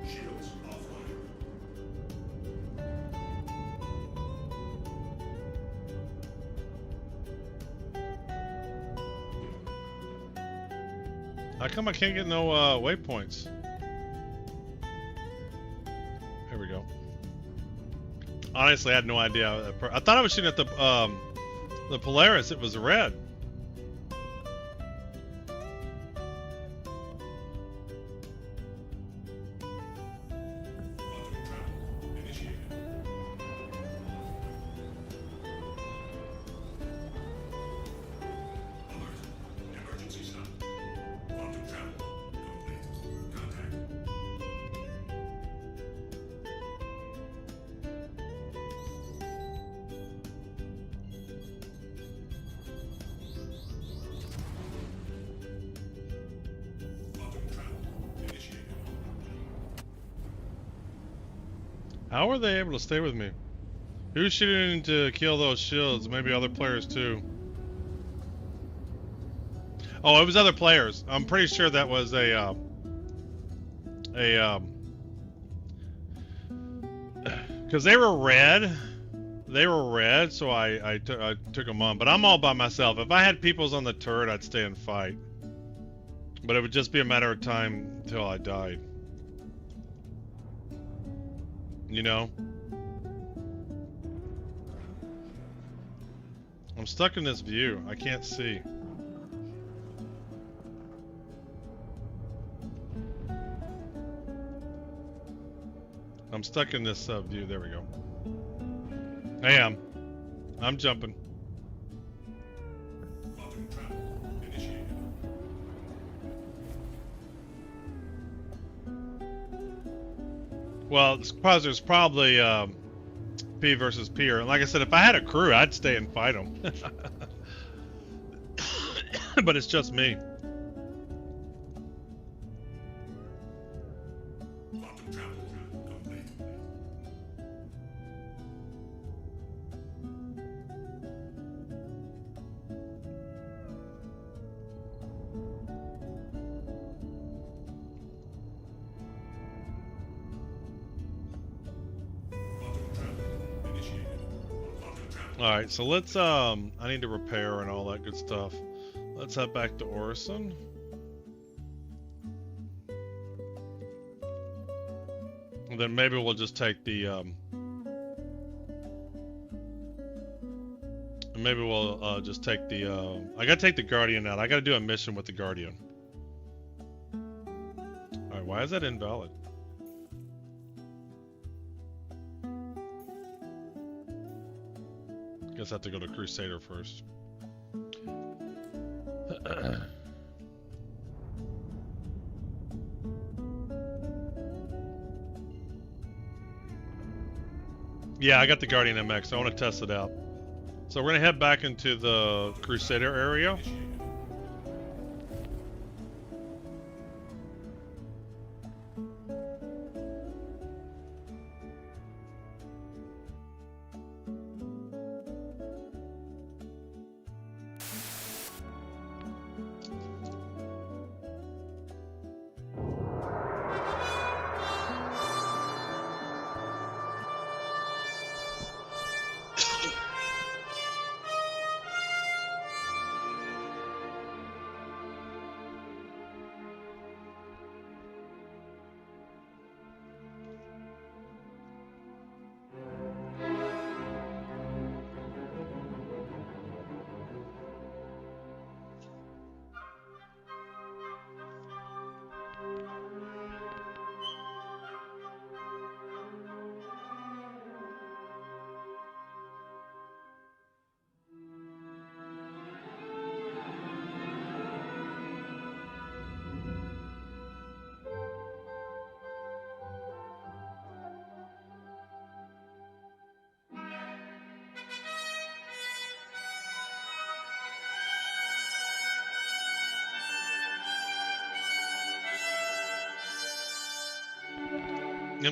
Shields offline. How come I can't get no waypoints? Here we go. Honestly, I had no idea. I thought I was shooting at the Polaris. It was red. Quantum travel initiated. Alert. Emergency stop. Quantum travel complete. Contact. Quantum travel initiated. How were they able to stay with me? Who's shooting to kill those shields? Maybe other players too. Oh, it was other players. I'm pretty sure that was because they were red. They were red, so I took them on. But I'm all by myself. If I had peoples on the turret, I'd stay and fight. But it would just be a matter of time until I died. You know? I'm stuck in this view. I can't see. I'm stuck in this view. There we go. I am. I'm jumping. Quantum travel initiated. Well, because there's probably P versus P. And like I said, if I had a crew, I'd stay and fight them. But it's just me. Quantum travel complete. Quantum travel initiated. Quantum travel. All right, so let's. I need to repair and all that good stuff. Let's head back to Orison. And then maybe we'll just take the. Maybe we'll just take the. I gotta take the Guardian out. I gotta do a mission with the Guardian. All right, why is that invalid? Guess I have to go to Crusader first. Yeah, I got the Guardian MX. I want to test it out. So we're gonna head back into the Crusader area.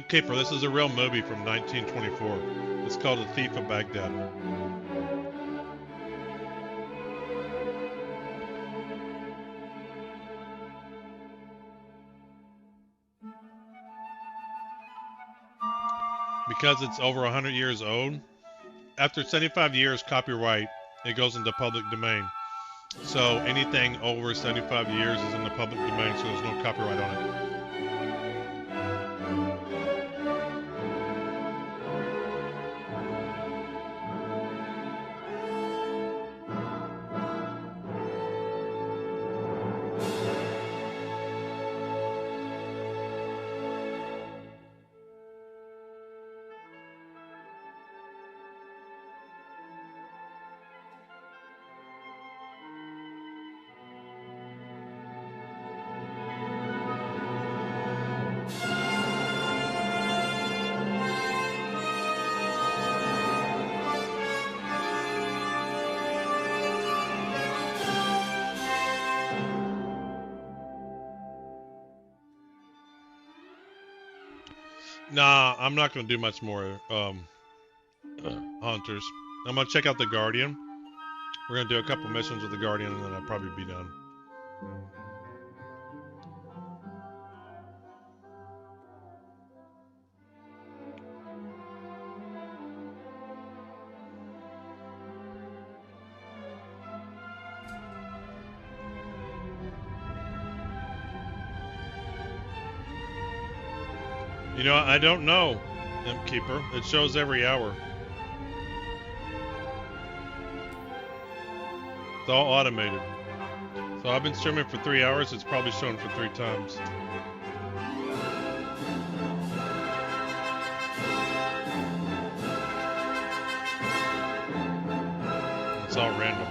Keeper, this is a real movie from 1924. It's called The Thief of Baghdad. Because it's over 100 years old, after 75 years copyright, it goes into public domain. So anything over 75 years is in the public domain, so there's no copyright on it. Nah, I'm not going to do much more Hunters. I'm going to check out the Guardian. We're going to do a couple missions with the Guardian, and then I'll probably be done. You know, I don't know, Imp Keeper. It shows every hour. It's all automated. So I've been streaming for 3 hours. It's probably shown for 3 times. It's all random.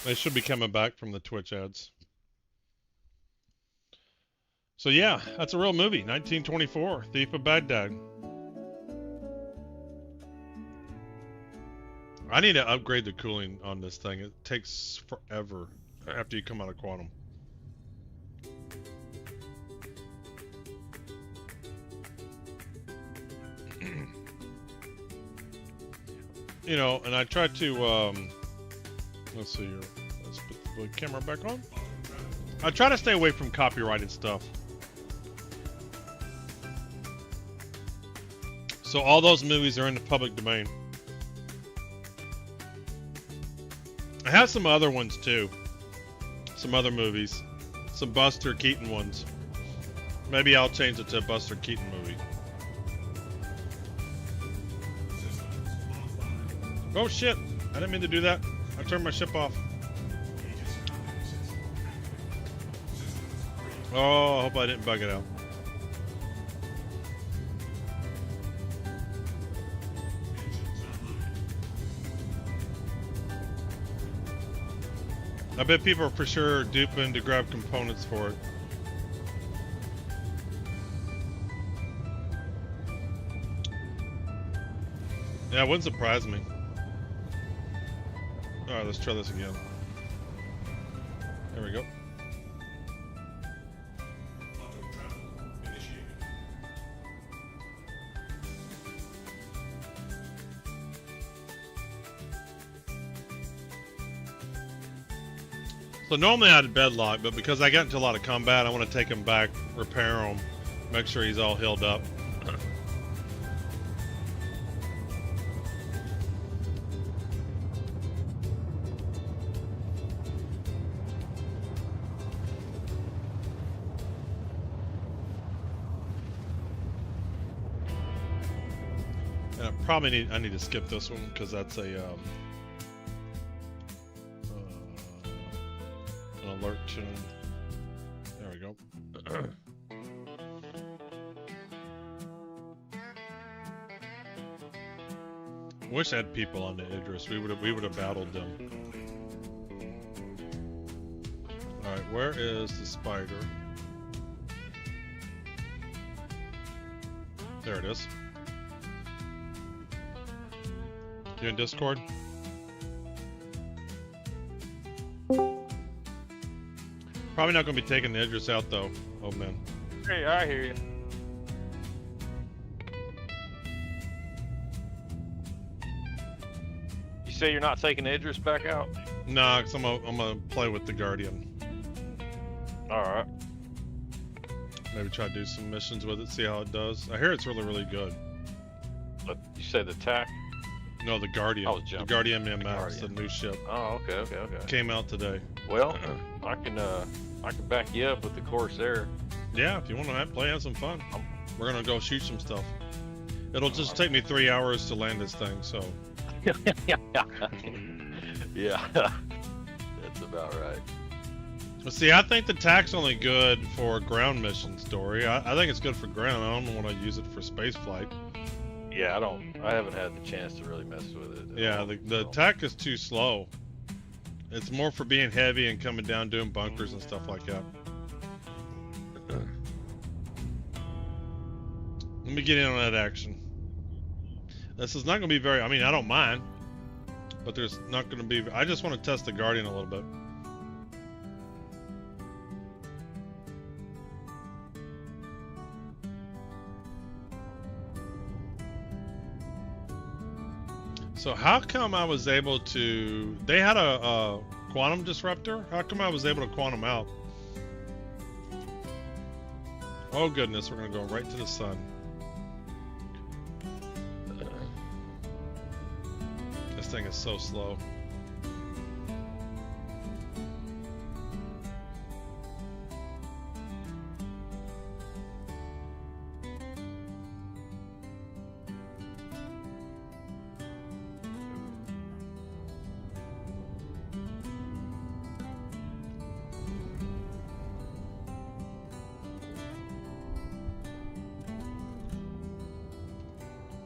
They should be coming back from the Twitch ads. So yeah, that's a real movie, 1924, Thief of Baghdad. I need to upgrade the cooling on this thing. It takes forever after you come out of quantum. You know, and I tried to, let's see here. Let's put the camera back on. I try to stay away from copyrighted stuff. So all those movies are in the public domain. I have some other ones too. Some other movies. Some Buster Keaton ones. Maybe I'll change it to a Buster Keaton movie. Oh shit! I didn't mean to do that. I turned my ship off. Oh, I hope I didn't bug it out. I bet people are for sure duping to grab components for it. Yeah, it wouldn't surprise me. Alright, let's try this again. There we go. So normally I'd bedlock, but because I got into a lot of combat, I want to take him back, repair him, make sure he's all healed up. And I need to skip this one because that's a an alert tune. There we go. Wish I had people on the Idris. We would have battled them. All right. where is the spider? There it is. You in Discord? Probably not going to be taking the Idris out though. Oh man. Hey, I hear you. You say you're not taking Idris back out? Nah, cause I'm gonna play with the Guardian. All right. Maybe try to do some missions with it, see how it does. I hear it's really, really good. But you said the TAC? No, the Guardian. The Guardian MX, the new ship. Oh, okay. Came out today. Well, I can back you up with the Corsair. Yeah, if you want to have some fun. We're gonna go shoot some stuff. It'll just take me 3 hours to land this thing, so. Yeah, that's about right. Well, see, I think the TAC's only good for ground missions, Dory. I think it's good for ground. I don't want to use it for space flight. Yeah, I haven't had the chance to really mess with it. Yeah, the TAC is too slow. It's more for being heavy and coming down doing bunkers and stuff like that. Let me get in on that action. This is not going to be very, I mean, I don't mind, but there's not going to be, I just want to test the Guardian a little bit. So how come I was able to, they had a quantum disruptor? How come I was able to quantum out? Oh goodness, we're going to go right to the sun. This thing is so slow.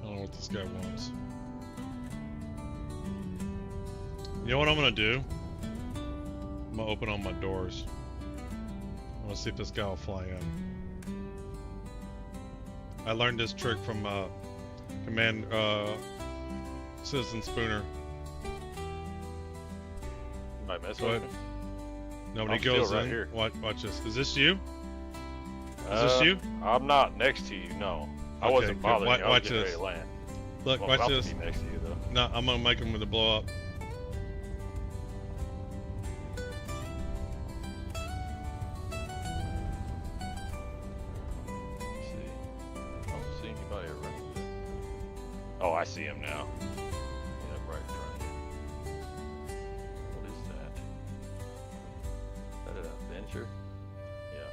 I don't know what this guy wants. You know what I'm gonna do? I'm gonna open all my doors. I wanna see if this guy will fly in. I learned this trick from Citizen Spooner. Might mess with me. Nobody goes right in. Here. Watch this. Is this you? Is this you? I'm not next to you. No, I wasn't bothering you. I was getting ready to land. Look, watch this. Be next to you, though. No, I'm gonna make him to blow up. Oh, I see him now. Yeah, right in front of you. What is that? Is that an adventure? Yeah.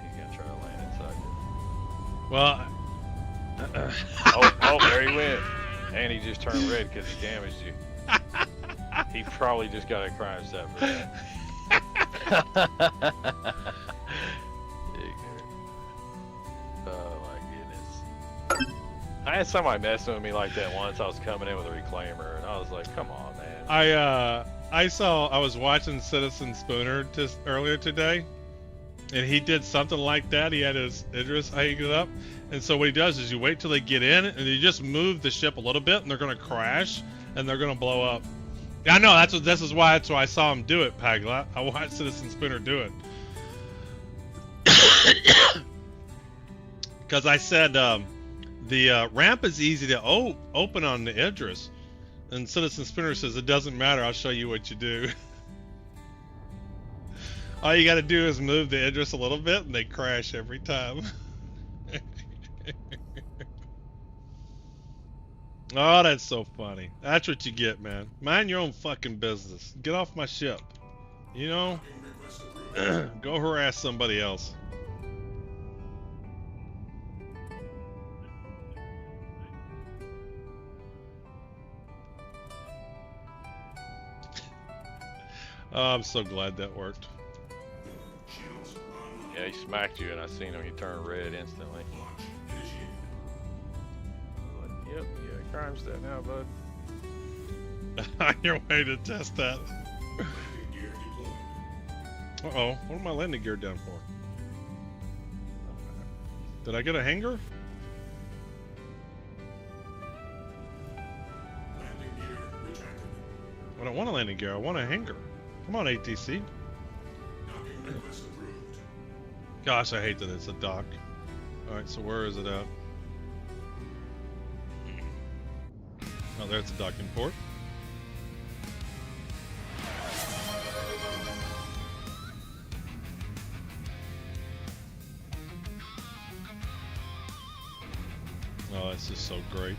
He's gonna try to land inside you. Well. Oh, there he went. And he just turned red because he damaged you. He probably just got a crime set for that. I had somebody messing with me like that once. I was coming in with a reclaimer, and I was like, "Come on, man." I was watching Citizen Spooner just earlier today, and he did something like that. He had his Idris hang it up, and so what he does is you wait till they get in, and you just move the ship a little bit, and they're gonna crash, and they're gonna blow up. I know that's why I saw him do it, Pagla. I watched Citizen Spooner do it. Because I said the ramp is easy to open on the Idris, and Citizen Spooner says it doesn't matter. I'll show you what you do. All you got to do is move the Idris a little bit, and they crash every time. Oh, that's so funny. That's what you get, man. Mind your own fucking business. Get off my ship. You know? Go harass somebody else. Oh, I'm so glad that worked. Yeah, he smacked you, and I seen him. He turned red instantly. Yep, yeah, crime stat now, bud. On your way to test that. Uh-oh, what am my landing gear down for? Did I get a hanger? I don't want a landing gear, I want a hanger. Come on, ATC. Gosh, I hate that it's a dock. Alright, so where is it at? Oh, there's the docking port. Oh, this is so great.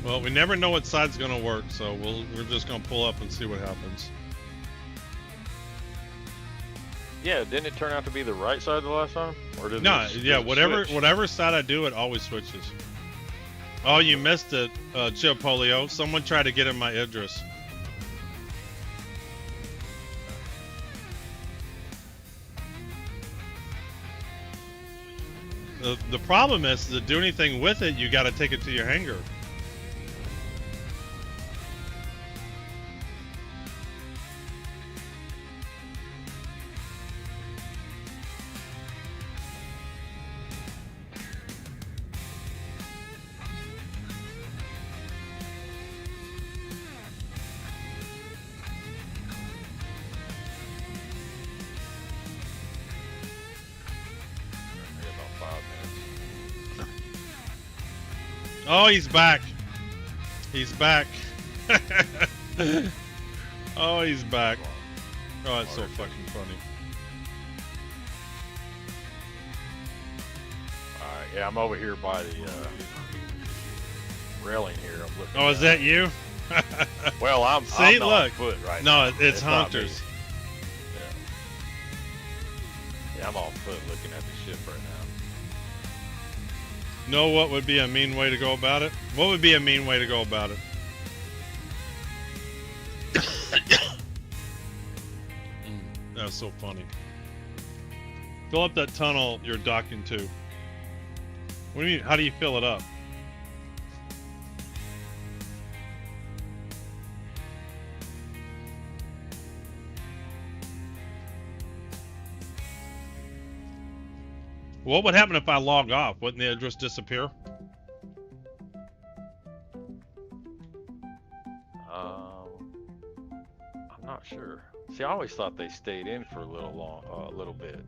Well, we never know what side's gonna work, so we're just gonna pull up and see what happens. Yeah, didn't it turn out to be the right side the last time? Or did No, it, yeah, switch? whatever side I do, it always switches. Oh, you missed it, Chipolio. Someone tried to get in my Idris. The problem is, to do anything with it, you gotta take it to your hangar. Oh, he's back. He's back. Oh, he's back. Oh, it's so fucking funny. Alright, yeah, I'm over here by the railing here. I'm looking. Oh, is that you? Well, I'm See, not look. on foot right no, now. it's not me. Hunters. Yeah, I'm on foot looking at the ship right now. Know what would be a mean way to go about it? What would be a mean way to go about it? That's so funny. Fill up that tunnel you're docking to. What do you mean? How do you fill it up? What would happen if I log off? Wouldn't the address disappear? I'm not sure. See, I always thought they stayed in for a little bit,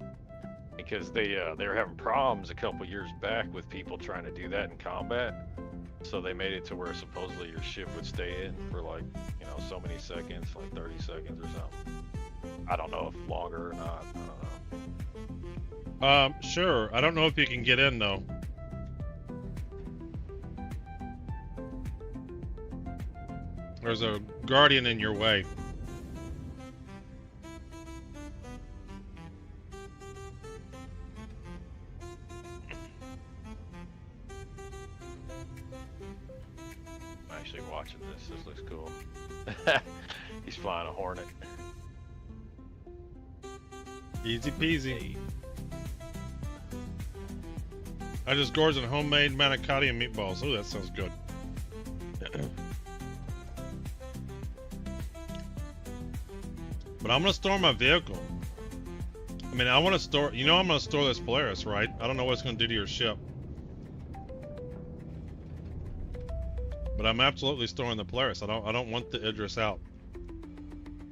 because they were having problems a couple years back with people trying to do that in combat. So they made it to where supposedly your ship would stay in for like, you know, so many seconds, like 30 seconds or something. I don't know if longer or not. I don't know. Sure. I don't know if you can get in though. There's a guardian in your way. I'm actually watching this. This looks cool. He's flying a Hornet. Easy peasy. I just gorged on homemade manicotti and meatballs. Oh, that sounds good. But I'm gonna store my vehicle. I mean, I want to store. You know, I'm gonna store this Polaris, right? I don't know what it's gonna do to your ship, but I'm absolutely storing the Polaris. I don't want the Idris out.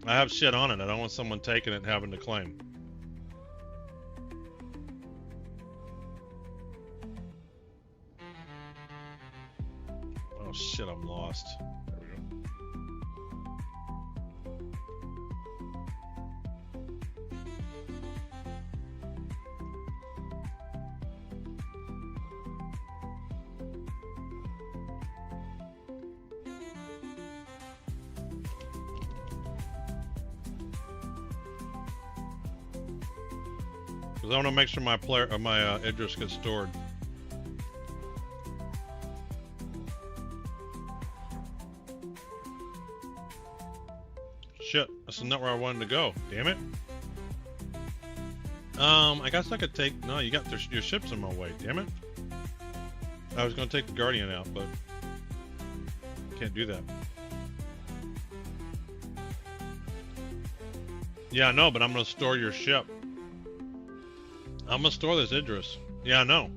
I have shit on it. I don't want someone taking it and having to claim. Oh shit, I'm lost. There we go. Because I want to make sure my Idris gets stored. Shit, that's not where I wanted to go. Damn it. I guess I could take. No, you got your ships in my way. Damn it! I was gonna take the Guardian out, but can't do that. Yeah, I know, but I'm gonna store your ship. I'm gonna store this Idris. Yeah, I know.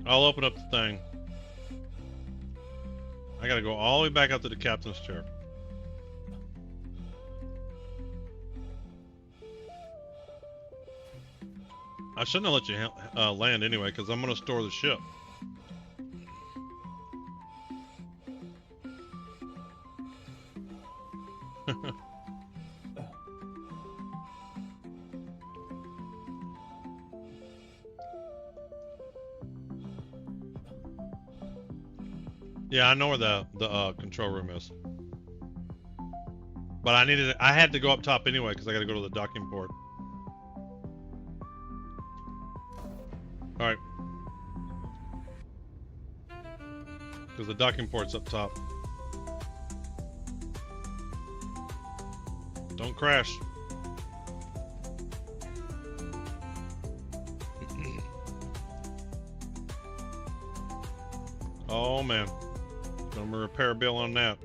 I'll open up the thing. I gotta go all the way back up to the captain's chair. I shouldn't have let you land anyway, because I'm gonna store the ship. Yeah, I know where the control room is, but I had to go up top anyway because I got to go to the docking port. All right, because the docking port's up top. Don't crash. Oh man. I'm gonna repair bill on that.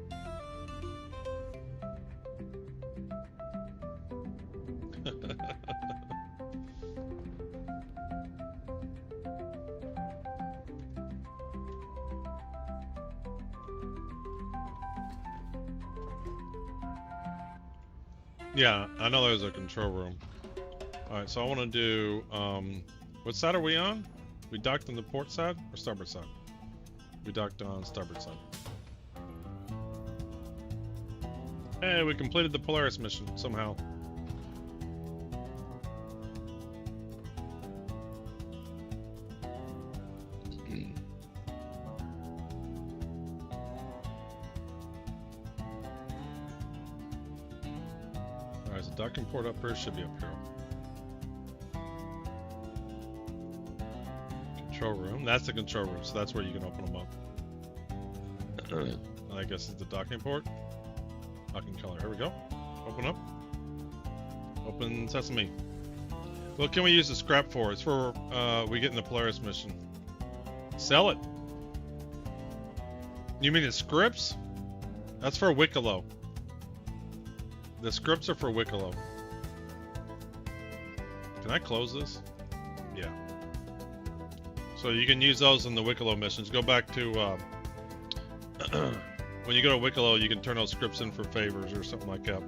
Yeah, I know there's a control room. Alright, so I want to do, what side are we on? We docked on the port side or starboard side? We docked on starboard side. Hey, we completed the Polaris mission somehow. Alright, so docking port up here should be up here. Control room, that's the control room, so that's where you can open them up. I guess it's the docking port. Docking color, here we go. Open up. Open sesame. What can we use the scrap for? It's for, we get in the Polaris mission. Sell it. You mean the scripts? That's for Wicklow. The scripts are for Wicklow. Can I close this? Yeah. So you can use those in the Wicklow missions. Go back to, when you go to Wicklow, you can turn those scripts in for favors or something like that.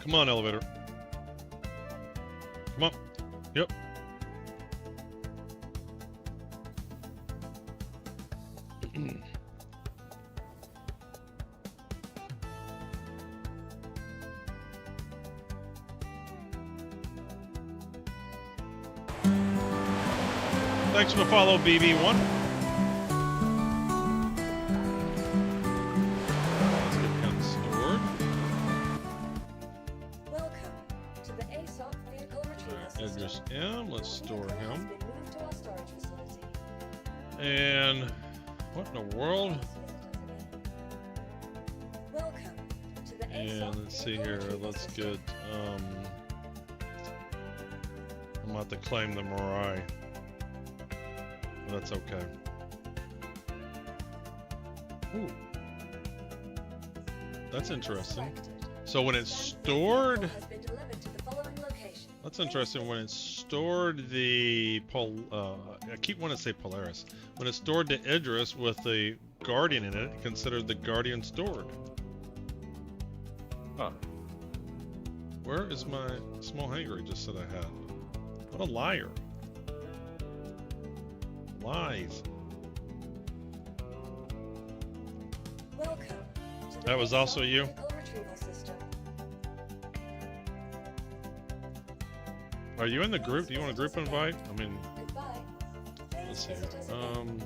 Come on, elevator. Come on. Yep. Thanks for the follow, BB1. Idris-M, let's store him. And what in the world? And let's see here, let's get I'm about to claim the Mirai. That's okay. Ooh. That's interesting. So when it's stored, that's interesting. When it's stored the I keep wanting to say Polaris. When it's stored the Idris with the Guardian in it, considered the Guardian stored. Huh. Where is my small hangar he just said I had? What a liar. Lies. That was also you? Are you in the group? Do you want a group invite? I mean, Goodbye. let's see. Visit us again.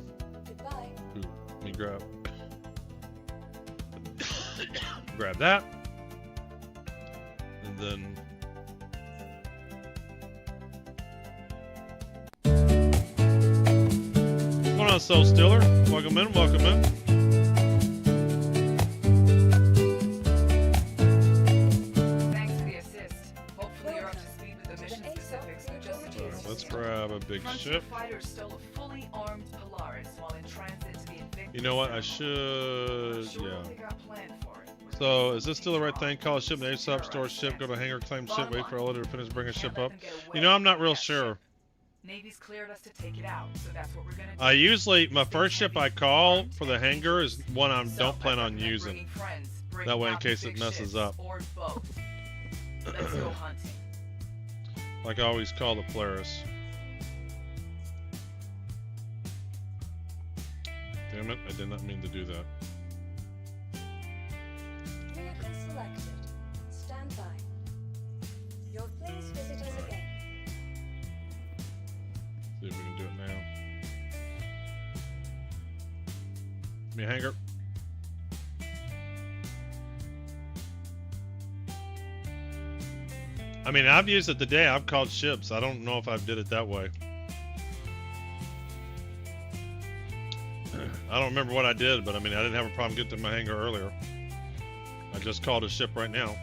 Goodbye. Ooh, let me grab that, and then. What's going on, Soul Stiller? Welcome in. Welcome in. Thanks for the assist. Hopefully you're up to speed with the mission specifics, but just in case. Let's grab a big Frontier ship. fighters stole a fully armed Polaris while in transit to the Invictus. You know what? I should. Sure Yeah. they got planned for it. So, is this still the right thing? Call a ship, ASAP, store ship, go to hangar, claim ship, wait for elevator to finish, bring a ship up. You know, I'm not real sure. Navy's cleared us to take it out, so that's what we're gonna do. I usually, my first ship I call for the hangar is one I don't plan on using. That way, in case it messes up. Or both. Let's go hunting. Like I always call the Polaris. Damn it, I did not mean to do that. Vehicle selected. Stand by. Please visit us again. See if we can do it now. Give me a hanger. I mean, I've used it today. I've called ships. I don't know if I did it that way. I don't remember what I did, but I mean, I didn't have a problem getting to my hangar earlier. I just called a ship right now.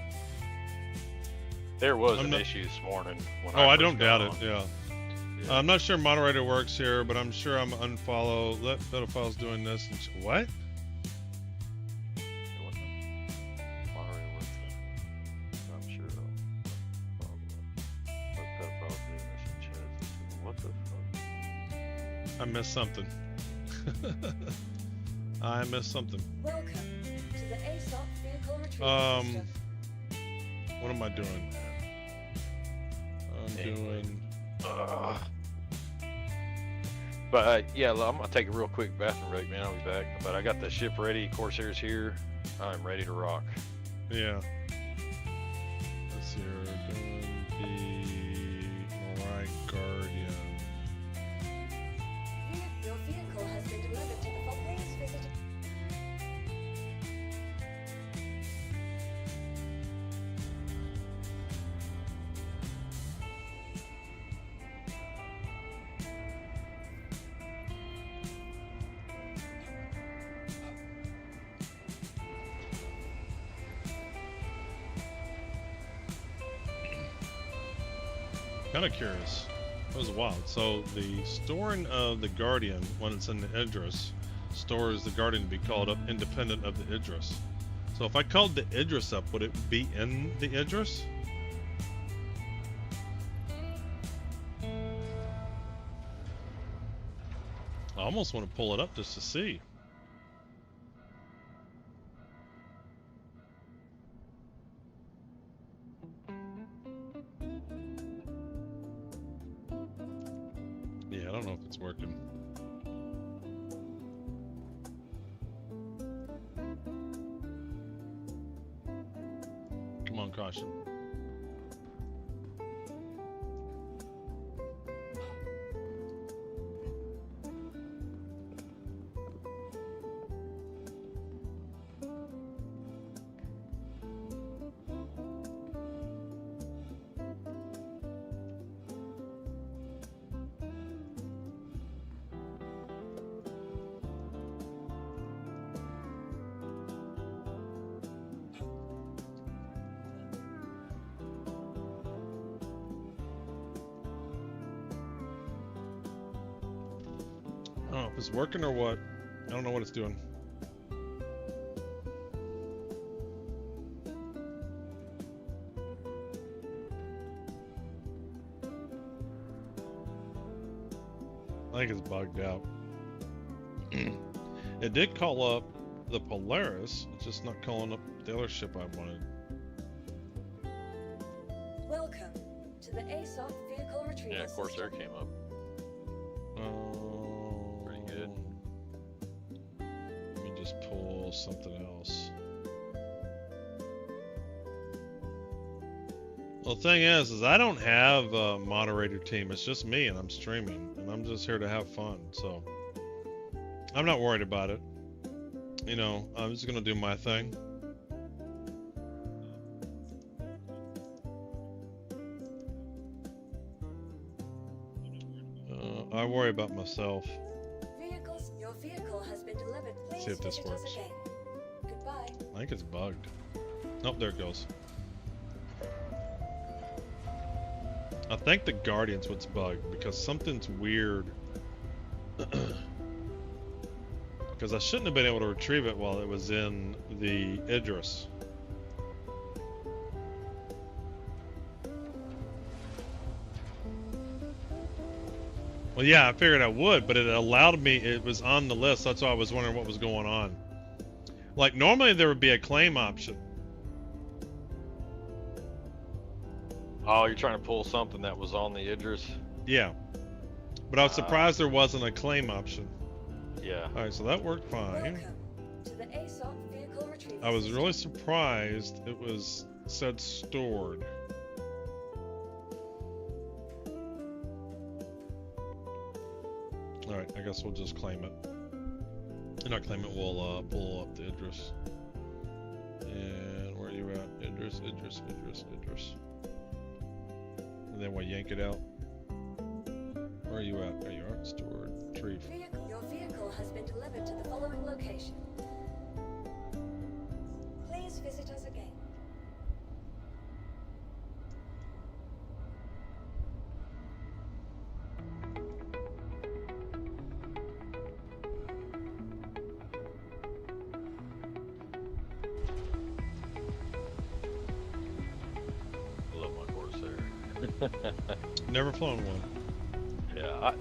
There was an issue this morning. When I don't doubt it. on. Yeah. I'm not sure moderator works here, but I'm sure I'm unfollow. Let pedophiles doing this. And what? Moderator works. I'm sure though. Let pedophiles doing this in chat. What the fuck? I missed something. I missed something. Welcome to the ASOP vehicle retrieval system. What am I doing? I'm doing. But yeah, I'm gonna take a real quick bathroom break, man. I'll be back. But I got the ship ready. Corsair's here. I'm ready to rock. Yeah. Let's see. We're doing the Mariah Guardian. Your vehicle has been delivered to the please visit. Kind of curious. That was wild. So the storing of the Guardian when it's in the Idris stores the Guardian to be called up independent of the Idris. So if I called the Idris up, would it be in the Idris? I almost want to pull it up just to see. Yeah, I don't know if it's working. Come on, caution. I don't know if it's working or what. I don't know what it's doing. I think it's bugged out. It did call up the Polaris. It's just not calling up the other ship I wanted. Welcome to the ASOP vehicle retrieval Yeah, Corsair came up. Pretty good. Let me just pull something else. Well, the thing is I don't have a moderator team. It's just me, and I'm streaming, and I'm just here to have fun. So I'm not worried about it. You know, I'm just gonna do my thing. I worry about myself. Your vehicle has been delivered. Please See if this visit us works. again. Goodbye. I think it's bugged. Nope, there it goes. I think the Guardian's what's bugged because something's weird. Because I shouldn't have been able to retrieve it while it was in the Idris. Well, yeah, I figured I would, but it allowed me, it was on the list. That's why I was wondering what was going on. Like, normally there would be a claim option. Oh, you're trying to pull something that was on the Idris? Yeah. But I was surprised there wasn't a claim option. Yeah. Alright, so that worked fine. Welcome to the ASOP vehicle retrieval I was system. really surprised it was said stored. Alright, I guess we'll just claim it. Not claim it, we'll pull up the Idris. And where are you at? Idris. And then we'll yank it out. Where are you at? There you are. Stored. Retrieve. Your vehicle has been delivered to the following location. Please visit us again. Love my Corsair. Never flown one. Yeah,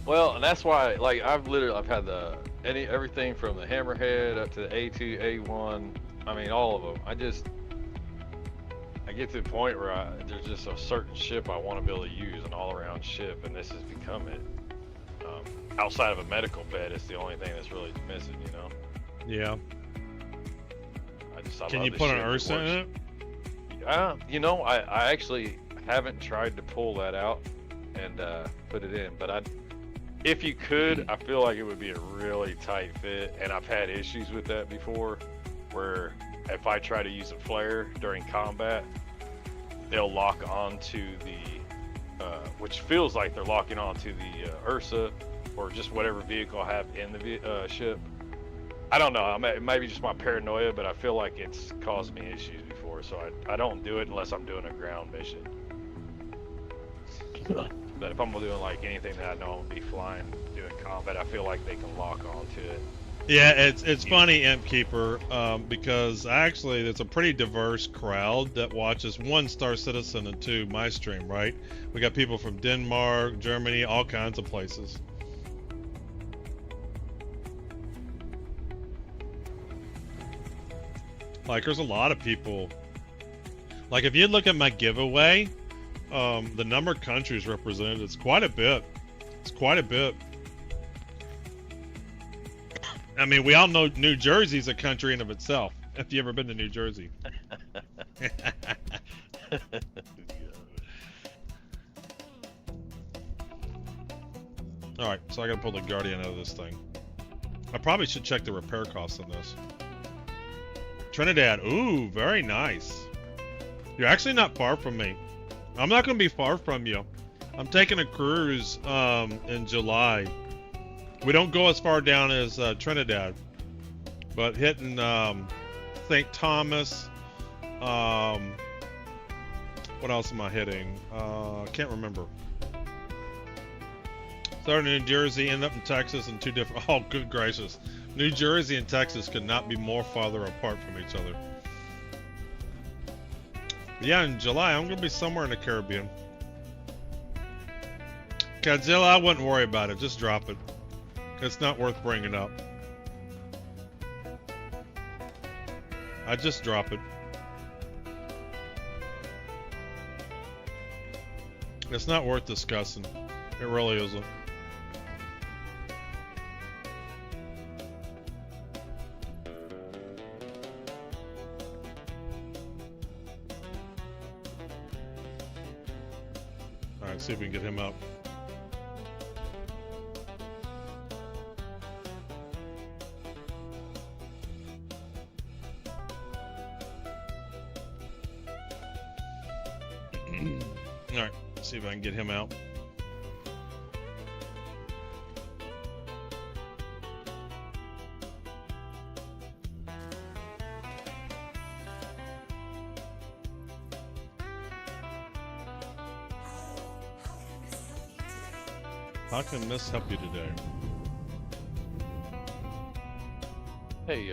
well, and that's why, like, I've had everything from the Hammerhead up to the A2, A1. I mean, all of them. I get to the point where there's just a certain ship I want to be able to use, an all-around ship, and this has become it. Outside of a medical bed, it's the only thing that's really missing, you know. Yeah. I Can love you this put an ship. Ursa in it? You know, I actually haven't tried to pull that out and put it in, but if you could, I feel like it would be a really tight fit, and I've had issues with that before, where if I try to use a flare during combat, they'll lock onto the, which feels like they're locking onto the Ursa, or just whatever vehicle I have in the ship. I don't know, it might be just my paranoia, but I feel like it's caused me issues before, so I don't do it unless I'm doing a ground mission. But if I'm doing like anything that I know I'm gonna be flying, doing combat, I feel like they can lock onto it. Yeah, it's funny, Imp Keeper, because actually it's a pretty diverse crowd that watches, one, Star Citizen, and two, my stream, right? We got people from Denmark, Germany, all kinds of places. Like, there's a lot of people. Like, if you look at my giveaway, the number of countries represented, it's quite a bit. It's quite a bit. I mean, we all know New Jersey's a country in of itself. If you ever been to New Jersey. Alright, so I gotta pull the Guardian out of this thing. I probably should check the repair costs on this. Trinidad, ooh, very nice. You're actually not far from me. I'm not gonna be far from you. I'm taking a cruise in July. We don't go as far down as Trinidad, but hitting St. Thomas. What else am I hitting? Can't remember. Starting in New Jersey, end up in Texas, and two different. Oh, good gracious! New Jersey and Texas could not be more farther apart from each other. But yeah, in July, I'm gonna be somewhere in the Caribbean. Godzilla, I wouldn't worry about it. Just drop it. It's not worth bringing up. I just drop it. It's not worth discussing. It really isn't. Alright, see if we can get him up. Alright, see if I can get him out. How can Miss help you today? Hey,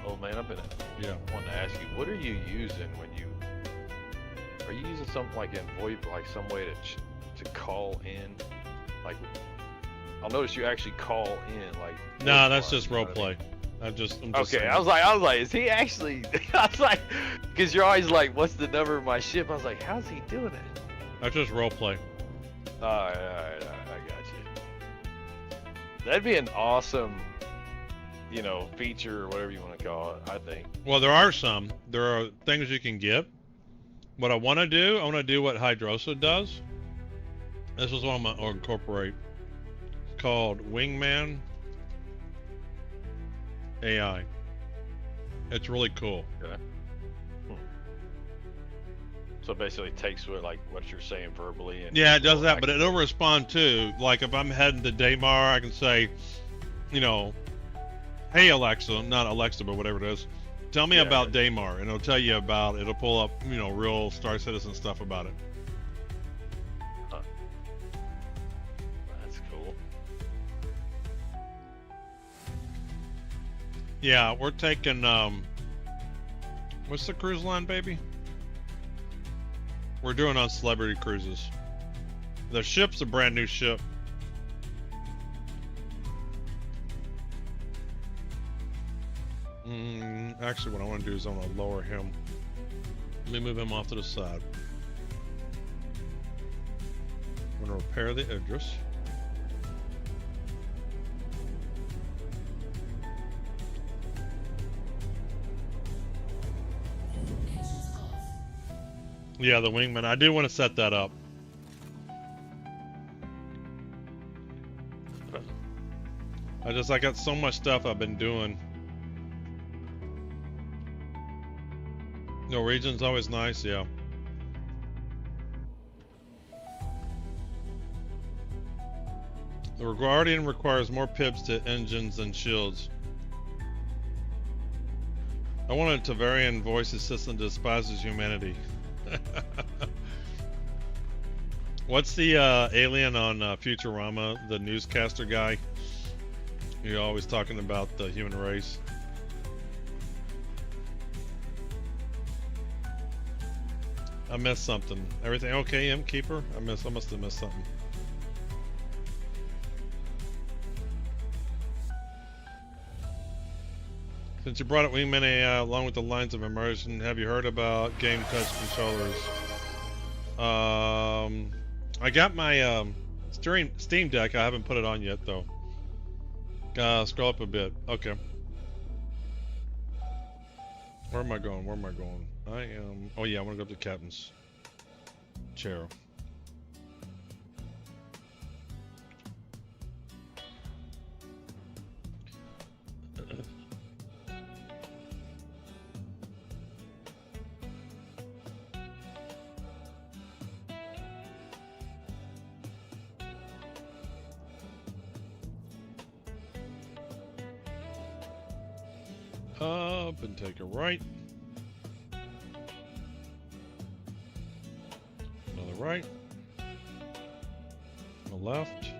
old man, I've been wanting to ask you, what are you using when you? Are you using something like in VoIP, like some way to call in? Like, I'll notice you actually call in, like. Nah, that's just roleplay. I'm just okay, saying. I was like, is he actually? I was like, because you're always like, what's the number of my ship? I was like, how's he doing it? That's just roleplay. All right, I got you. That'd be an awesome, you know, feature or whatever you want to call it, I think. Well, there are some. There are things you can get. What I want to do what Hydrosa does. This is what I'm going to incorporate. It's called Wingman AI. It's really cool. Okay. So basically it takes what you're saying verbally and yeah, it does that, but it'll respond too. Like if I'm heading to Daymar, I can say, you know, hey Alexa, not Alexa, but whatever it is, tell me about Daymar, and it'll tell you about, it'll pull up, you know, real Star Citizen stuff about it. Huh. That's cool. Yeah, we're taking, what's the cruise line, baby? We're doing on Celebrity Cruises. The ship's a brand new ship. Actually, what I want to do is I want to lower him. Let me move him off to the side. I'm going to repair the Idris. Yeah, the wingman. I do want to set that up. I got so much stuff I've been doing. Norwegian's always nice, yeah. The Guardian requires more pips to engines and shields. I want a Tavarian voice assistant that despises humanity. What's the alien on Futurama, the newscaster guy? You're always talking about the human race. I missed something. Everything okay, Keeper? I must have missed something. Since you brought up Wingman AI along with the lines of immersion, have you heard about game touch controllers? I got my Steam Deck. I haven't put it on yet though. Scroll up a bit. Okay. Where am I going? Where am I going? I am. Oh yeah, I want to go up to the captain's chair. Up and take a right. Another right. A left.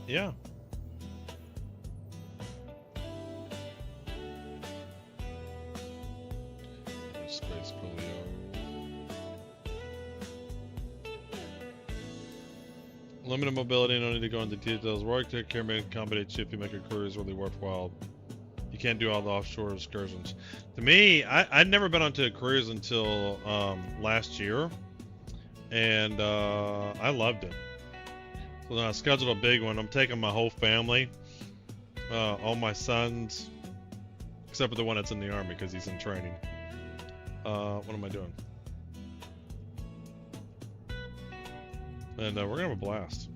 Yeah. Space polio. Limited mobility, no need to go into details. Work take care, make accommodate ship, you make a cruise really worthwhile. You can't do all the offshore excursions. To me, I'd never been onto a cruise until last year, and I loved it. So then I scheduled a big one. I'm taking my whole family, all my sons, Except for the one that's in the army because he's in training. What am I doing? And we're gonna have a blast.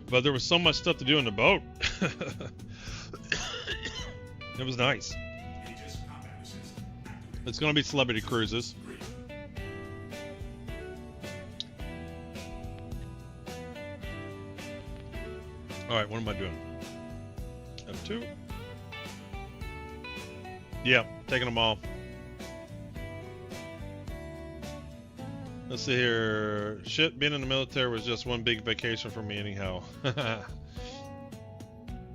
But there was so much stuff to do in the boat. It was nice. It's gonna be celebrity cruises. Alright, what am I doing? F2. Yep, taking them all. Let's see here. Shit, being in the military was just one big vacation for me anyhow.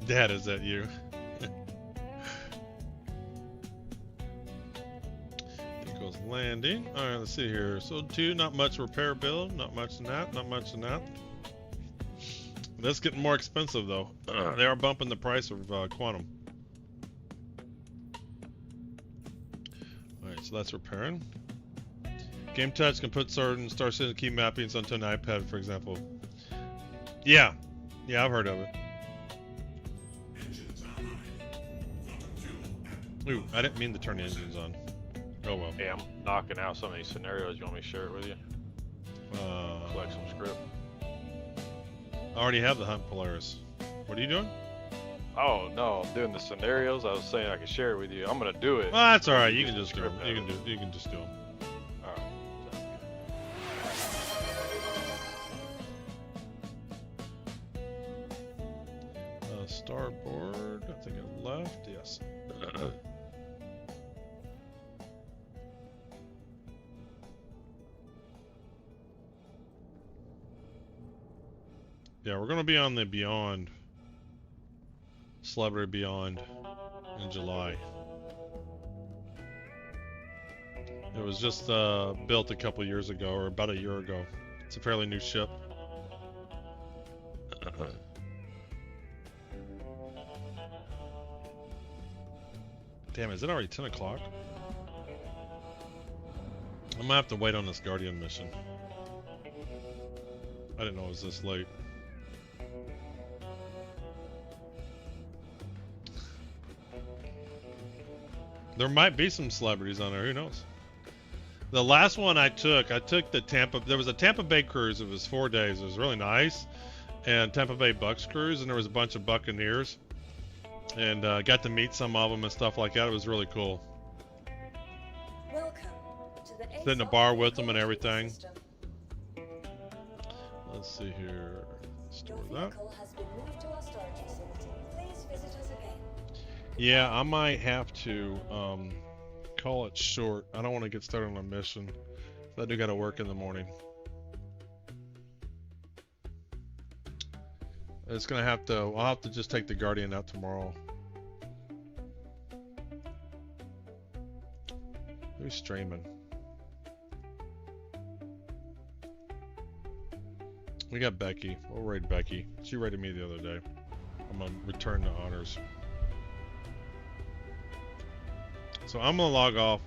Dad, is that you? Equals landing. Alright, let's see here. So 2, not much repair build, not much in that, not much in that. That's getting more expensive though. They are bumping the price of quantum. Alright, so that's repairing. Game Touch can put certain Star Citizen key mappings onto an iPad, for example. Yeah. Yeah, I've heard of it. Ooh, I didn't mean to turn the engines on. Oh well. Hey, I'm knocking out some of these scenarios. You want me to share it with you? Select some script. I already have the Hunt Polaris. What are you doing? Oh no, I'm doing the scenarios. I was saying I could share it with you. I'm gonna do it. Well, that's all right. You can just do them. You can just do them. All right. Starboard. I think it left. Yes. Yeah, we're gonna be on the Beyond, Celebrity Beyond, in July. It was just built a couple years ago, or about a year ago. It's a fairly new ship. Damn, is it already 10 o'clock? I'm gonna have to wait on this Guardian mission. I didn't know it was this late. There might be some celebrities on there, who knows? The last one I took the Tampa, there was a Tampa Bay cruise, it was 4 days, it was really nice. And Tampa Bay Bucks cruise, and there was a bunch of Buccaneers. And got to meet some of them and stuff like that, it was really cool. Welcome to the Sit in a bar with them and everything. Let's see here, store that. Has been moved to our storage facility. Please visit us again. Yeah, I might have to call it short. I don't want to get started on a mission. I do got to work in the morning. It's gonna have to. I'll have to just take the Guardian out tomorrow. Who's streaming? We got Becky. We'll raid Becky. She raided me the other day. I'm gonna return the honors. So I'm gonna log off.